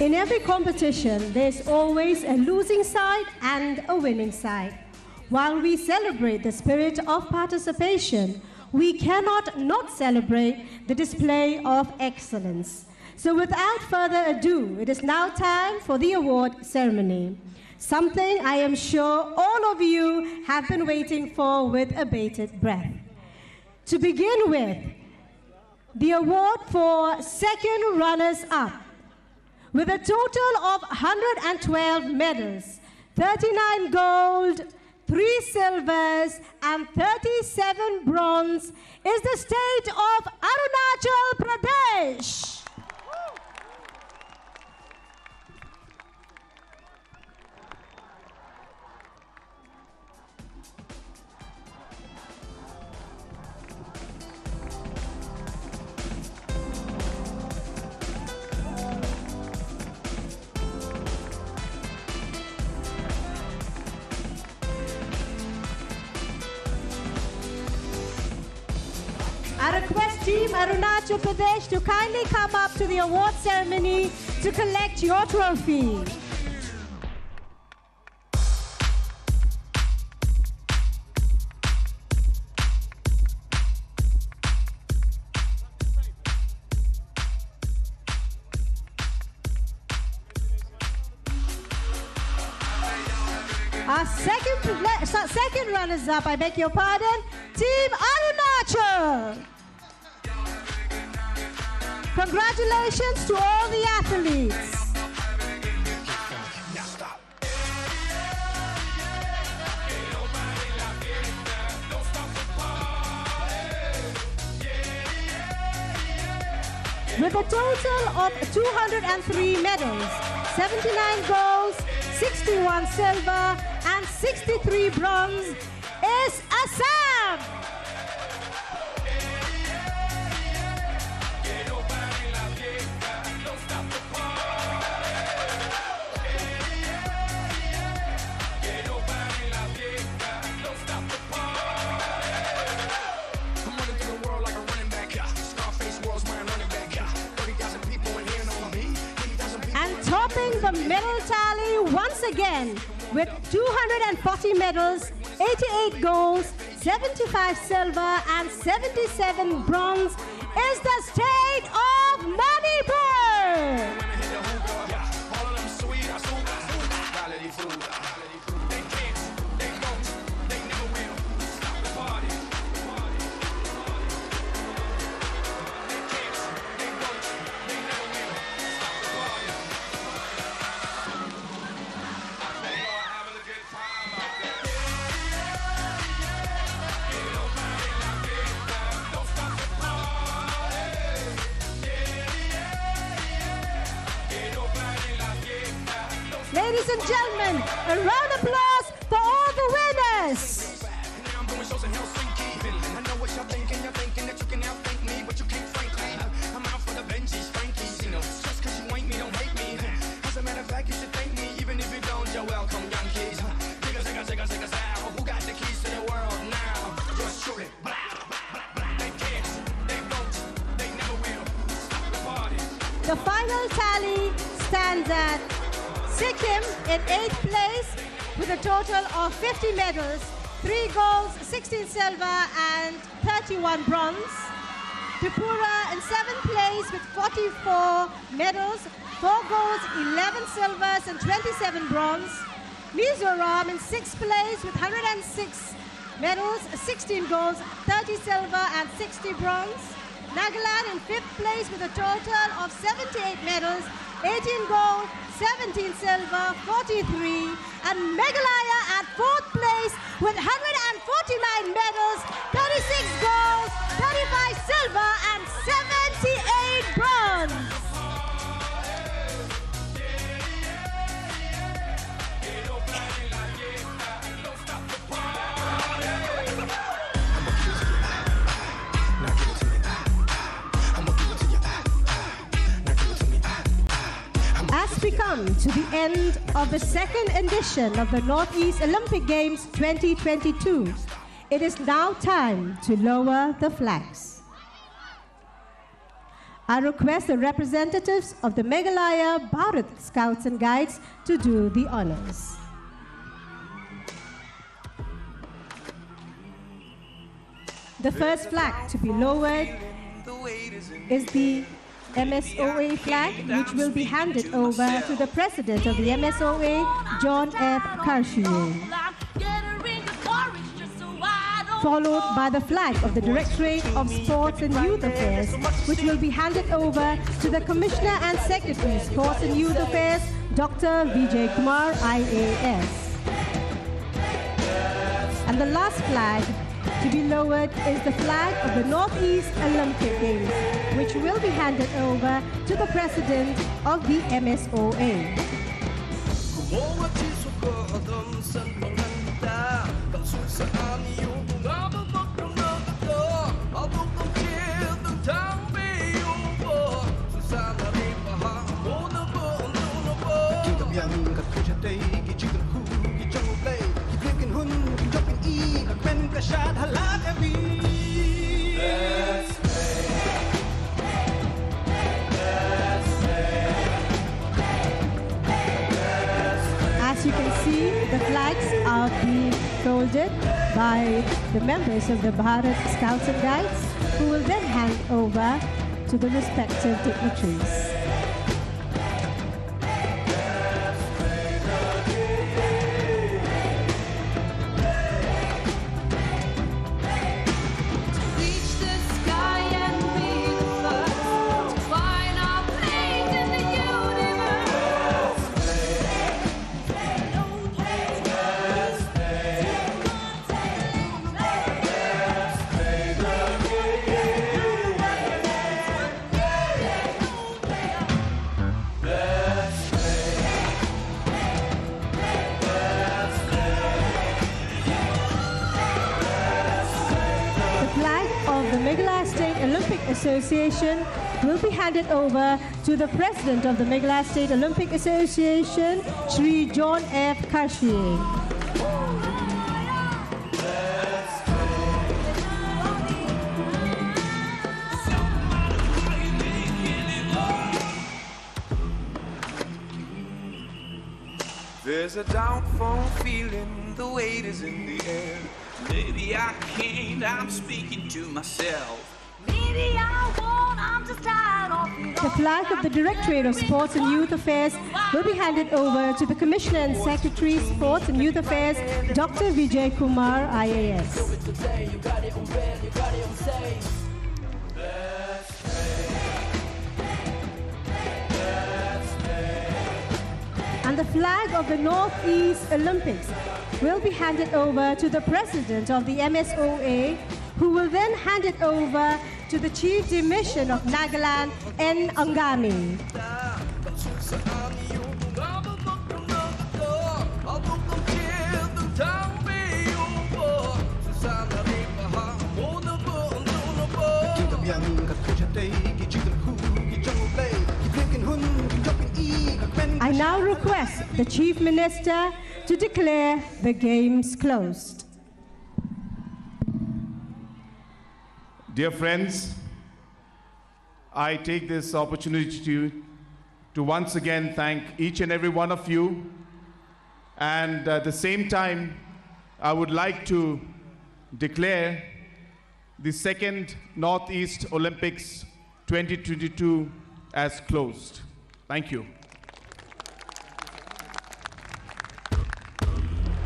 In every competition, there's always a losing side and a winning side. While we celebrate the spirit of participation, we cannot not celebrate the display of excellence. So without further ado, it is now time for the award ceremony. Something I am sure all of you have been waiting for with a bated breath. To begin with, the award for second runners-up. With a total of 112 medals, 39 gold, 3 silvers, and 37 bronze, is the state of Arunachal Pradesh. I request Team Arunachal Pradesh to kindly come up to the award ceremony to collect your trophy. Our second runners-up, I beg your pardon, Team Arunachal. Congratulations to all the athletes. With a total of 203 medals, 79 golds, 61 silver, and 63 bronze, is Assam. Topping the medal tally once again with 240 medals, 88 golds, 75 silver, and 77 bronze is the state of Manipur. Ladies and gentlemen, a round of applause for all the winners. The final tally stands at Sikkim in 8th place with a total of 50 medals, 3 golds, 16 silver, and 31 bronze. Tripura in 7th place with 44 medals, 4 golds, 11 silvers, and 27 bronze. Mizoram in 6th place with 106 medals, 16 golds, 30 silver, and 60 bronze. Nagaland in 5th place with a total of 78 medals, 18 gold, 17 silver, 43, and Meghalaya at 4th place with 149 medals, 36 gold, 35 silver, and 78 bronze. As we come to the end of the second edition of the Northeast Olympic Games 2022, it is now time to lower the flags. I request the representatives of the Meghalaya Bharat Scouts and Guides to do the honors. The first flag to be lowered is the MSOA flag, which will be handed over to the President of the MSOA, John F. Karshiye, followed by the flag of the Directorate of Sports and Youth Affairs, which will be handed over to the Commissioner and Secretary, Sports and Youth Affairs, Dr. Vijay Kumar, IAS. And the last flag to be lowered is the flag of the Northeast Olympic Games, which will be handed over to the President of the MSOA. As you can see, the flags are being folded by the members of the Bharat Scouts and Guides, who will then hand over to the respective dignitaries. Meghalaya State Olympic Association will be handed over to the President of the Meghalaya State Olympic Association, Shri John F. Karshiye. There's a downfall feeling, the weight is in the air. Maybe I can't, I'm speaking to myself. Maybe I won't, I'm just tired of it all. The flag of the Directorate of Sports and Youth Affairs will be handed over to the Commissioner and Secretary, Sports and Youth Affairs, Dr. Vijay Kumar, IAS. And the flag of the Northeast Olympics will be handed over to the President of the MSOA, who will then hand it over to the Chief de Mission of Nagaland, N. Angami. I now request the Chief Minister to declare the games closed. Dear friends, I take this opportunity to once again thank each and every one of you. And at the same time, I would like to declare the second Northeast Olympics 2022 as closed. Thank you.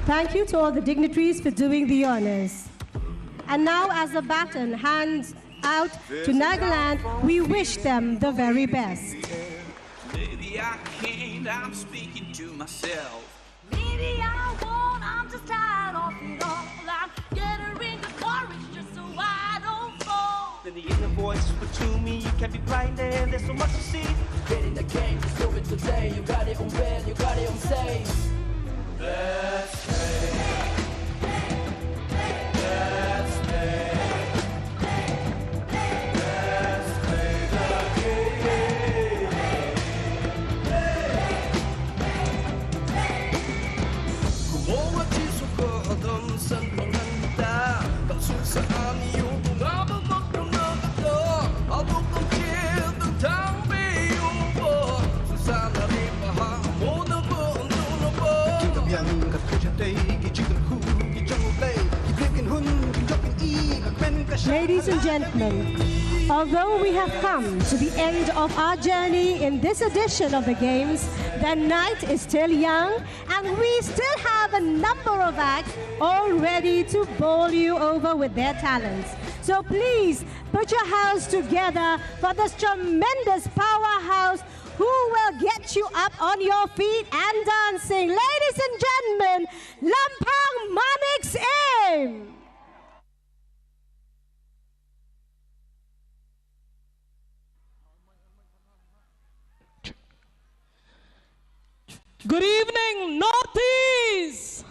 Thank you to all the dignitaries for doing the honors. And now, as the baton hands out to Nagaland, we wish them the very best. Maybe I can't, I'm speaking to myself. Maybe I won't, I'm just tired of it all. I'm gathering the courage just so I don't fall. Then the inner voice whisper to me, you can't be blinded, there's so much to see. Get in the game, just do it today. You got it on bed, you got it on safe. Let's play. Let's play. Let's play the game. Kung at iso ko hadam sa panganda, kalsun sa aniyo, bumabagmak ng nagda, abog ng kid, Ladies and gentlemen, although we have come to the end of our journey in this edition of the Games, the night is still young and we still have a number of acts all ready to bowl you over with their talents. So please put your hands together for this tremendous powerhouse who will get you up on your feet and dancing. Ladies and gentlemen, Lampang Manix Aim! Good evening, Northeast!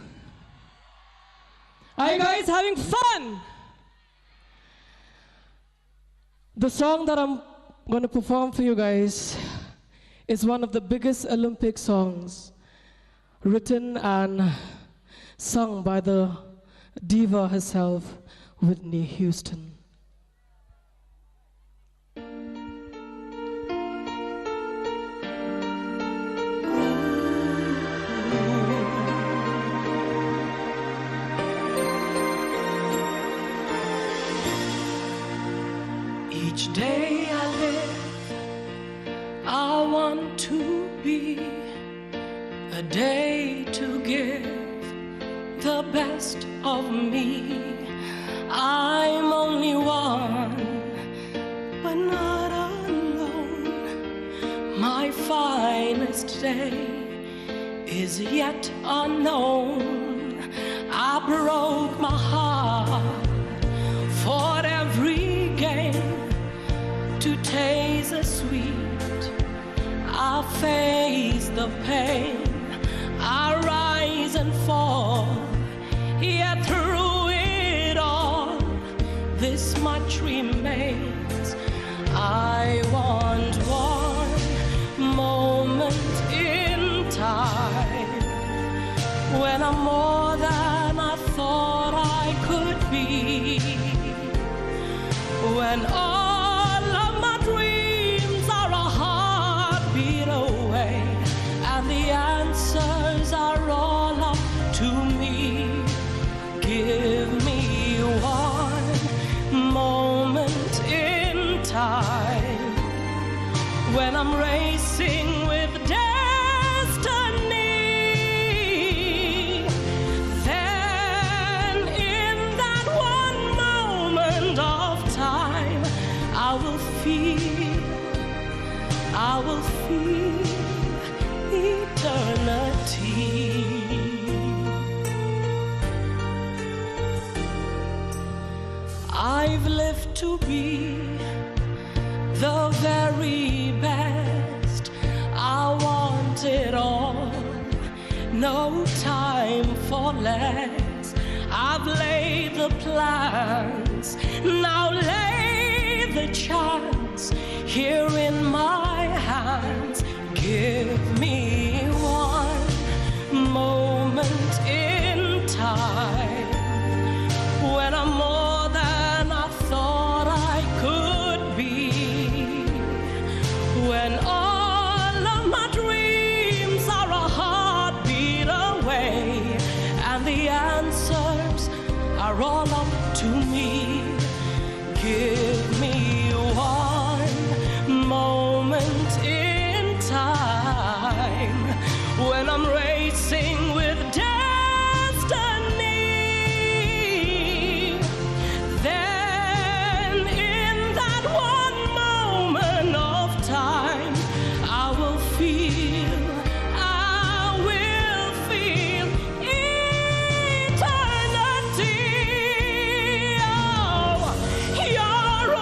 Are you guys having fun? The song that I'm going to perform for you guys is one of the biggest Olympic songs written and sung by the diva herself, Whitney Houston. Each day I live, I want to be a day to give the best of me. I'm only one, but not alone. My finest day is yet unknown. I broke my heart for every game to taste the sweet. I face the pain, I rise and fall, yet through it all, this much remains. I want one moment in time when I'm more than I thought I could be, when all of my dreams are a heartbeat away and the answers are all up to me. Give me one moment in time when I'm racing with destiny. Then in that one moment of time, I will feel eternity. I've lived to be the very best. I want it all, no time for less. I've laid the plans, now lay the chance here in my hands. Give me one moment in time when I'm more than I thought I could be, when all of my dreams are a heartbeat away and the answers are all up to me. Give me one moment in time when I'm racing with destiny. Then in that one moment of time, I will feel eternity. Oh, you're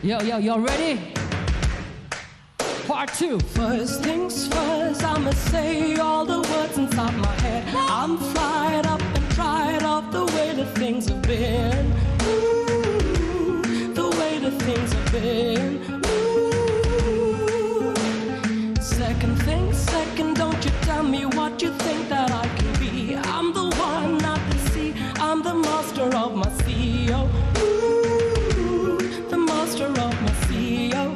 Yo, y'all ready? Part 2. First things first, I'ma say all the words inside my head. I'm fired up and tried off the way that things have been. The way that things have been. Second thing, second, don't you tell me what you think that I can be. I'm the one, not the sea. I'm the master of my CEO. The master of my CEO.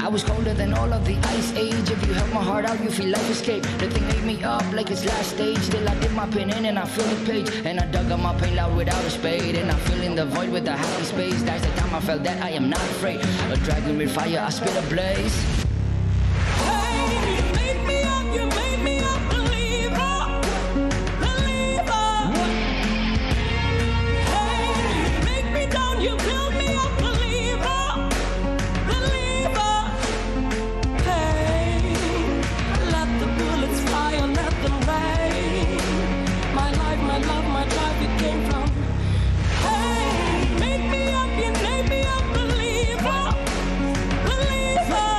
I was colder than all of the ice age. If you help my heart out, you feel life escape. The thing ate me up like its last stage. Still I dip my pen in and I feel the page. And I dug up my pain loud without a spade. And I fill in the void with a happy space. That's the time I felt that I am not afraid. A dragon with fire, I spit a blaze. Hey, you made me up, you made me a believer. Believer. Hey, you make me down, you build me up, believer. Believer. Hey, let the bullets fly and let them rain. My life, my love, my drive, it came from. Hey, you made me up, you made me a believer. Believer.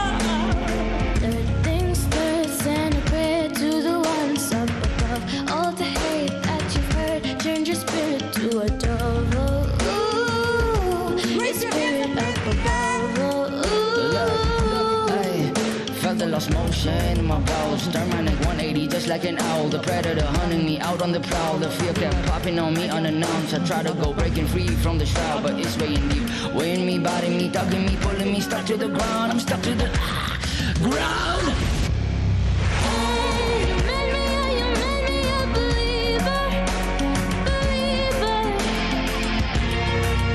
Third things first, and a prayer to the ones up above. All the hate that you've heard, change your spirit to a dove. Ooh, your spirit up above. Felt the lost motion in my bowels. Turn my neck 180 just like an owl. The predator hunting me out on the prowl. The fear kept popping on me unannounced. I try to go breaking free from the shroud, but it's weighing deep. Weighing me, biting me, tugging me, pulling me, stuck to the ground. I'm stuck to the ground. You made me a believer. Believer.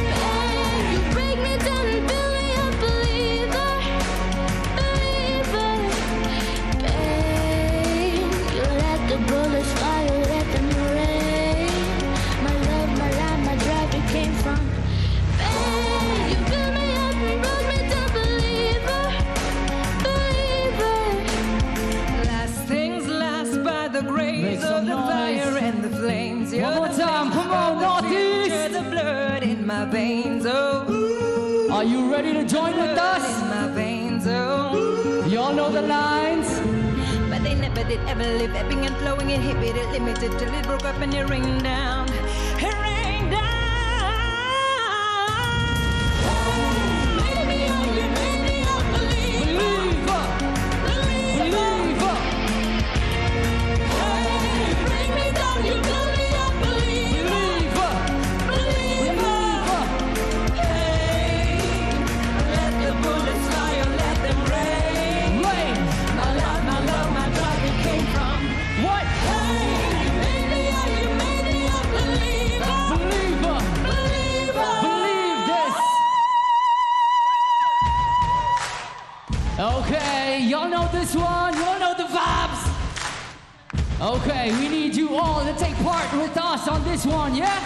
Hey, you break me down and build me a believer. Believer. Pain, you let the bullets fly, you let them rain. My love, my life, my drive, it came from. Pain, you build me up and brought me to believer. Believer. Last things last by the grace of the fire and the flames. You're One more the time, flesh come on, and the Northeast. future, the blood in my veins. Oh, Are you ready to join with blood us? in my veins. Oh, Y'all know the lines. but they never did ever live, ebbing and flowing, inhibited, limited till it broke up and it rained down. It rained down. Made me up, you made me a believer. Believer. Hey, you break me down, you build me up, believer. Believer. Hey, let the bullets fly or let them rain. Rain. My love, my drive, it came from. What? Hey, you made me a believer. Believer. Believer. Believe this. Okay, y'all know this one. Y'all know the vibes. Okay, we need you all to take part with us on this one, yeah?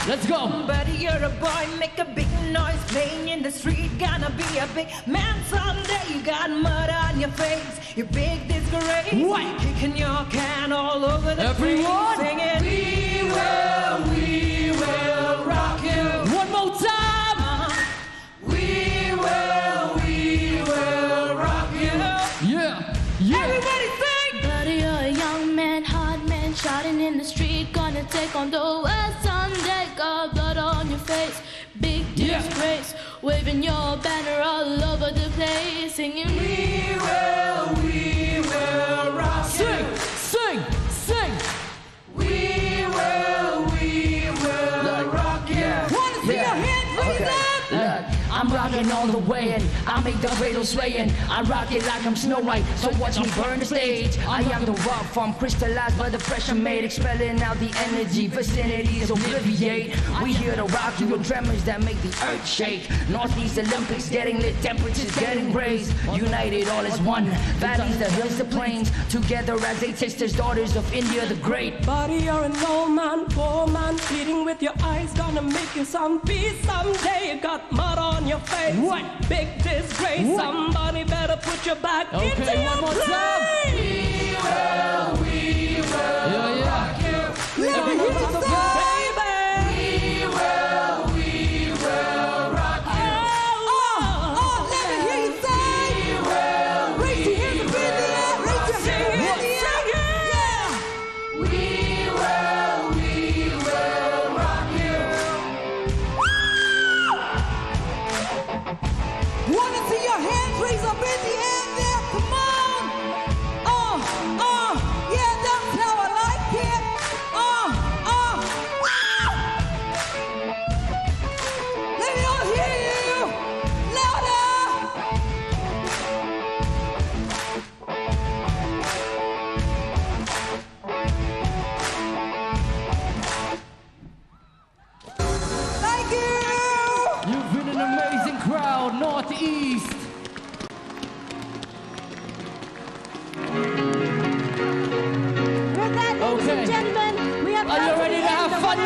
Let's go. Buddy, you're a boy, make a big noise, playing in the street, gonna be a big man someday. You got mud on your face, you big disgrace. What? Kicking your can all over the Everyone, street, singing, we will rock you. One more time. We will rock you. Yeah, yeah. Everybody sing! Buddy, you're a young man, hard man, shouting in the street, gonna take on the world someday. Got blood on your face, big disgrace, waving your banner all over the place, singing, We will rock Sing, you. sing, sing. We will rock you. Wanna see your hands raise up? Look, I'm rocking all the way and I make the cradle swaying. I rock it like I'm Snow White, so watch me burn the stage. I am the rock form crystallized by the pressure made, expelling out the energy, vicinities obliviate. We here to rock you with tremors that make the earth shake. Northeast Olympics getting lit, temperatures getting raised. United all as one, valleys, the hills, the plains. Together as eight sisters, daughters of India the Great. Buddy, you're an old man, poor man, pleading with your eyes, gonna make you some peace someday. You got mud on your face, What? big disgrace. What? Somebody better put your back Okay, into one your more time. place. We will Yeah, yeah. rock you. Let me hear you say, Baby, we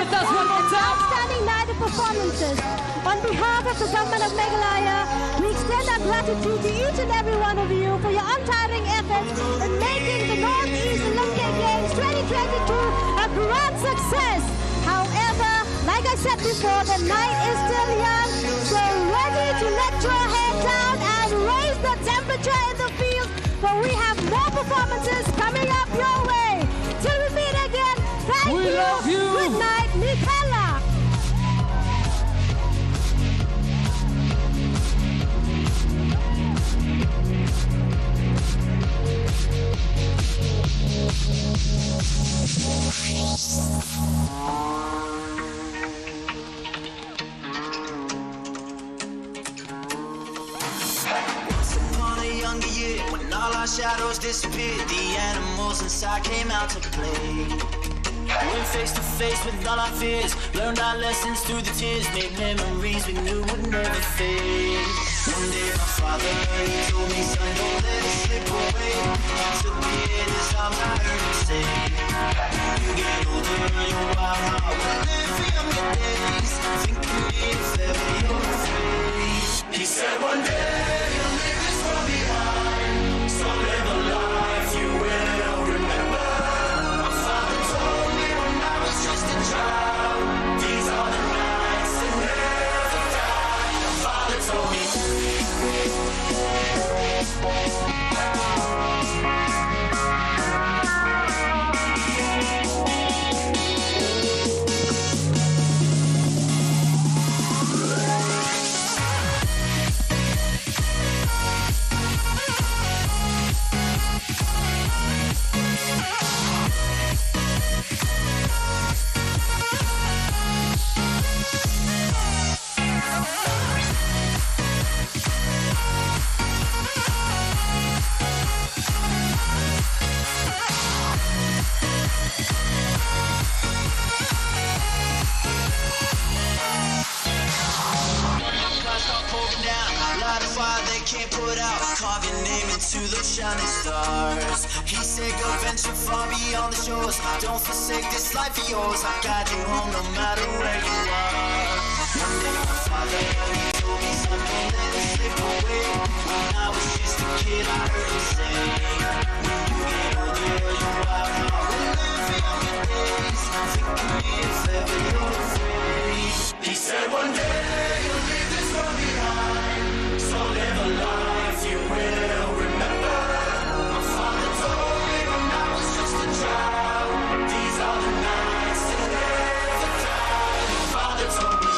with us one more time. Outstanding night of performances. On behalf of the government of Meghalaya, we extend our gratitude to each and every one of you for your untiring efforts in making the Northeast Olympic Games 2022 a grand success. However, like I said before, the night is still young, so ready to let your head down and raise the temperature in the field, for we have more performances coming up your way. Till we meet again, thank We you. love you. Good night, Mikala. Once upon a younger year, when all our shadows disappeared, the animals inside came out to play. Went face to face with all our fears, learned our lessons through the tears, made memories we knew would never fade. One day my father, he told me, son, don't let it slip away. He took me in his arms, I heard him say, you get older, your wild heart will live for younger days. Think of me if ever you're afraid. He said one day you'll leave this world behind, so live a life you will remember. My father told me when I was just a child, these are the nights that never die. My father told me. Light a fire they can't put out, carve your name into those shining stars. He said go venture far beyond the shores, don't forsake this life of yours. I'll guide you home no matter where you are. One day my father, he told me, son, don't let it slip away. When I was just a kid, I heard him say, when you get older, your wild heart will live for younger days. Think of me if ever you're afraid. He said one day you'll leave this world behind, so live a life you will remember. My father told me when I was just a child, these are the nights that never die. My father told me.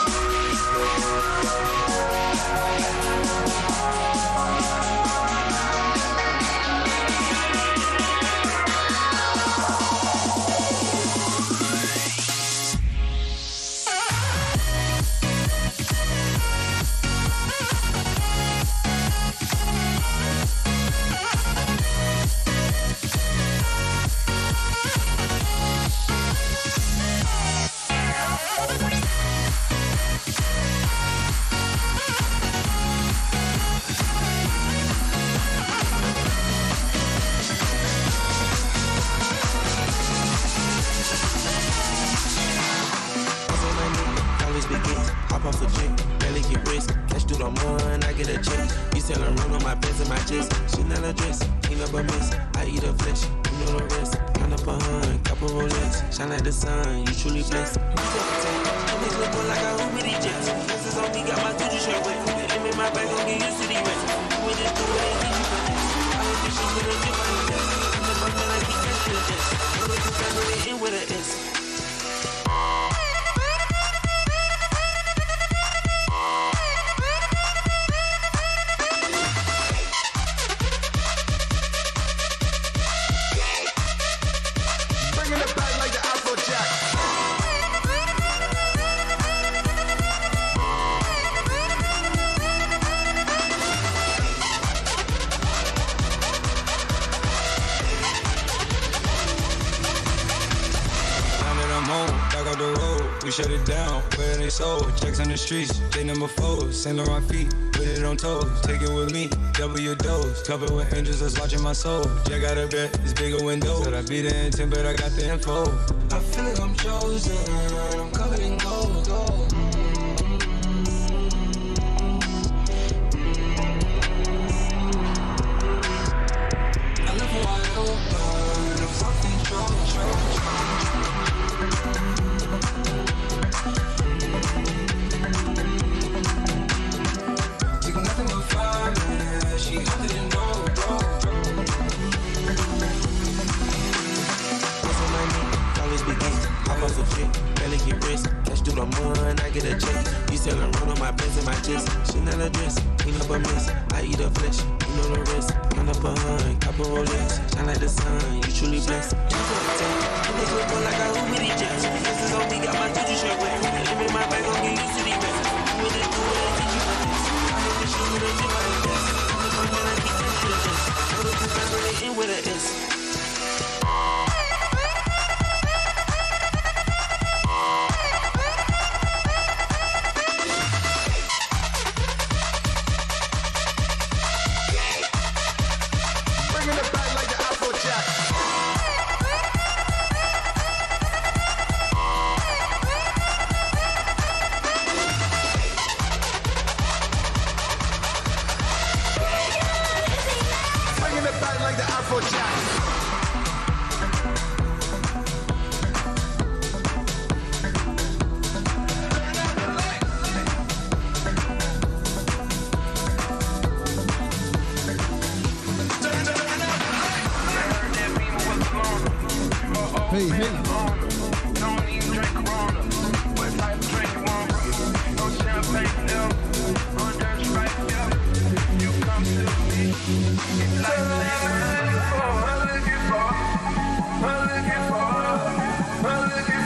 Hop off a jet, barely get rest. Cash through the mud, I get a check. You selling run on my pants and my chest. She not a dress, clean up a mess. I eat her flesh, you know the rest. Count up a hun, couple Rolex. Shine like the sun, you truly blessed. And this look like a hoopity jet. This on me, got my Gucci shirt wet. Let me my bag, gon' get used to the rest. We just do it, ain't you for this. I was bitches with a dip on the desk. I'm the fuck man like he catch the desk. I'm looking family in with an S. We shut it down, where they sold. Checks on the streets, J number 4, Saint Laurent feet, put it on toes. Take it with me, double your dose. Covered with angels that's watching my soul. Jack got a bet, it's bigger window. Said I be the intent, but I got the info. I feel like I'm chosen, I'm covered in gold. I left it wide open, I'm so control. Take nothing but fire, she hunted and rolled. What's on my knee? Always begin. Hop off a jet, barely get rest. Cash through the mud, I get a check. You selling run on my pants and my chest. Chanel a dress, clean up a mess. I eat a flesh, you know the rest. Run up a hun, couple Rolex. Shine like the sun, you truly blessed. I make it look like I who with each other. This is on me, got my Gucci shirt with it. Let me my bag, gon' get used to these messes. Do it, teach you my this. I hit the shoes with a gym like this. I'm the first man I keep that shit just. Know the two guys really in with an S. Bringing it back like the Afrojack. Bringing it back like the Afrojack. Hey, hey.